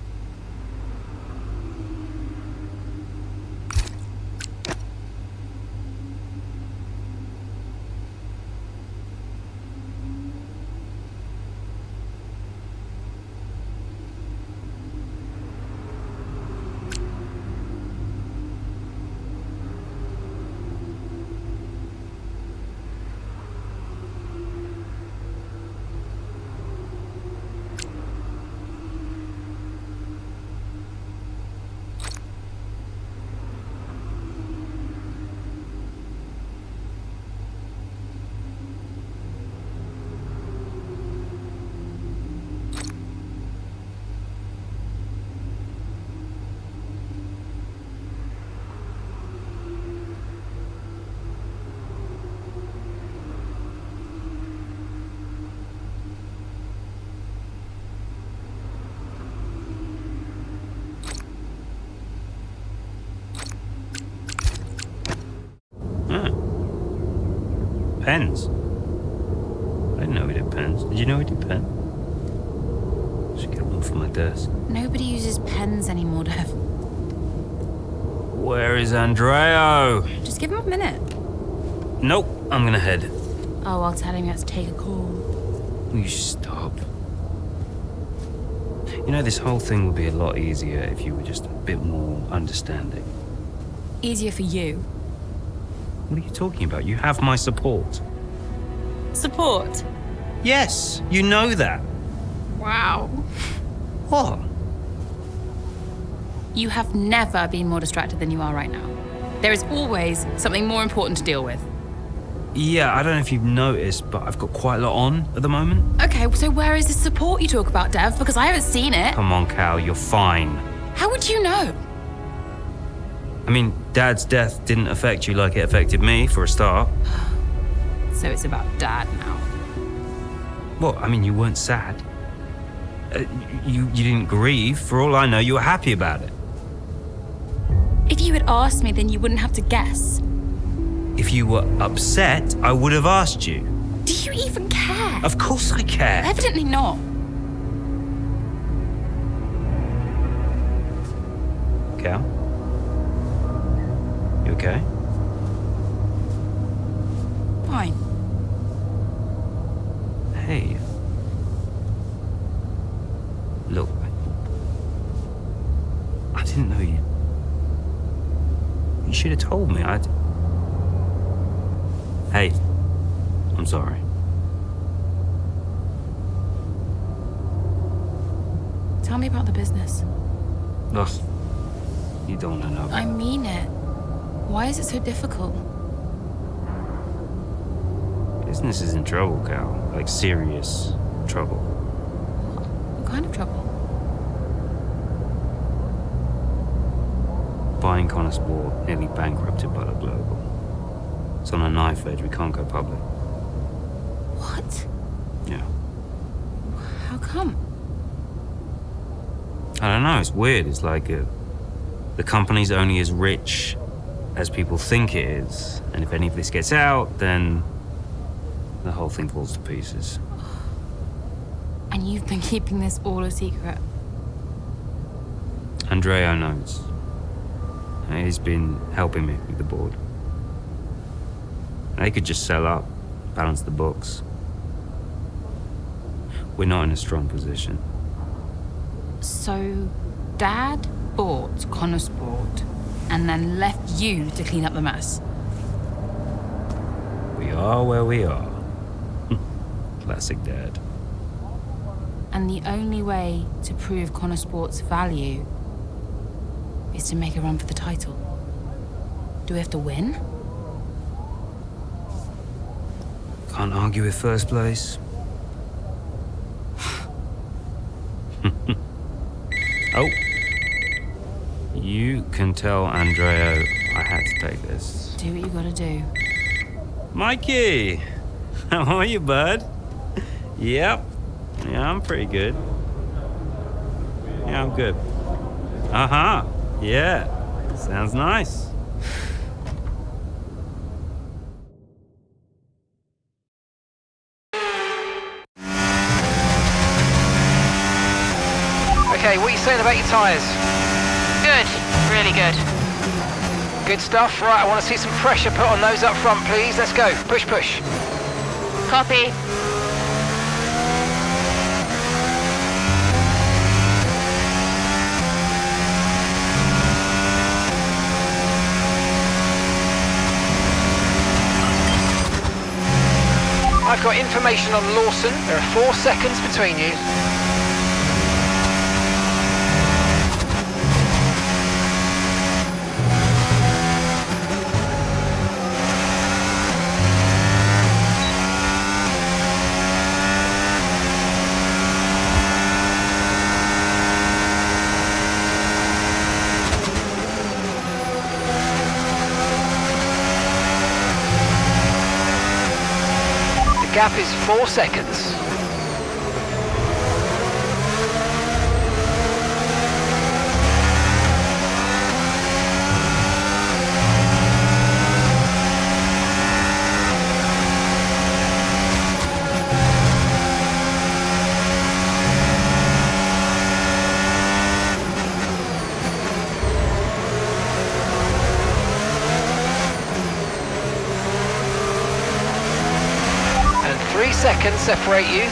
Speaker 10: Pens? I didn't know he did pens. Did you know he did pens? Should get one for my desk.
Speaker 12: Nobody uses pens anymore, Dev.
Speaker 10: Where is Andreo?
Speaker 12: Just give him a minute.
Speaker 10: Nope, I'm gonna head.
Speaker 12: Oh, I'll tell him he has to take a call.
Speaker 10: You stop. You know, this whole thing would be a lot easier if you were just a bit more understanding.
Speaker 12: Easier for you.
Speaker 10: What are you talking about? You have my support.
Speaker 12: Support?
Speaker 10: Yes, you know that.
Speaker 12: Wow.
Speaker 10: What?
Speaker 12: You have never been more distracted than you are right now. There is always something more important to deal with.
Speaker 10: Yeah, I don't know if you've noticed, but I've got quite a lot on at the moment.
Speaker 12: Okay, so where is the support you talk about, Dev? Because I haven't seen it.
Speaker 10: Come on, Cal, you're fine.
Speaker 12: How would you know?
Speaker 10: I mean, Dad's death didn't affect you like it affected me, for a start.
Speaker 12: So it's about Dad now.
Speaker 10: Well, I mean, you weren't sad. You didn't grieve. For all I know, you were happy about it.
Speaker 12: If you had asked me, then you wouldn't have to guess.
Speaker 10: If you were upset, I would have asked you.
Speaker 12: Do you even care?
Speaker 10: Of course I care.
Speaker 12: Evidently not.
Speaker 10: Cal? You okay?
Speaker 12: Fine.
Speaker 10: Hey. Look. I didn't know you. You should have told me. Hey. I'm sorry.
Speaker 12: Tell me about the business.
Speaker 10: Ugh. You don't want to know.
Speaker 12: I mean it. Why is it so difficult?
Speaker 10: Business is in trouble, Cal. Like, serious trouble.
Speaker 12: What kind of trouble?
Speaker 10: Buying Connor Sport nearly bankrupted Butler Global. It's on a knife edge. We can't go public.
Speaker 12: What?
Speaker 10: Yeah.
Speaker 12: How come?
Speaker 10: I don't know. It's weird. It's like the company's only as rich as people think it is. And if any of this gets out, then the whole thing falls to pieces.
Speaker 12: And you've been keeping this all a secret?
Speaker 10: Andrea knows. He's been helping me with the board. They could just sell up, balance the books. We're not in a strong position.
Speaker 12: So, Dad bought Connor Sport and then left you to clean up the mess?
Speaker 10: We are where we are. Classic Dad.
Speaker 12: And the only way to prove Connor Sport's value is to make a run for the title. Do we have to win?
Speaker 10: Can't argue with first place. Oh. You can tell Andrea I had to take this.
Speaker 12: Do what you gotta do.
Speaker 10: Mikey! How are you, bud? Yep. Yeah, I'm pretty good. Yeah, I'm good. Uh-huh. Yeah. Sounds nice.
Speaker 11: Okay, what are you saying about your tyres?
Speaker 3: Good, really good.
Speaker 11: Good stuff. Right, I want to see some pressure put on those up front, please. Let's go. Push, push.
Speaker 3: Copy.
Speaker 11: I've got information on Lawson. There are 4 seconds between you. The gap is 4 seconds. And 3 seconds separate you.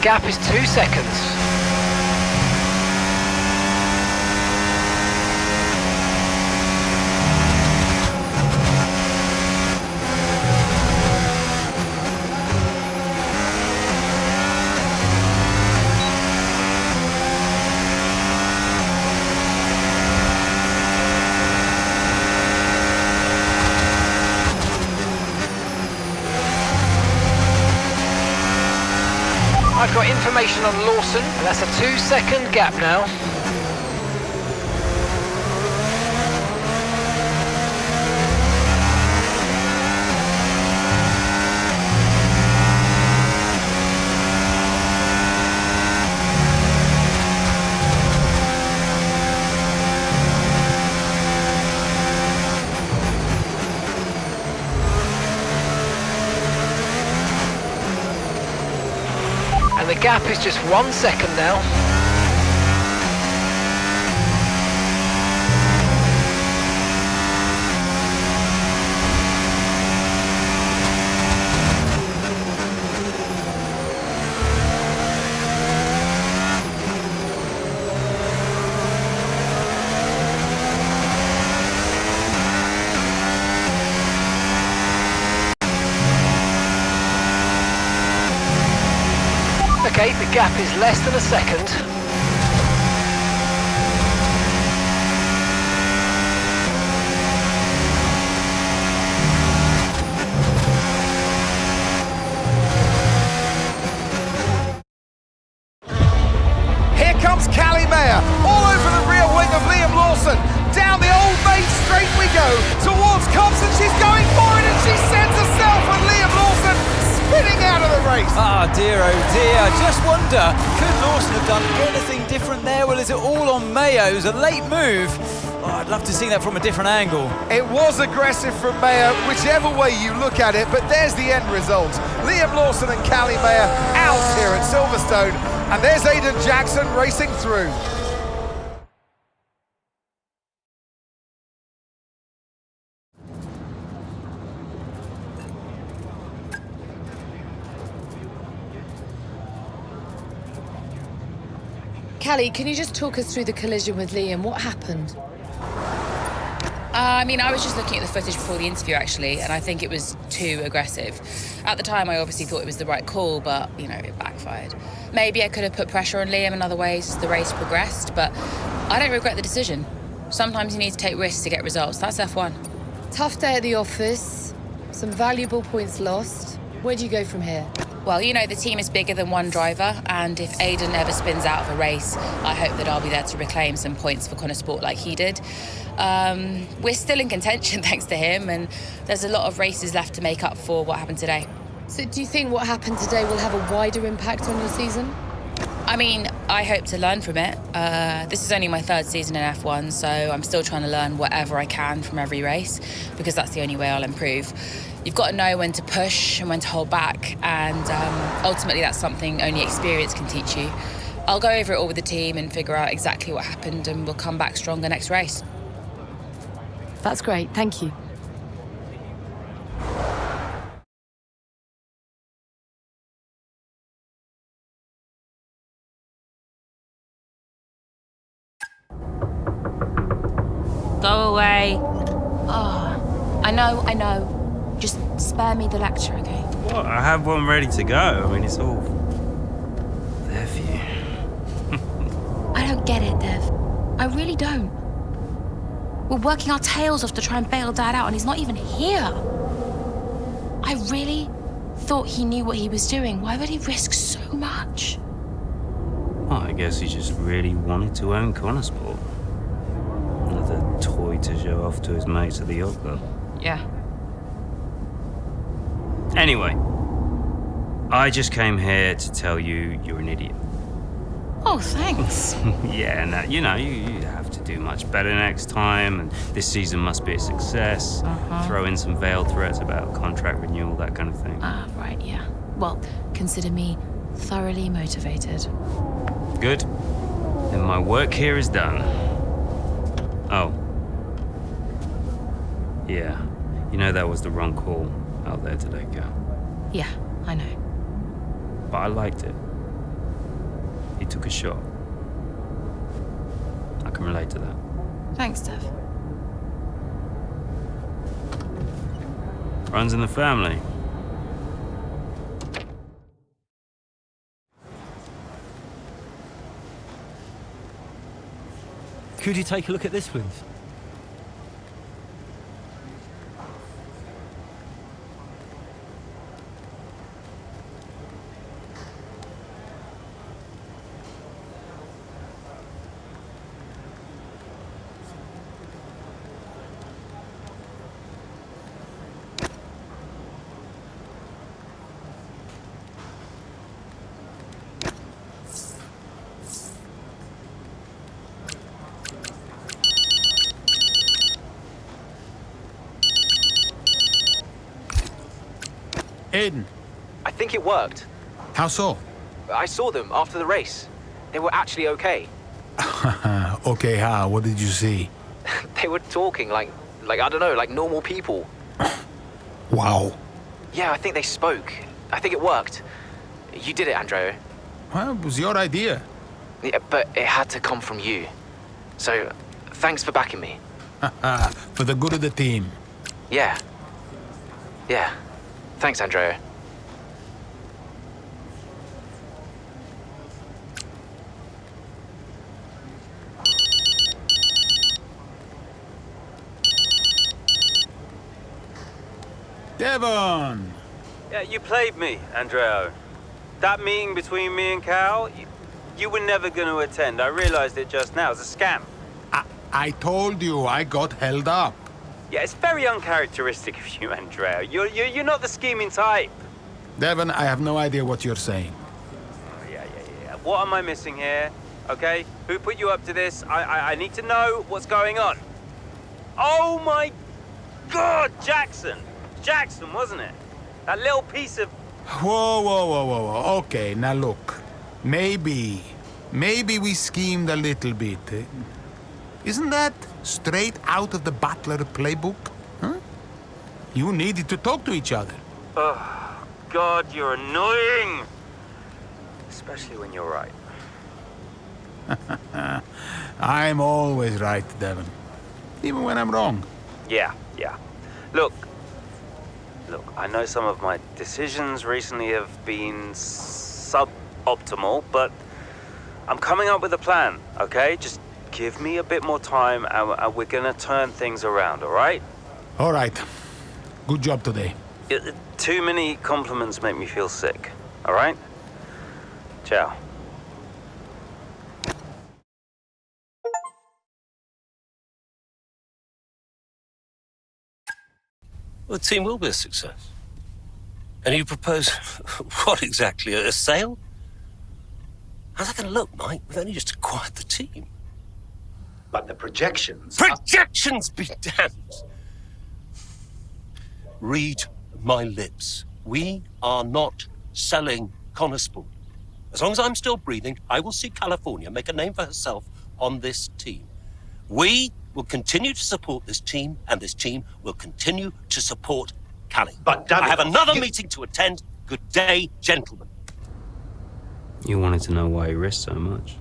Speaker 11: gap is 2 seconds. I've got information on Lawson, and that's a 2-second gap now. And the gap is just 1 second now. Okay, the gap is less than a second.
Speaker 5: Here comes Callie Mayer, all over the rear wing of Liam Lawson. Down the Old Maid Straight we go, towards Cobbs, and she's going for it, and she sends herself and Liam Lawson spinning out of the race.
Speaker 6: Ah, dear, oh dear. Just wonder, could Lawson have done anything different there? Well, is it all on Mayo? It was a late move. Oh, I'd love to see that from a different angle.
Speaker 5: It was aggressive from Mayer, whichever way you look at it, but there's the end result. Liam Lawson and Callie Mayer out here at Silverstone, and there's Aidan Jackson racing through.
Speaker 15: Callie, can you just talk us through the collision with Liam? What happened?
Speaker 7: I mean, I was just looking at the footage before the interview, actually, and I think it was too aggressive. At the time, I obviously thought it was the right call, but, you know, it backfired. Maybe I could have put pressure on Liam in other ways as the race progressed, but I don't regret the decision. Sometimes you need to take risks to get results. That's F1.
Speaker 15: Tough day at the office, some valuable points lost. Where do you go from here?
Speaker 7: Well, you know, the team is bigger than one driver, and if Aidan ever spins out of a race, I hope that I'll be there to reclaim some points for Connor Sport like he did. We're still in contention thanks to him, and there's a lot of races left to make up for what happened today.
Speaker 15: So do you think what happened today will have a wider impact on your season?
Speaker 7: I mean, I hope to learn from it. This is only my third season in F1, so I'm still trying to learn whatever I can from every race, because that's the only way I'll improve. You've got to know when to push and when to hold back, and ultimately that's something only experience can teach you. I'll go over it all with the team and figure out exactly what happened, and we'll come back stronger next race.
Speaker 15: That's great, thank you.
Speaker 7: Go away. Oh, I know. Just spare me the lecture, okay?
Speaker 10: What? I have one ready to go. I mean, it's all there for you.
Speaker 7: I don't get it, Dev. I really don't. We're working our tails off to try and bail Dad out, and he's not even here. I really thought he knew what he was doing. Why would he risk so much?
Speaker 10: Well, I guess he just really wanted to own Connor Sport. Another toy to show off to his mates at the yacht club.
Speaker 7: Yeah.
Speaker 10: Anyway, I just came here to tell you you're an idiot.
Speaker 7: Oh, thanks.
Speaker 10: Yeah, and you know, you have to do much better next time, and this season must be a success. Throw in some veiled threats about contract renewal, that kind of thing.
Speaker 7: Ah, right, yeah. Well, consider me thoroughly motivated.
Speaker 10: Good. Then my work here is done. Oh. Yeah. You know that was the wrong call out there today, Cal.
Speaker 7: Yeah, I know.
Speaker 10: But I liked it. he took a shot. I can relate to that.
Speaker 12: Thanks, Dev.
Speaker 10: Runs in the family.
Speaker 14: Could you take a look at this, please?
Speaker 21: Aiden,
Speaker 11: I think it worked.
Speaker 21: how so?
Speaker 11: I saw them after the race. They were actually okay.
Speaker 21: Okay, how? What did you see?
Speaker 11: They were talking like I don't know, like normal people.
Speaker 21: Wow.
Speaker 11: Yeah, I think they spoke. I think it worked. You did it, Andrea.
Speaker 21: Well, it was your idea.
Speaker 11: Yeah, but it had to come from you. So, thanks for backing me.
Speaker 21: For the good of the team.
Speaker 11: Yeah. Yeah. Thanks, Andrea.
Speaker 21: Devon!
Speaker 20: Yeah, you played me, Andreo. That meeting between me and Cal, you were never going to attend. I realized it just now. It's a scam.
Speaker 21: I told you I got held up.
Speaker 20: Yeah, it's very uncharacteristic of you, Andreo. You're not the scheming type.
Speaker 21: Devon, I have no idea what you're saying.
Speaker 20: Yeah. What am I missing here? Okay? Who put you up to this? I need to know what's going on. Oh my God, Jackson! Jackson, wasn't it? That little piece of...
Speaker 21: Whoa. Okay, now look. Maybe we schemed a little bit. Isn't that straight out of the Butler playbook? Huh? You needed to talk to each other.
Speaker 20: Oh, God, you're annoying! Especially when you're right.
Speaker 21: I'm always right, Devon. Even when I'm wrong.
Speaker 20: Yeah. Look, I know some of my decisions recently have been suboptimal, but I'm coming up with a plan, okay? Just give me a bit more time and we're gonna turn things around, all right?
Speaker 21: All right. Good job today.
Speaker 20: Too many compliments make me feel sick, all right? Ciao.
Speaker 17: Well, the team will be a success. And you propose, what exactly, a sale? How's that going to look, Mike? We've only just acquired the team.
Speaker 22: But the projections...
Speaker 17: Projections be damned! Read my lips. We are not selling Connersport. As long as I'm still breathing, I will see California make a name for herself on this team. We will continue to support this team, and this team will continue to support Callie.
Speaker 22: But
Speaker 17: I have another meeting to attend. Good day, gentlemen.
Speaker 10: You wanted to know why he risked so much.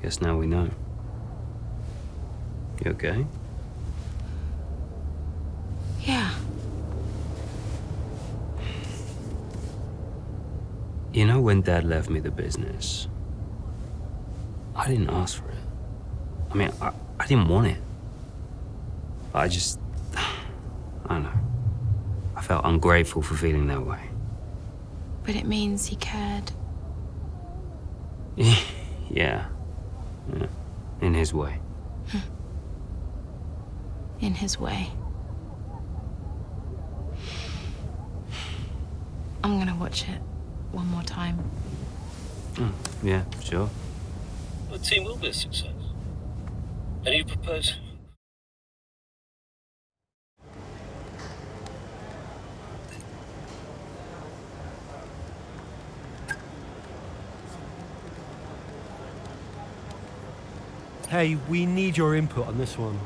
Speaker 10: Guess now we know. You okay?
Speaker 12: Yeah.
Speaker 10: You know, when Dad left me the business, I didn't ask for it. I mean, I didn't want it. I don't know. I felt ungrateful for feeling that way.
Speaker 12: But it means he cared.
Speaker 10: Yeah. In his way.
Speaker 12: In his way. I'm gonna watch it one more time.
Speaker 10: Yeah, sure.
Speaker 17: The team will be a success. And you propose...
Speaker 14: Hey, we need your input on this one.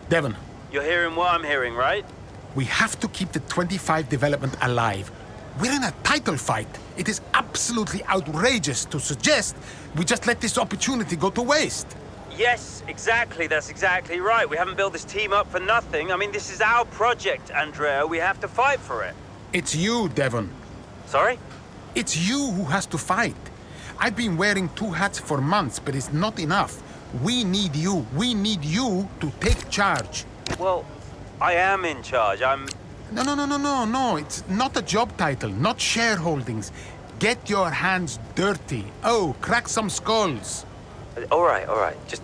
Speaker 21: Devon,
Speaker 20: You're hearing what I'm hearing, right?
Speaker 21: we have to keep the 25 development alive. We're in a title fight. It is absolutely outrageous to suggest we just let this opportunity go to waste.
Speaker 20: Yes, exactly. That's exactly right. We haven't built this team up for nothing. I mean, this is our project, Andrea. We have to fight for it.
Speaker 21: It's you, Devon.
Speaker 20: Sorry?
Speaker 21: It's you who has to fight. I've been wearing 2 hats for months, but it's not enough. We need you. We need you to take charge.
Speaker 20: Well, I am in charge.
Speaker 21: No. It's not a job title, not shareholdings. Get your hands dirty. Oh, crack some skulls.
Speaker 20: All right. Just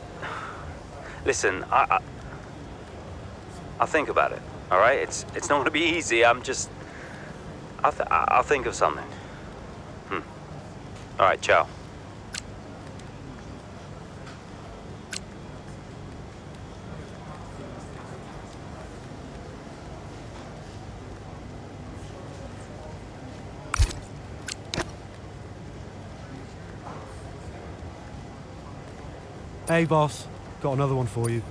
Speaker 20: listen. I'll think about it. All right. It's not going to be easy. I'll think of something. All right. Ciao.
Speaker 14: Hey, boss. Got another one for you.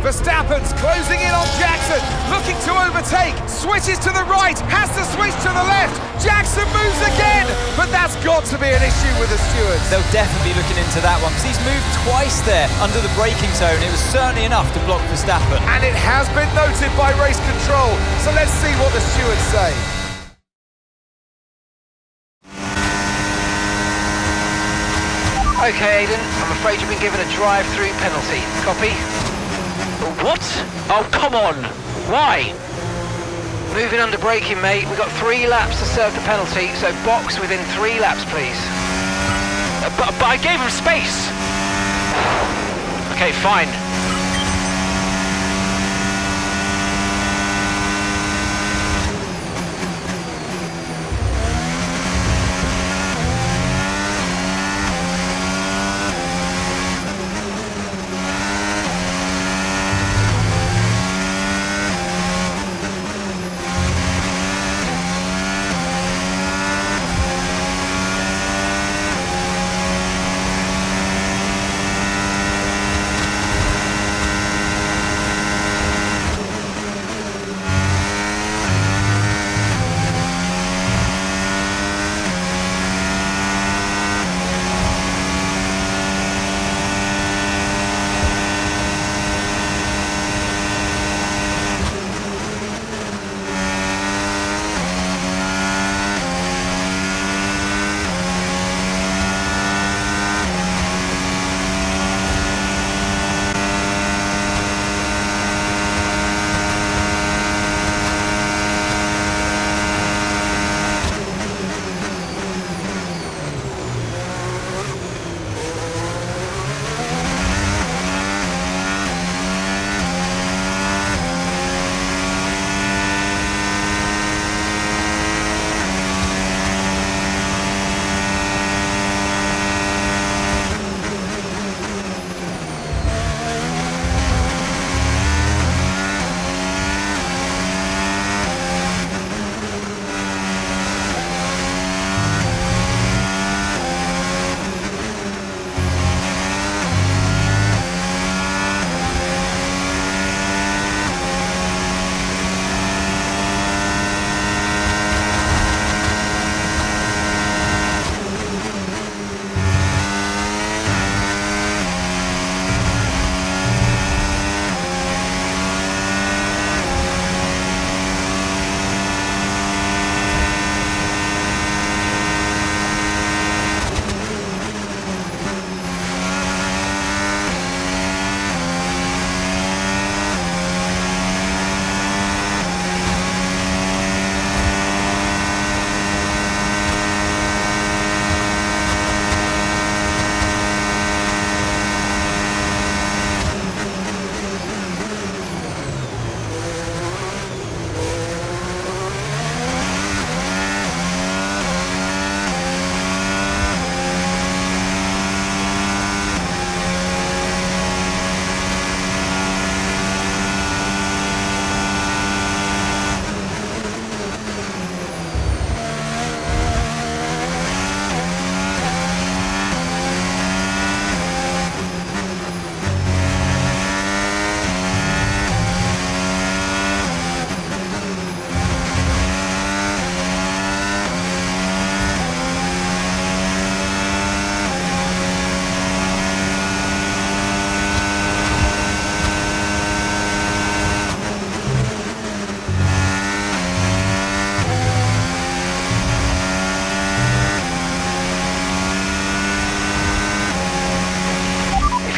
Speaker 5: Verstappen's closing in on Jackson, looking to overtake, switches to the right, has to switch to the left, Jackson moves again, but that's got to be an issue with the stewards.
Speaker 6: They'll definitely be looking into that one because he's moved twice there under the braking zone. It was certainly enough to block Verstappen.
Speaker 5: And it has been noted by race control, so let's see what the stewards say.
Speaker 11: Okay, Aiden, I'm afraid you've been given a drive-through penalty. Copy? What? Oh, come on! Why? Moving under braking, mate. We've got 3 laps to serve the penalty, so box within 3 laps, please. But I gave him space! Okay, fine.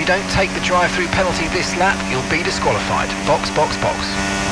Speaker 11: you don't take the drive-through penalty this lap, you'll be disqualified. Box, box, box.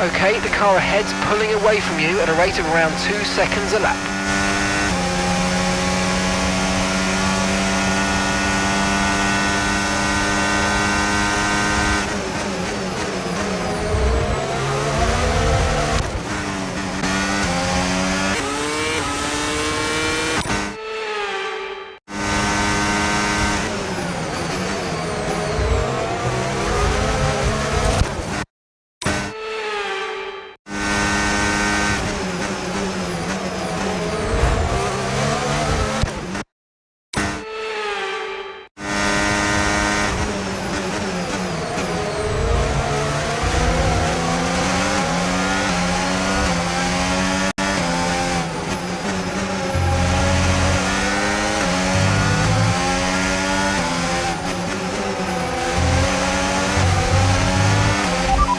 Speaker 11: Okay, the car ahead's pulling away from you at a rate of around 2 seconds a lap.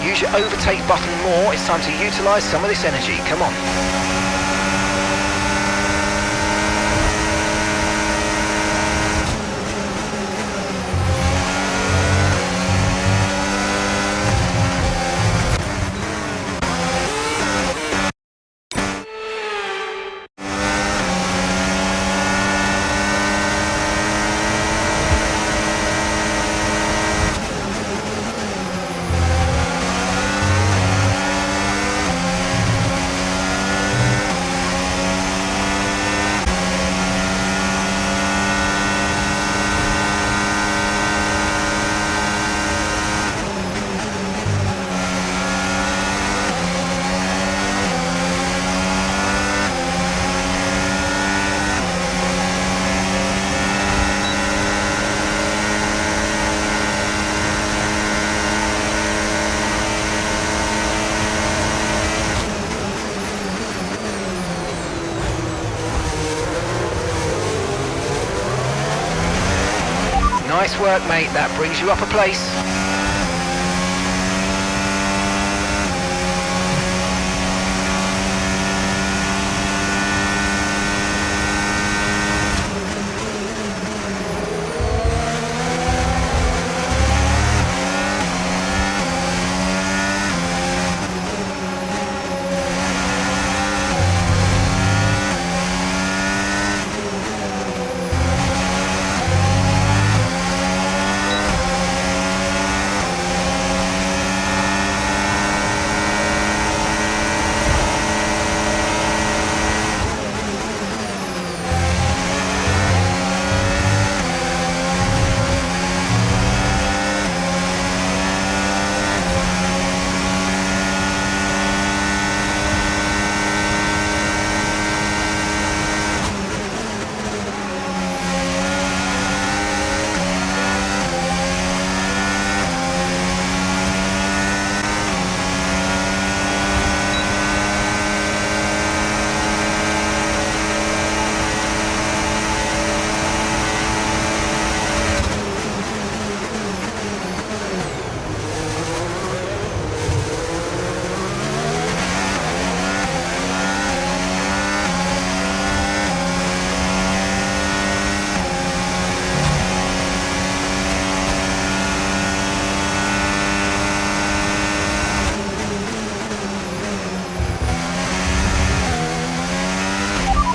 Speaker 11: Use your overtake button more. It's time to utilise some of this energy. Come on. Nice work, mate. That brings you up a place.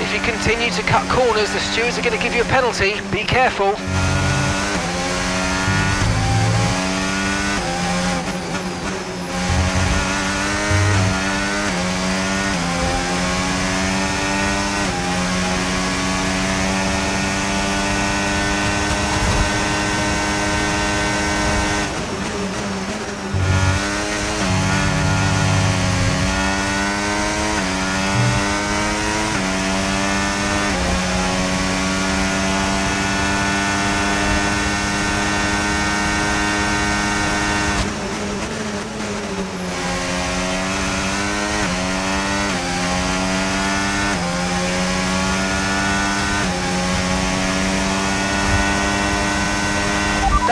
Speaker 11: If you continue to cut corners, the stewards are going to give you a penalty. Be careful.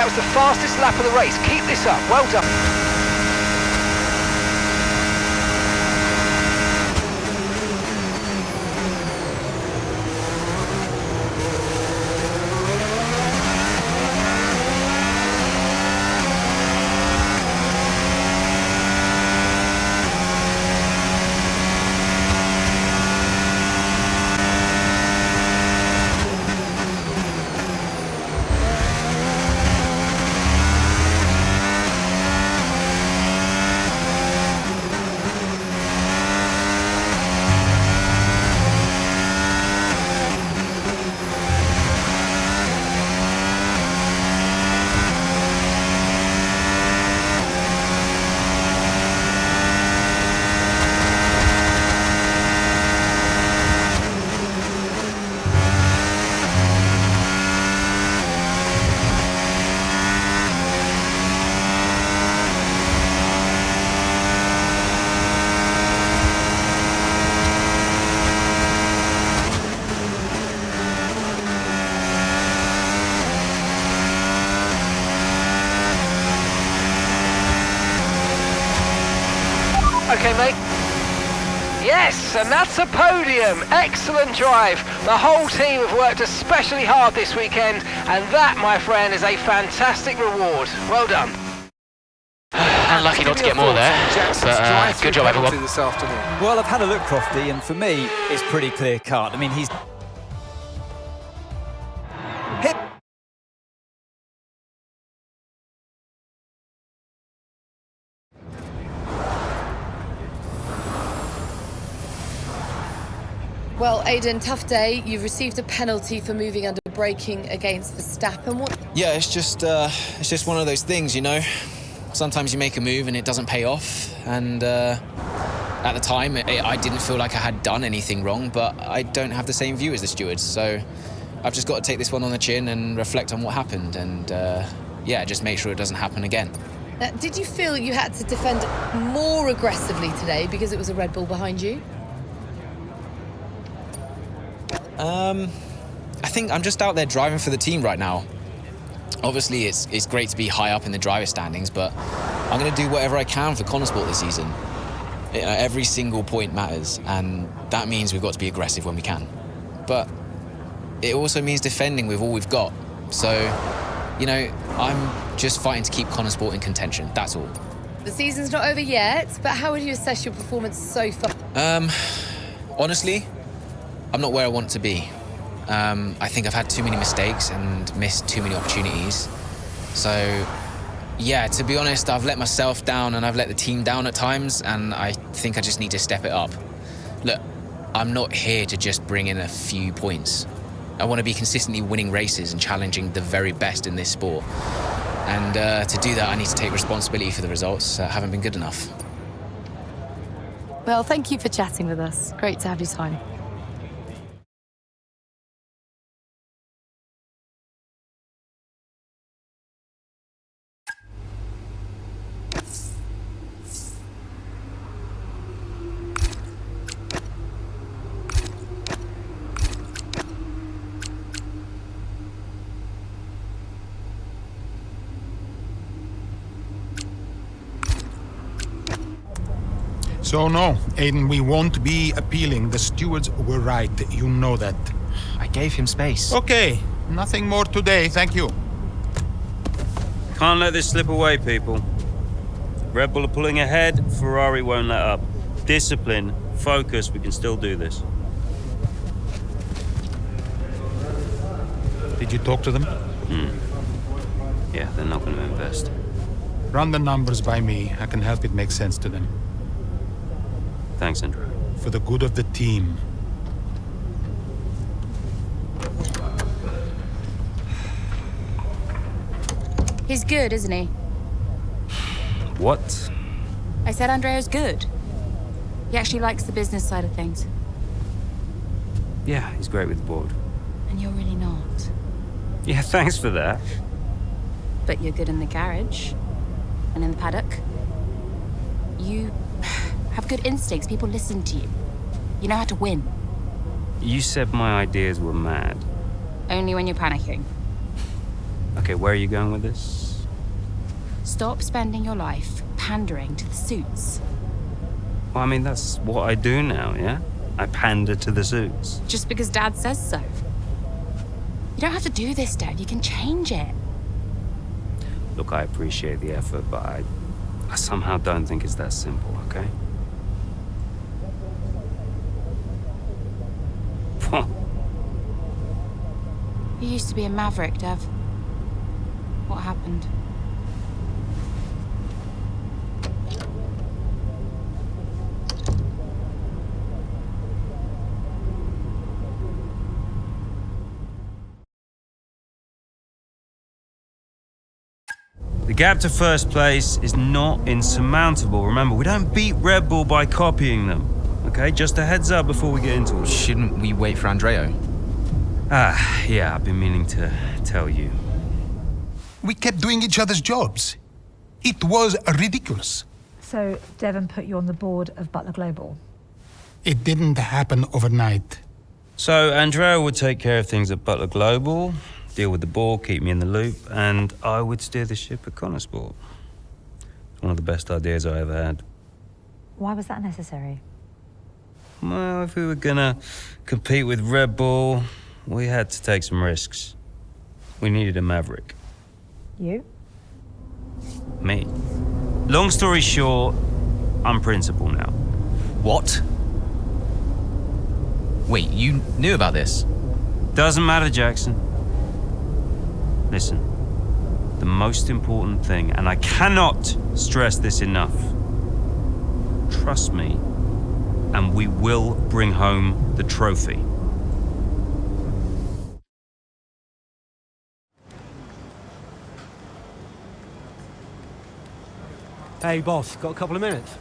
Speaker 11: was the fastest lap of the race. Keep this up. Well done. Okay, mate. Yes, and that's a podium. Excellent drive. The whole team have worked especially hard this weekend, and that, my friend, is a fantastic reward. Well done.
Speaker 3: Unlucky not to get more there, but good job, everyone.
Speaker 1: This afternoon.
Speaker 6: Well, I've had a look, Crofty, and for me, it's pretty clear cut. I mean, he's...
Speaker 15: Well, Aidan, tough day. You've received a penalty for moving under braking against Verstappen. What?
Speaker 4: Yeah, it's just one of those things, you know. Sometimes you make a move and it doesn't pay off. And at the time, I didn't feel like I had done anything wrong, but I don't have the same view as the stewards. So I've just got to take this one on the chin and reflect on what happened. And yeah, just make sure it doesn't happen again.
Speaker 15: Did you feel you had to defend more aggressively today because it was a Red Bull behind you?
Speaker 4: I think I'm just out there driving for the team right now. Obviously, it's great to be high up in the driver standings, but I'm going to do whatever I can for Connosport this season. Every single point matters, and that means we've got to be aggressive when we can. But it also means defending with all we've got. So, you know, I'm just fighting to keep Connosport in contention, that's all.
Speaker 15: The season's not over yet, but how would you assess your performance so far?
Speaker 4: Honestly, I'm not where I want to be. I think I've had too many mistakes and missed too many opportunities. So, yeah, to be honest, I've let myself down and I've let the team down at times, and I think I just need to step it up. Look, I'm not here to just bring in a few points. I want to be consistently winning races and challenging the very best in this sport. And to do that, I need to take responsibility for the results that haven't been good enough.
Speaker 18: Well, thank you for chatting with us. Great to have your time.
Speaker 21: So no, Aiden, we won't be appealing. The stewards were right. You know that.
Speaker 4: I gave him space.
Speaker 21: Okay, nothing more today, thank you.
Speaker 10: Can't let this slip away, people. Red Bull are pulling ahead, Ferrari won't let up. Discipline, focus, we can still do this.
Speaker 21: Did you talk to them?
Speaker 10: Yeah, they're not going to invest.
Speaker 21: Run the numbers by me. I can help it make sense to them.
Speaker 10: Thanks, Andrew.
Speaker 21: For the good of the team.
Speaker 12: He's good, isn't he?
Speaker 10: What?
Speaker 12: I said Andrea's good. He actually likes the business side of things.
Speaker 10: Yeah, he's great with the board.
Speaker 12: And you're really not.
Speaker 10: Yeah, thanks for that.
Speaker 12: But you're good in the garage. And in the paddock. You have good instincts. People listen to you. You know how to win.
Speaker 10: You said my ideas were mad.
Speaker 12: Only when you're panicking.
Speaker 10: Okay, where are you going with this?
Speaker 12: Stop spending your life pandering to the suits.
Speaker 10: Well, I mean, that's what I do now, yeah? I pander to the suits.
Speaker 12: Just because Dad says so. You don't have to do this, Dad. You can change it.
Speaker 10: Look, I appreciate the effort, but I somehow don't think it's that simple, okay?
Speaker 12: You used to be a maverick, Dev. What happened?
Speaker 10: The gap to first place is not insurmountable. Remember, we don't beat Red Bull by copying them. Okay, just a heads up before we get into it.
Speaker 4: Shouldn't we wait for Andreo?
Speaker 10: Yeah, I've been meaning to tell you.
Speaker 21: We kept doing each other's jobs. It was ridiculous.
Speaker 13: So Devon put you on the board of Butler Global.
Speaker 21: It didn't happen overnight.
Speaker 10: So Andrea would take care of things at Butler Global, deal with the ball, keep me in the loop, and I would steer the ship at Connorsport. One of the best ideas I ever had.
Speaker 13: Why was that necessary?
Speaker 10: Well, if we were gonna compete with Red Bull, we had to take some risks. We needed a maverick.
Speaker 13: You?
Speaker 10: Me. Long story short, I'm principal now.
Speaker 4: What? Wait, you knew about this?
Speaker 10: Doesn't matter, Jackson. Listen, the most important thing, and I cannot stress this enough, trust me, and we will bring home the trophy.
Speaker 14: Hey, boss, got a couple of minutes?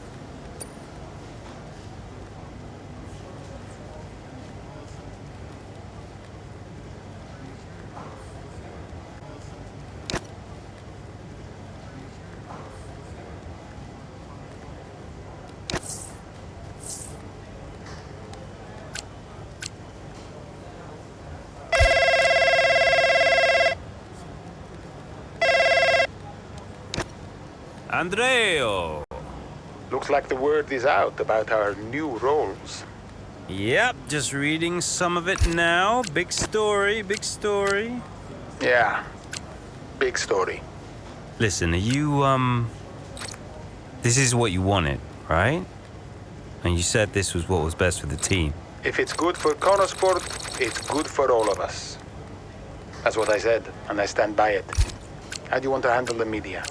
Speaker 10: Andreo!
Speaker 21: Looks like the word is out about our new roles.
Speaker 10: Yep, just reading some of it now. Big story, big story.
Speaker 21: Yeah, big story.
Speaker 10: Listen, are you, this is what you wanted, right? And you said this was what was best for the team.
Speaker 21: If it's good for Connorsport, it's good for all of us. That's what I said, and I stand by it. How do you want to handle the media?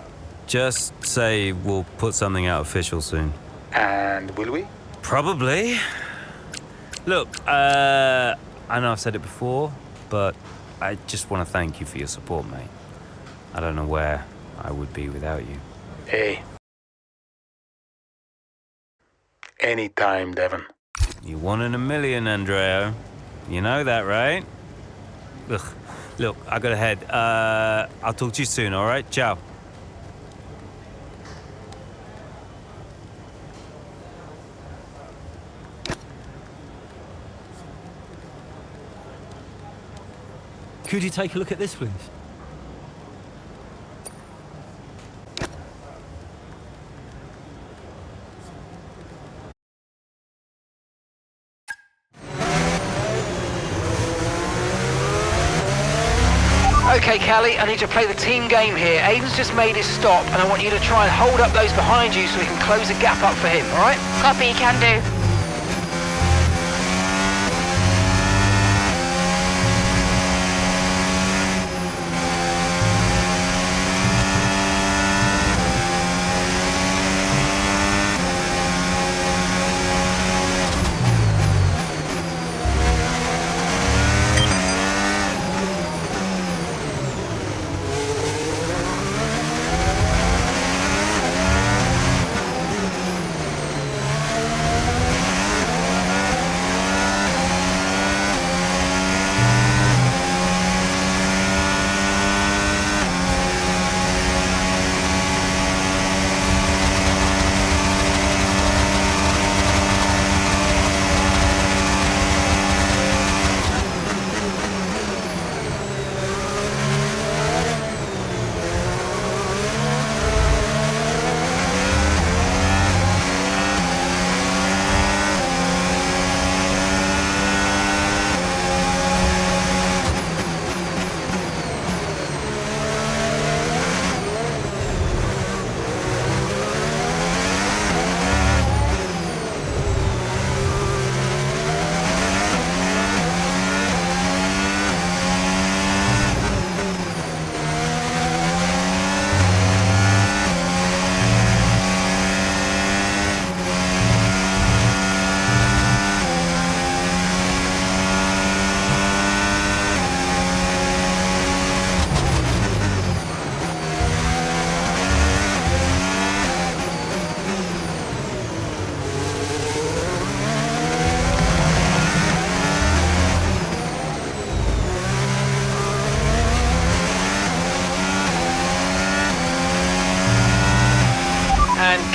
Speaker 10: Just say we'll put something out official soon.
Speaker 21: And will we?
Speaker 10: Probably. Look, I know I've said it before, but I just want to thank you for your support, mate. I don't know where I would be without you.
Speaker 21: Hey. Anytime, Devon.
Speaker 10: You 1 in a million, Andreo. You know that, right? Ugh. Look, I gotta head. I'll talk to you soon, all right? Ciao.
Speaker 14: Could you take a look at this, please?
Speaker 11: Okay, Callie, I need to play the team game here. Aiden's just made his stop, and I want you to try and hold up those behind you so we can close the gap up for him, all right?
Speaker 7: Copy, can do.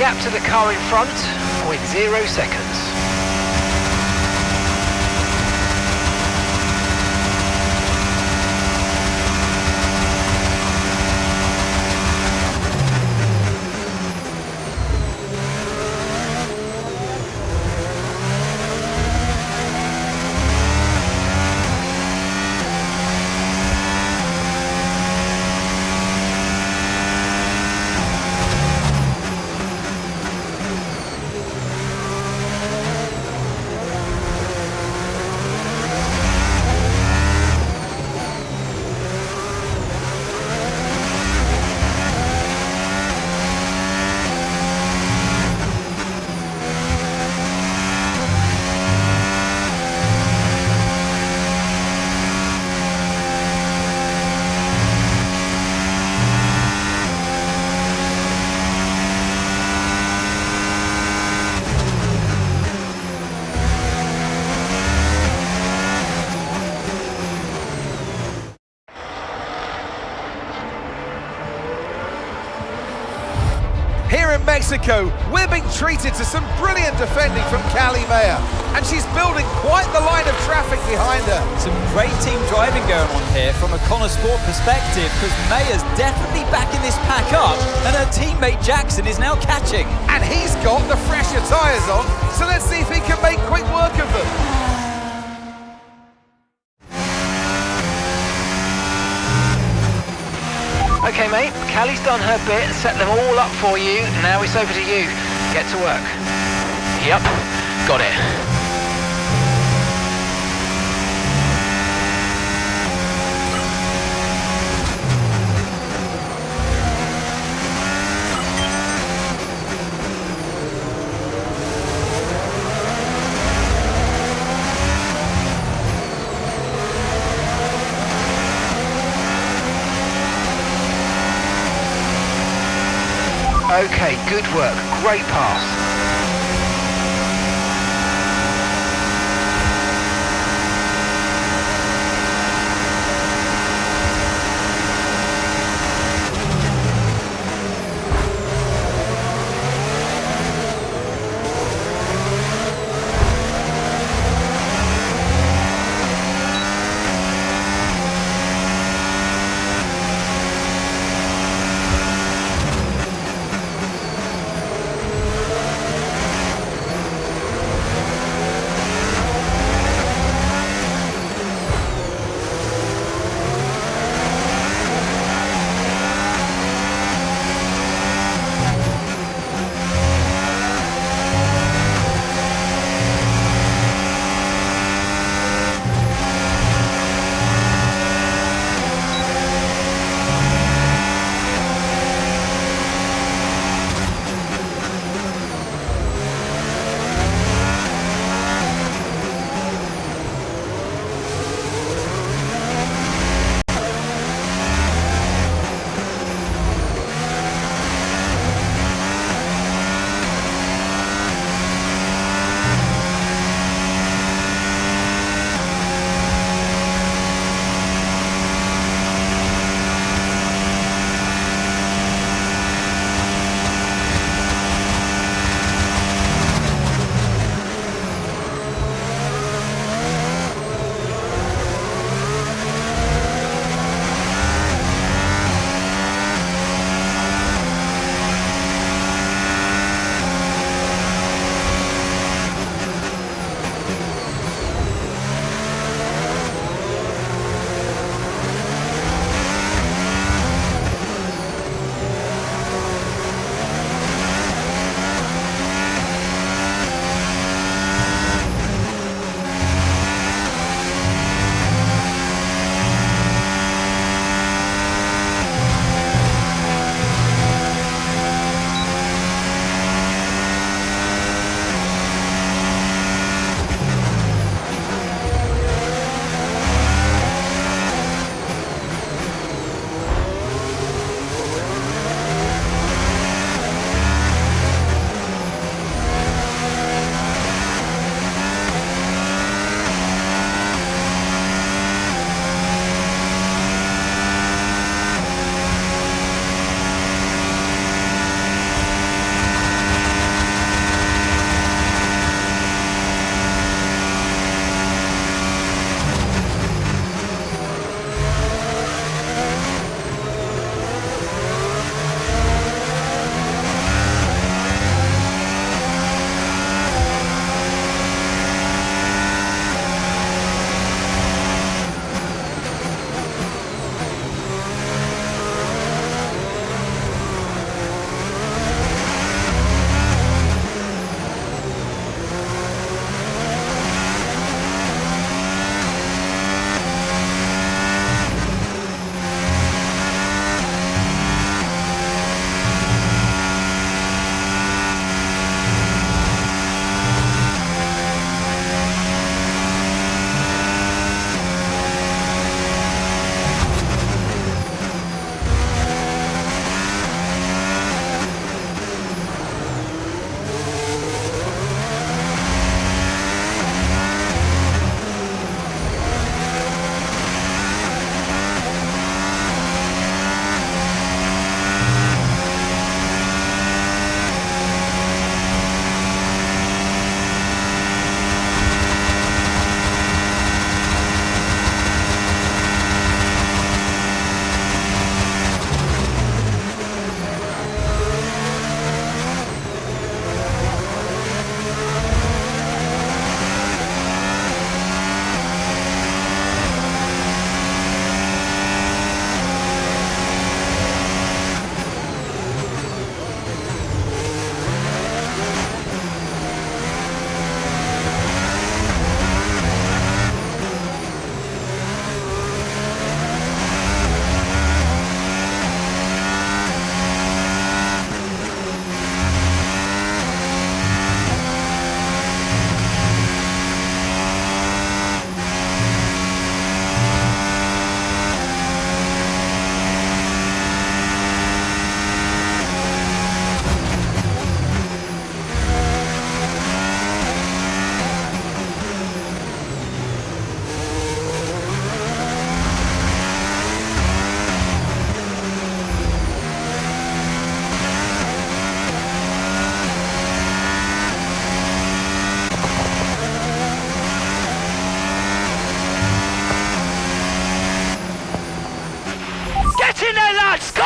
Speaker 11: gap to the car in front, 0.0 seconds.
Speaker 5: Here in Mexico, we're being treated to some brilliant defending from Callie Mayer, and she's building quite the line of traffic behind her.
Speaker 6: Some great team driving going on here from a Connor Sport perspective, because Mayer's definitely backing this pack up, and her teammate Jackson is now catching.
Speaker 5: And he's got the fresher tyres on, so let's see if he can make quick work of them.
Speaker 11: Okay, mate, Callie's done her bit and set them all up for you. Now it's over to you. Get to work. Yep, got it. Okay, good work. Great pass.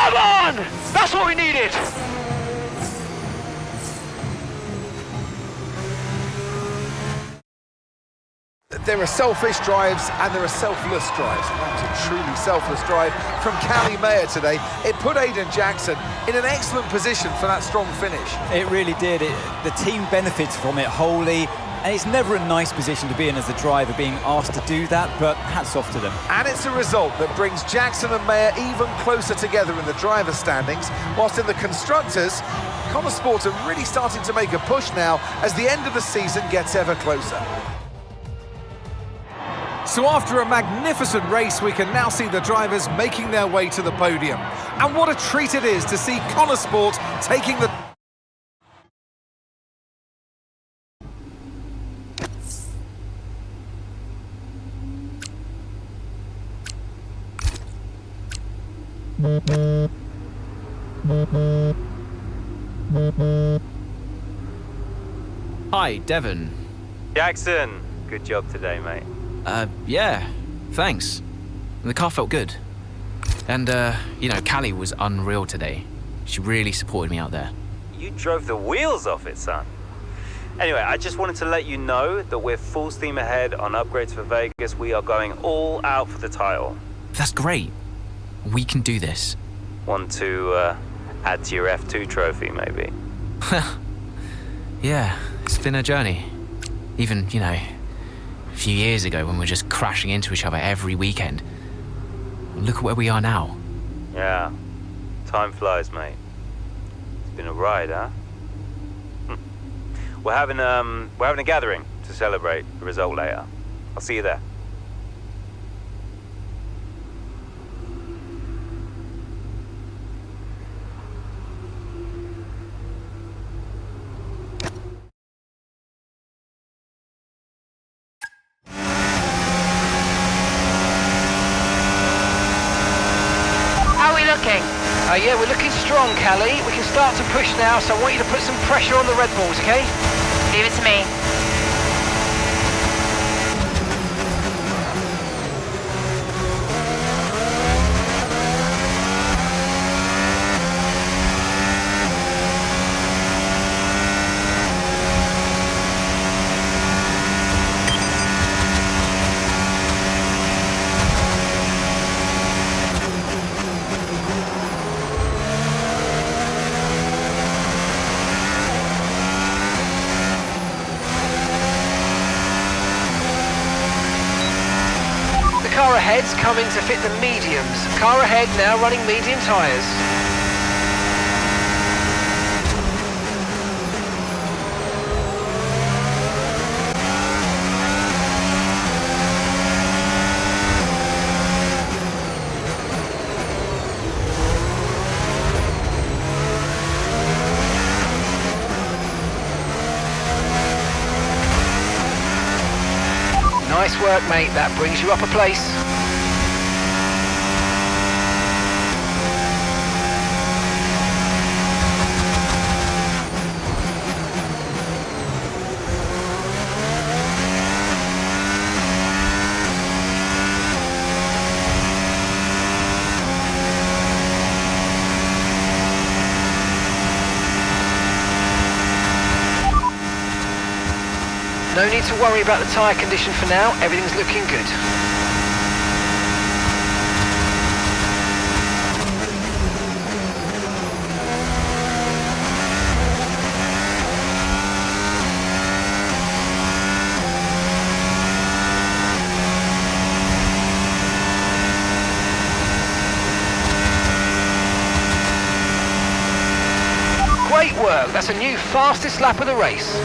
Speaker 11: Come on! That's what we needed!
Speaker 1: There are selfish drives and there are selfless drives. And that was a truly selfless drive from Callie Mayer today. It put Aidan Jackson in an excellent position for that strong finish.
Speaker 6: It really did. The team benefits from it wholly. And it's never a nice position to be in as the driver, being asked to do that, but hats off to them.
Speaker 1: And it's a result that brings Jackson and Mayer even closer together in the driver standings, whilst in the constructors, Connor Sport are really starting to make a push now as the end of the season gets ever closer. So after a magnificent race, we can now see the drivers making their way to the podium. And what a treat it is to see Connor Sport taking the...
Speaker 4: Hi, Devon.
Speaker 20: Jackson, good job today, mate.
Speaker 4: Yeah, thanks. The car felt good. And, Callie was unreal today. She really supported me out there.
Speaker 20: You drove the wheels off it, son. Anyway, I just wanted to let you know that we're full steam ahead on upgrades for Vegas. We are going all out for the title.
Speaker 4: That's great. We can do this.
Speaker 20: Want to add to your F2 trophy, maybe?
Speaker 4: Yeah, it's been a journey. Even, a few years ago when we were just crashing into each other every weekend. Look at where we are now.
Speaker 20: Yeah, time flies, mate. It's been a ride, huh? We're having a gathering to celebrate the result later. I'll see you there.
Speaker 11: Yeah, we're looking strong, Callie. We can start to push now, so I want you to put some pressure on the Red Bulls, okay?
Speaker 7: Leave it to me.
Speaker 11: Car ahead's coming to fit the mediums. Car ahead now running medium tyres. Nice work, mate. That brings you up a place. No need to worry about the tyre condition for now, everything's looking good. Great work, that's a new fastest lap of the race.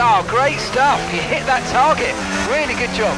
Speaker 11: Oh, great stuff. You hit that target. Really good job.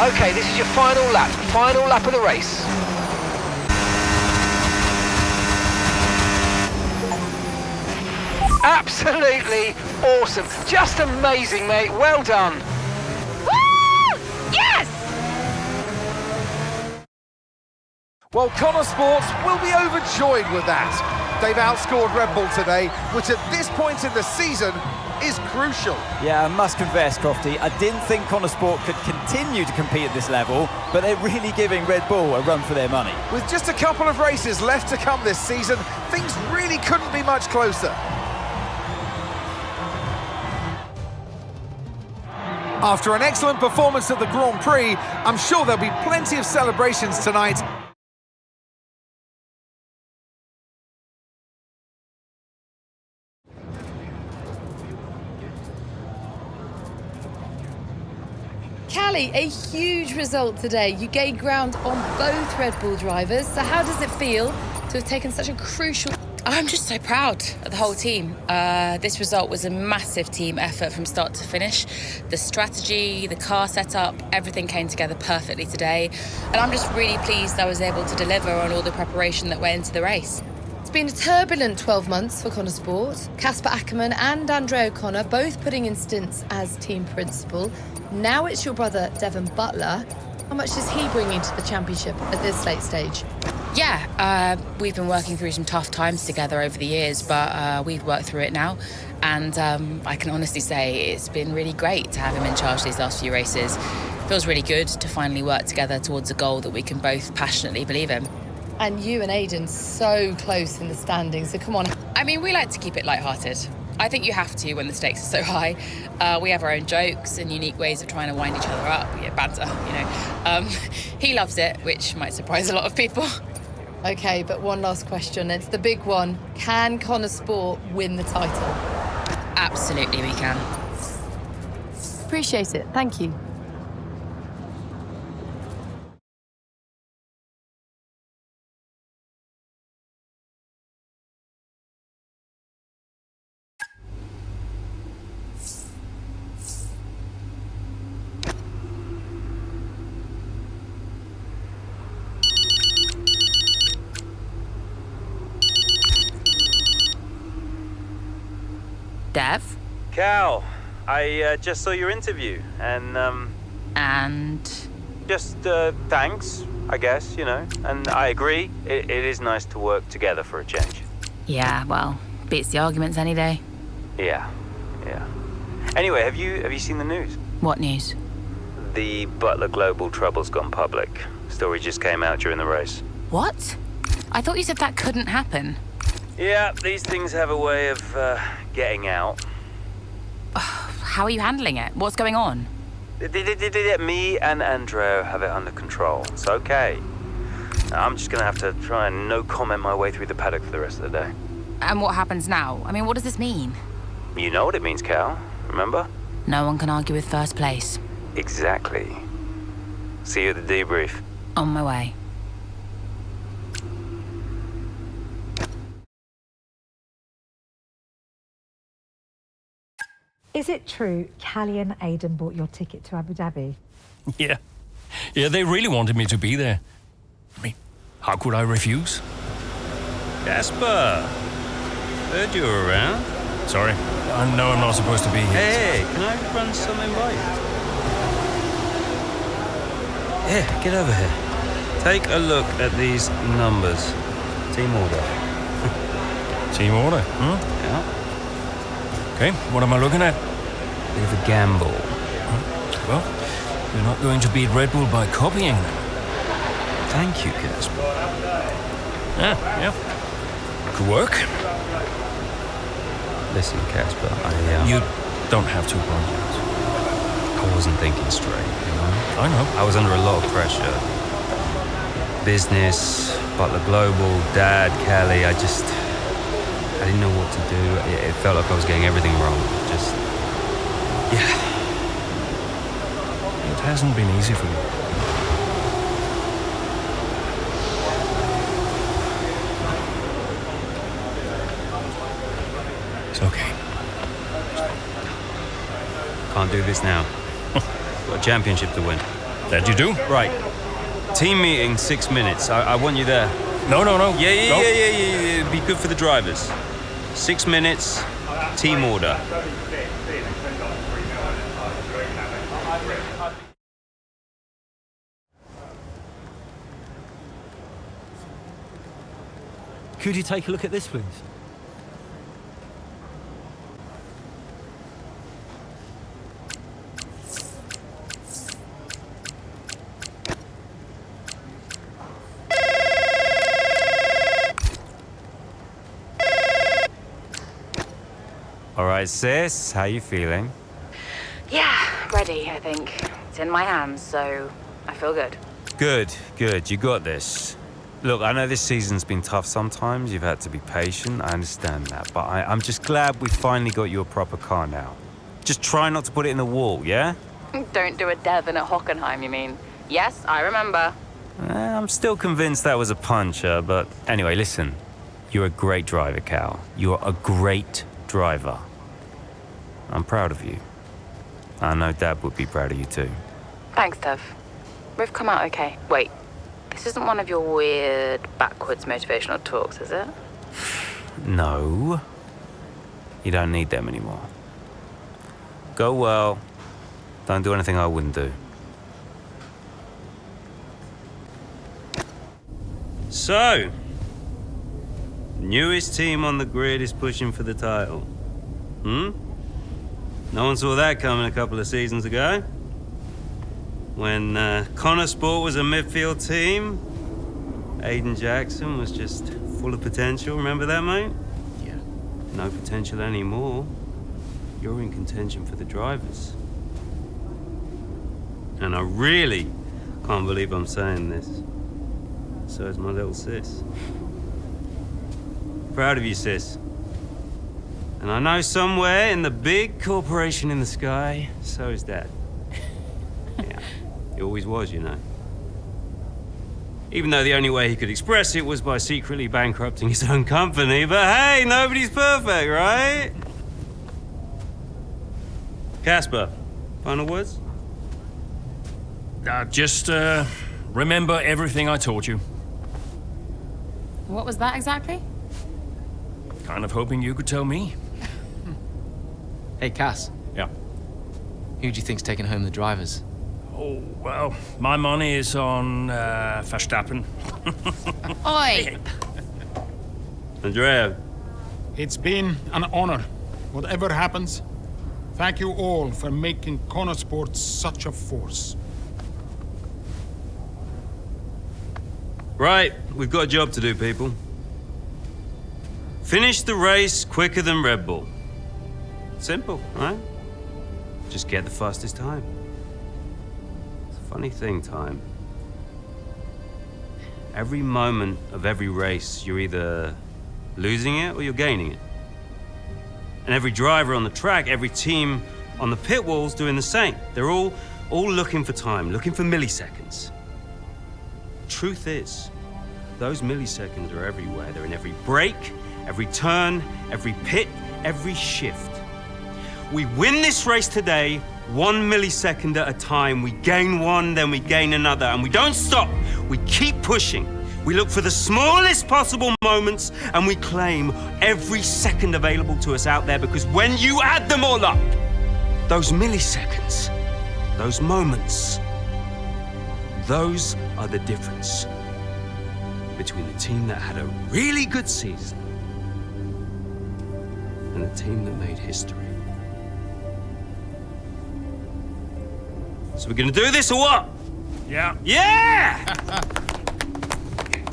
Speaker 11: Okay, this is your final lap of the race. Absolutely awesome. Just amazing, mate. Well done.
Speaker 7: Woo! Yes!
Speaker 5: Well, Connor Sports will be overjoyed with that. They've outscored Red Bull today, which at this point in the season is crucial.
Speaker 6: Yeah, I must confess, Crofty, I didn't think Connor Sport could continue to compete at this level, but they're really giving Red Bull a run for their money.
Speaker 5: With just a couple of races left to come this season, things really couldn't be much closer. After an excellent performance at the Grand Prix, I'm sure there'll be plenty of celebrations tonight.
Speaker 15: Callie, a huge result today. You gained ground on both Red Bull drivers. So how does it feel to have taken such a crucial...
Speaker 7: I'm just so proud of the whole team. This result was a massive team effort from start to finish. The strategy, the car setup, everything came together perfectly today. And I'm just really pleased I was able to deliver on all the preparation that went into the race.
Speaker 15: It's been a turbulent 12 months for Connor Sport. Casper Ackermann and Andre O'Connor both putting in stints as team principal. Now it's your brother, Devon Butler. How much does he bring into the championship at this late stage?
Speaker 7: Yeah, we've been working through some tough times together over the years, but we've worked through it now. And I can honestly say it's been really great to have him in charge these last few races. It feels really good to finally work together towards a goal that we can both passionately believe in.
Speaker 15: And you and Aidan so close in the standings, so come on.
Speaker 7: I mean, we like to keep it lighthearted. I think you have to when the stakes are so high. We have our own jokes and unique ways of trying to wind each other up. Yeah, banter, you know. He loves it, which might surprise a lot of people.
Speaker 15: Okay, but one last question. It's the big one. Can Connor Sport win the title?
Speaker 7: Absolutely, we can.
Speaker 18: Appreciate it. Thank you.
Speaker 7: Dev?
Speaker 20: Cal, I just saw your interview, and
Speaker 7: And?
Speaker 20: just thanks, I guess, you know. And I agree, it is nice to work together for a change.
Speaker 7: Yeah, well, beats the arguments any day.
Speaker 20: Yeah. Anyway, have you seen the news?
Speaker 7: What news?
Speaker 20: The Butler Global trouble's gone public. Story just came out during the race.
Speaker 7: What? I thought you said that couldn't happen.
Speaker 20: Yeah, these things have a way of getting out.
Speaker 7: How are you handling it? What's going on?
Speaker 20: Me and Andrea have it under control. It's okay. I'm just gonna have to try and no comment my way through the paddock for the rest of the day.
Speaker 7: And what happens now? I mean, what does this mean?
Speaker 20: You know what it means, Cal. Remember?
Speaker 7: No one can argue with first place.
Speaker 20: Exactly. See you at the debrief.
Speaker 7: On my way.
Speaker 13: Is it true Callie and Aidan bought your ticket to Abu Dhabi?
Speaker 8: Yeah, they really wanted me to be there. I mean, how could I refuse?
Speaker 10: Jasper, heard you were around.
Speaker 8: Sorry, I know I'm not supposed to be here.
Speaker 10: Hey, can I run something by you? Here, get over here. Take a look at these numbers. Team order.
Speaker 8: Team order,
Speaker 10: Yeah.
Speaker 8: Okay, what am I looking at?
Speaker 10: Bit of a gamble.
Speaker 8: Well, you're not going to beat Red Bull by copying them.
Speaker 10: Thank you, Casper.
Speaker 8: Yeah. Could work.
Speaker 10: Listen, Casper,
Speaker 8: You don't have to apologize.
Speaker 10: I wasn't thinking straight, you know?
Speaker 8: I know.
Speaker 10: I was under a lot of pressure. Business, Butler Global, Dad, Callie, I didn't know what to do. It felt like I was getting everything wrong. Yeah.
Speaker 8: It hasn't been easy for you. It's okay.
Speaker 10: Can't do this now. Got a championship to win.
Speaker 8: That you do?
Speaker 10: Right. Team meeting, 6 minutes. I want you there.
Speaker 8: No.
Speaker 10: Yeah. It'd be good for the drivers. 6 minutes, team order.
Speaker 14: Could you take a look at this, please?
Speaker 10: All right, sis, how you feeling?
Speaker 12: Yeah, ready, I think. It's in my hands, so I feel good.
Speaker 10: Good. You got this. Look, I know this season's been tough sometimes. You've had to be patient. I understand that. But I'm just glad we finally got you a proper car now. Just try not to put it in the wall, yeah?
Speaker 12: Don't do a Devon at Hockenheim, you mean? Yes, I remember.
Speaker 10: I'm still convinced that was a puncher, but anyway, listen. You're a great driver, Cal. You're a great driver. I'm proud of you. I know Dad would be proud of you too.
Speaker 12: Thanks, Dev. We've come out okay. Wait, this isn't one of your weird, backwards motivational talks, is it?
Speaker 10: No. You don't need them anymore. Go well. Don't do anything I wouldn't do. So, newest team on the grid is pushing for the title. No one saw that coming a couple of seasons ago. When Connor Sport was a midfield team, Aiden Jackson was just full of potential. Remember that, mate?
Speaker 4: Yeah.
Speaker 10: No potential anymore. You're in contention for the drivers. And I really can't believe I'm saying this. So is my little sis. Proud of you, sis. And I know somewhere in the big corporation in the sky, so is Dad. Yeah, he always was, you know. Even though the only way he could express it was by secretly bankrupting his own company. But hey, nobody's perfect, right? Casper, final words?
Speaker 8: Just remember everything I taught you.
Speaker 7: What was that exactly?
Speaker 8: Kind of hoping you could tell me.
Speaker 4: Hey, Cass.
Speaker 8: Yeah.
Speaker 4: Who do you think's taking home the drivers?
Speaker 8: Oh, well, my money is on Verstappen.
Speaker 7: Oi!
Speaker 10: Andrea.
Speaker 21: It's been an honor. Whatever happens, thank you all for making Connor Sports such a force.
Speaker 10: Right, we've got a job to do, people. Finish the race quicker than Red Bull. Simple, right? Just get the fastest time. It's a funny thing, time. Every moment of every race, you're either losing it or you're gaining it. And every driver on the track, every team on the pit wall's doing the same. They're all looking for time, looking for milliseconds. Truth is, those milliseconds are everywhere. They're in every brake, every turn, every pit, every shift. We win this race today, 1 millisecond at a time. We gain one, then we gain another, and we don't stop. We keep pushing. We look for the smallest possible moments, and we claim every second available to us out there, because when you add them all up, those milliseconds, those moments, those are the difference between the team that had a really good season and the team that made history. So we're gonna do this or what?
Speaker 8: Yeah.
Speaker 10: Yeah!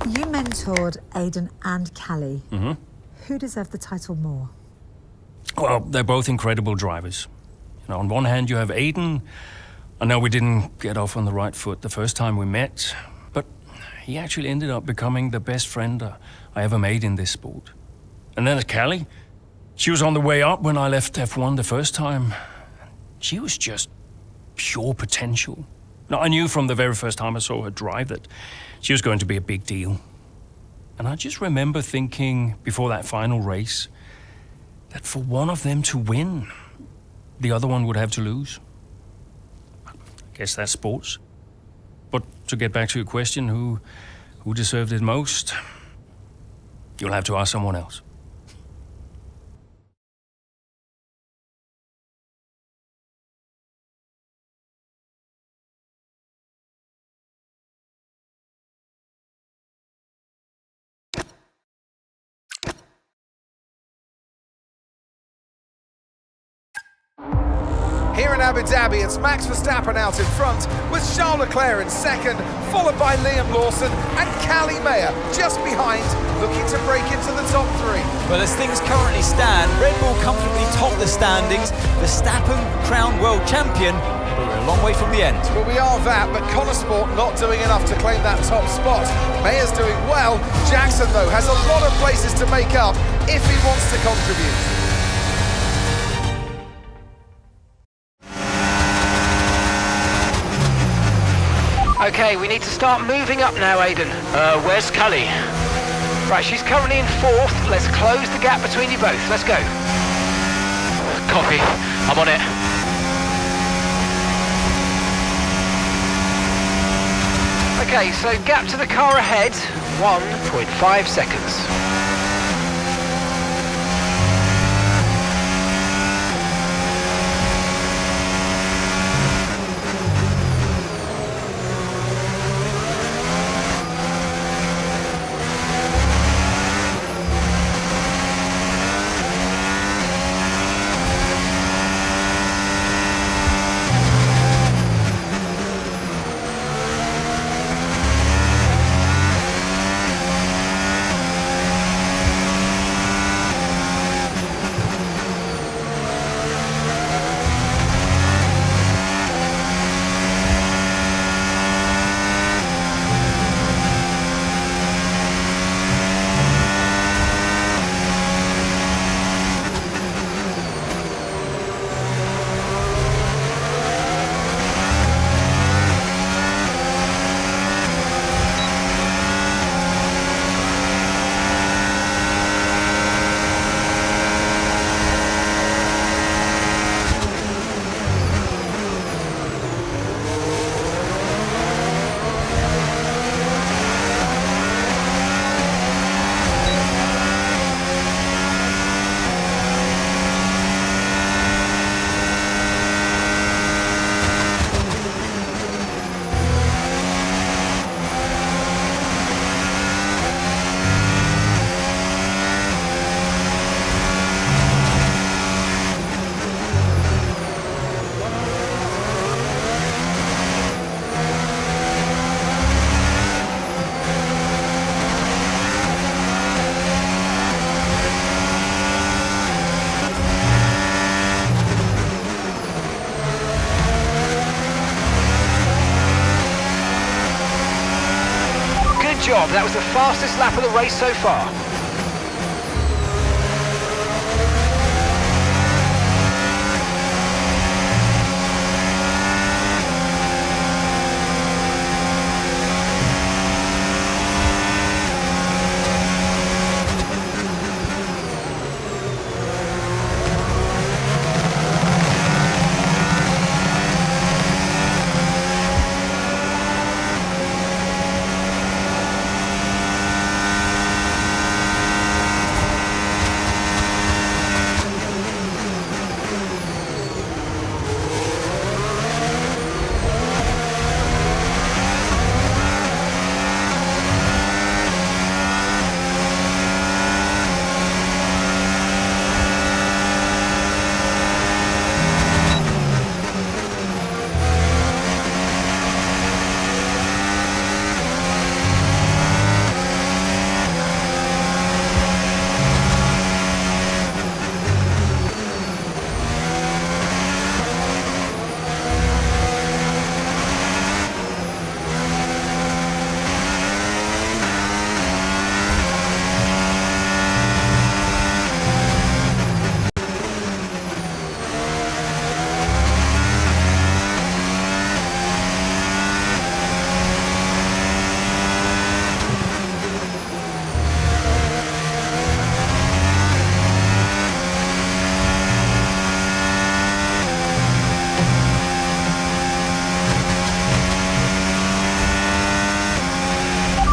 Speaker 13: You mentored Aiden and Callie.
Speaker 8: Mm-hmm.
Speaker 13: Who deserved the title more?
Speaker 8: Well, they're both incredible drivers. You know, on one hand, you have Aiden. I know we didn't get off on the right foot the first time we met, but he actually ended up becoming the best friend I ever made in this sport. And then there's Callie. She was on the way up when I left F1 the first time. She was just pure potential. Now, I knew from the very first time I saw her drive that she was going to be a big deal. And I just remember thinking before that final race that for one of them to win, the other one would have to lose. I guess that's sports. to get back to your question, who deserved it most, you'll have to ask someone else.
Speaker 5: Here in Abu Dhabi, it's Max Verstappen out in front, with Charles Leclerc in second, followed by Liam Lawson and Callie Mayer just behind, looking to break into the top three.
Speaker 6: Well, as things currently stand, Red Bull comfortably top the standings, Verstappen crowned world champion, but we're a long way from the end.
Speaker 5: Well, we are that, but Connor Sport not doing enough to claim that top spot. Mayer's doing well. Jackson, though, has a lot of places to make up if he wants to contribute.
Speaker 11: Okay, we need to start moving up now, Aidan.
Speaker 3: Where's Cully?
Speaker 11: Right, she's currently in fourth. Let's close the gap between you both. Let's go.
Speaker 3: Copy. I'm on it.
Speaker 11: Okay, so gap to the car ahead, 1.5 seconds. Job. That was the fastest lap of the race so far.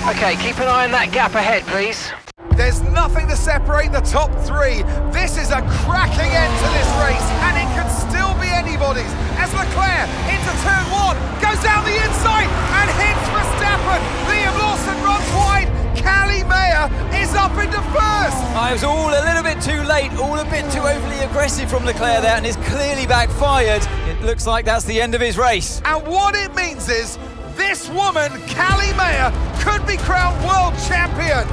Speaker 11: Okay, keep an eye on that gap ahead, please.
Speaker 5: There's nothing to separate the top three. This is a cracking end to this race, and it could still be anybody's. As Leclerc into turn one, goes down the inside and hits Verstappen. Liam Lawson runs wide. Callie Mayer is up into first.
Speaker 6: I was all a little bit too late, all a bit too overly aggressive from Leclerc there, and it's clearly backfired. It looks like that's the end of his race.
Speaker 5: And what it means is this woman, Callie Mayer, could be crowned world champion.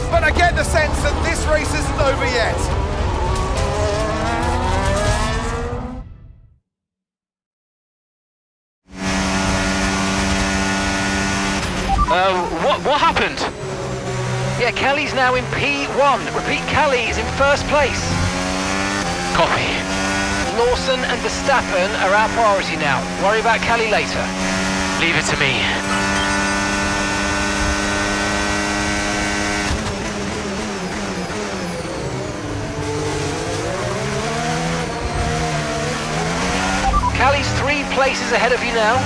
Speaker 5: But I get the sense that this race isn't over yet.
Speaker 11: What happened? Yeah, Kelly's now in P1. Repeat, Kelly is in first place. Copy. Lawson and Verstappen are our priority now. Worry about Kelly later. Leave it to me. Kelly's 3 places ahead of you now.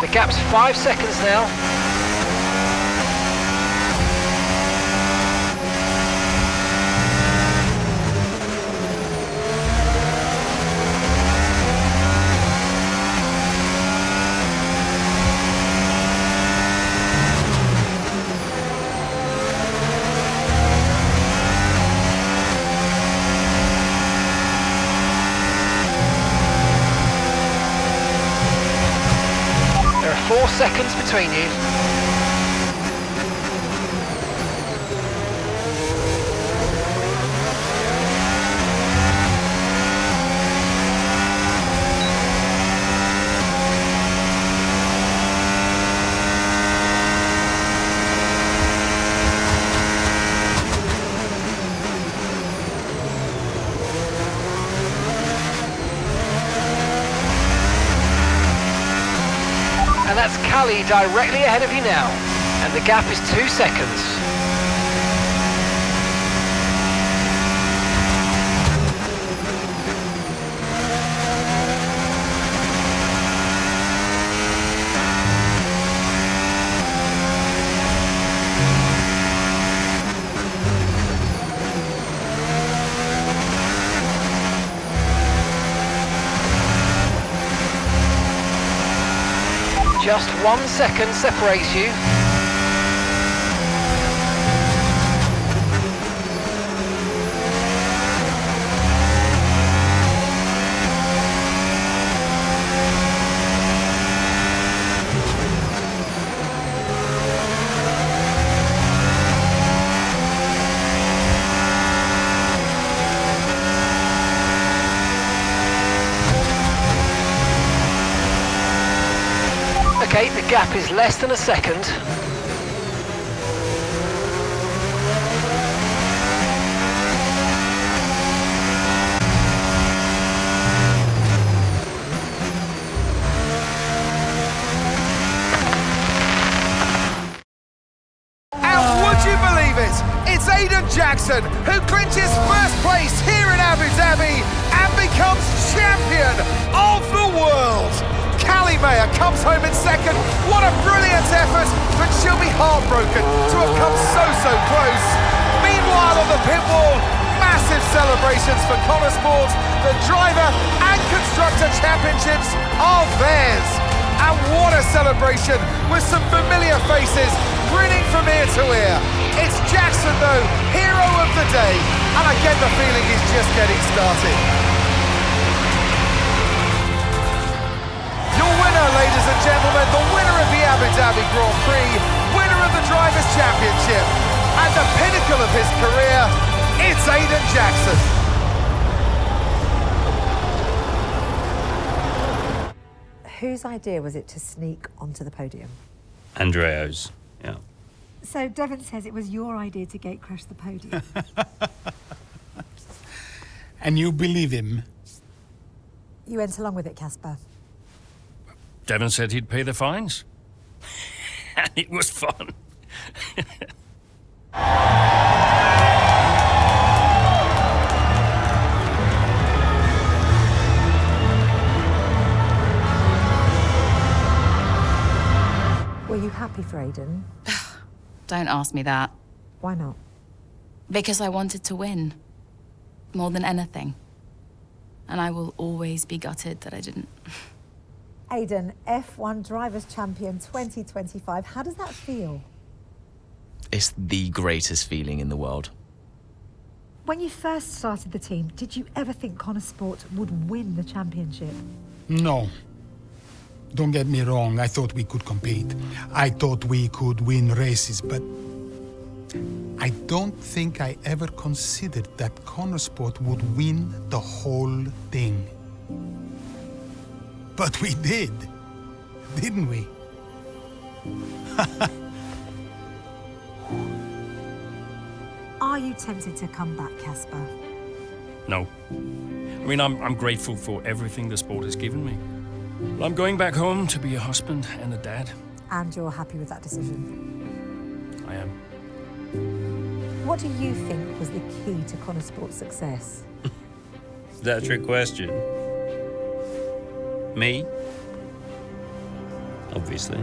Speaker 11: The gap's 5 seconds now. There are 4 seconds between you. And that's Callie directly ahead of you now. And the gap is 2 seconds. Just 1 second separates you. Okay, the gap is less than a second.
Speaker 5: And would you believe it? It's Aiden Jackson who clinches first place here in Abu Dhabi and becomes champion of the world. Callie Mayer comes home in second. What a brilliant effort, but she'll be heartbroken to have come so close. Meanwhile, on the pit wall, massive celebrations for Connor Sports. The driver and constructor championships are theirs. And what a celebration with some familiar faces grinning from ear to ear. It's Jackson, though, hero of the day, and I get the feeling he's just getting started. Ladies and gentlemen, the winner of the Abu Dhabi Grand Prix, winner of the Drivers' Championship, and the pinnacle of his career, it's Aiden Jackson.
Speaker 13: Whose idea was it to sneak onto the podium?
Speaker 10: Andreo's, yeah.
Speaker 13: So Devon says it was your idea to gate crash the podium.
Speaker 2: And you believe him?
Speaker 13: You went along with it, Casper.
Speaker 8: Devon said he'd pay the fines. And it was fun.
Speaker 13: Were you happy for Aidan?
Speaker 12: Don't ask me that.
Speaker 13: Why not?
Speaker 12: Because I wanted to win. More than anything. And I will always be gutted that I didn't.
Speaker 13: Aidan, F1 Drivers' Champion 2025. How does that feel?
Speaker 4: It's the greatest feeling in the world.
Speaker 13: When you first started the team, did you ever think Connor Sport would win the championship?
Speaker 2: No. Don't get me wrong, I thought we could compete. I thought we could win races, but I don't think I ever considered that Connor Sport would win the whole thing. But we did, didn't we?
Speaker 13: Are you tempted to come back, Casper?
Speaker 8: No. I mean, I'm grateful for everything the sport has given me. Well, I'm going back home to be a husband and a dad.
Speaker 13: And you're happy with that decision?
Speaker 8: I am.
Speaker 13: What do you think was the key to Connor Sport's success?
Speaker 10: Is that a trick question? Me? Obviously.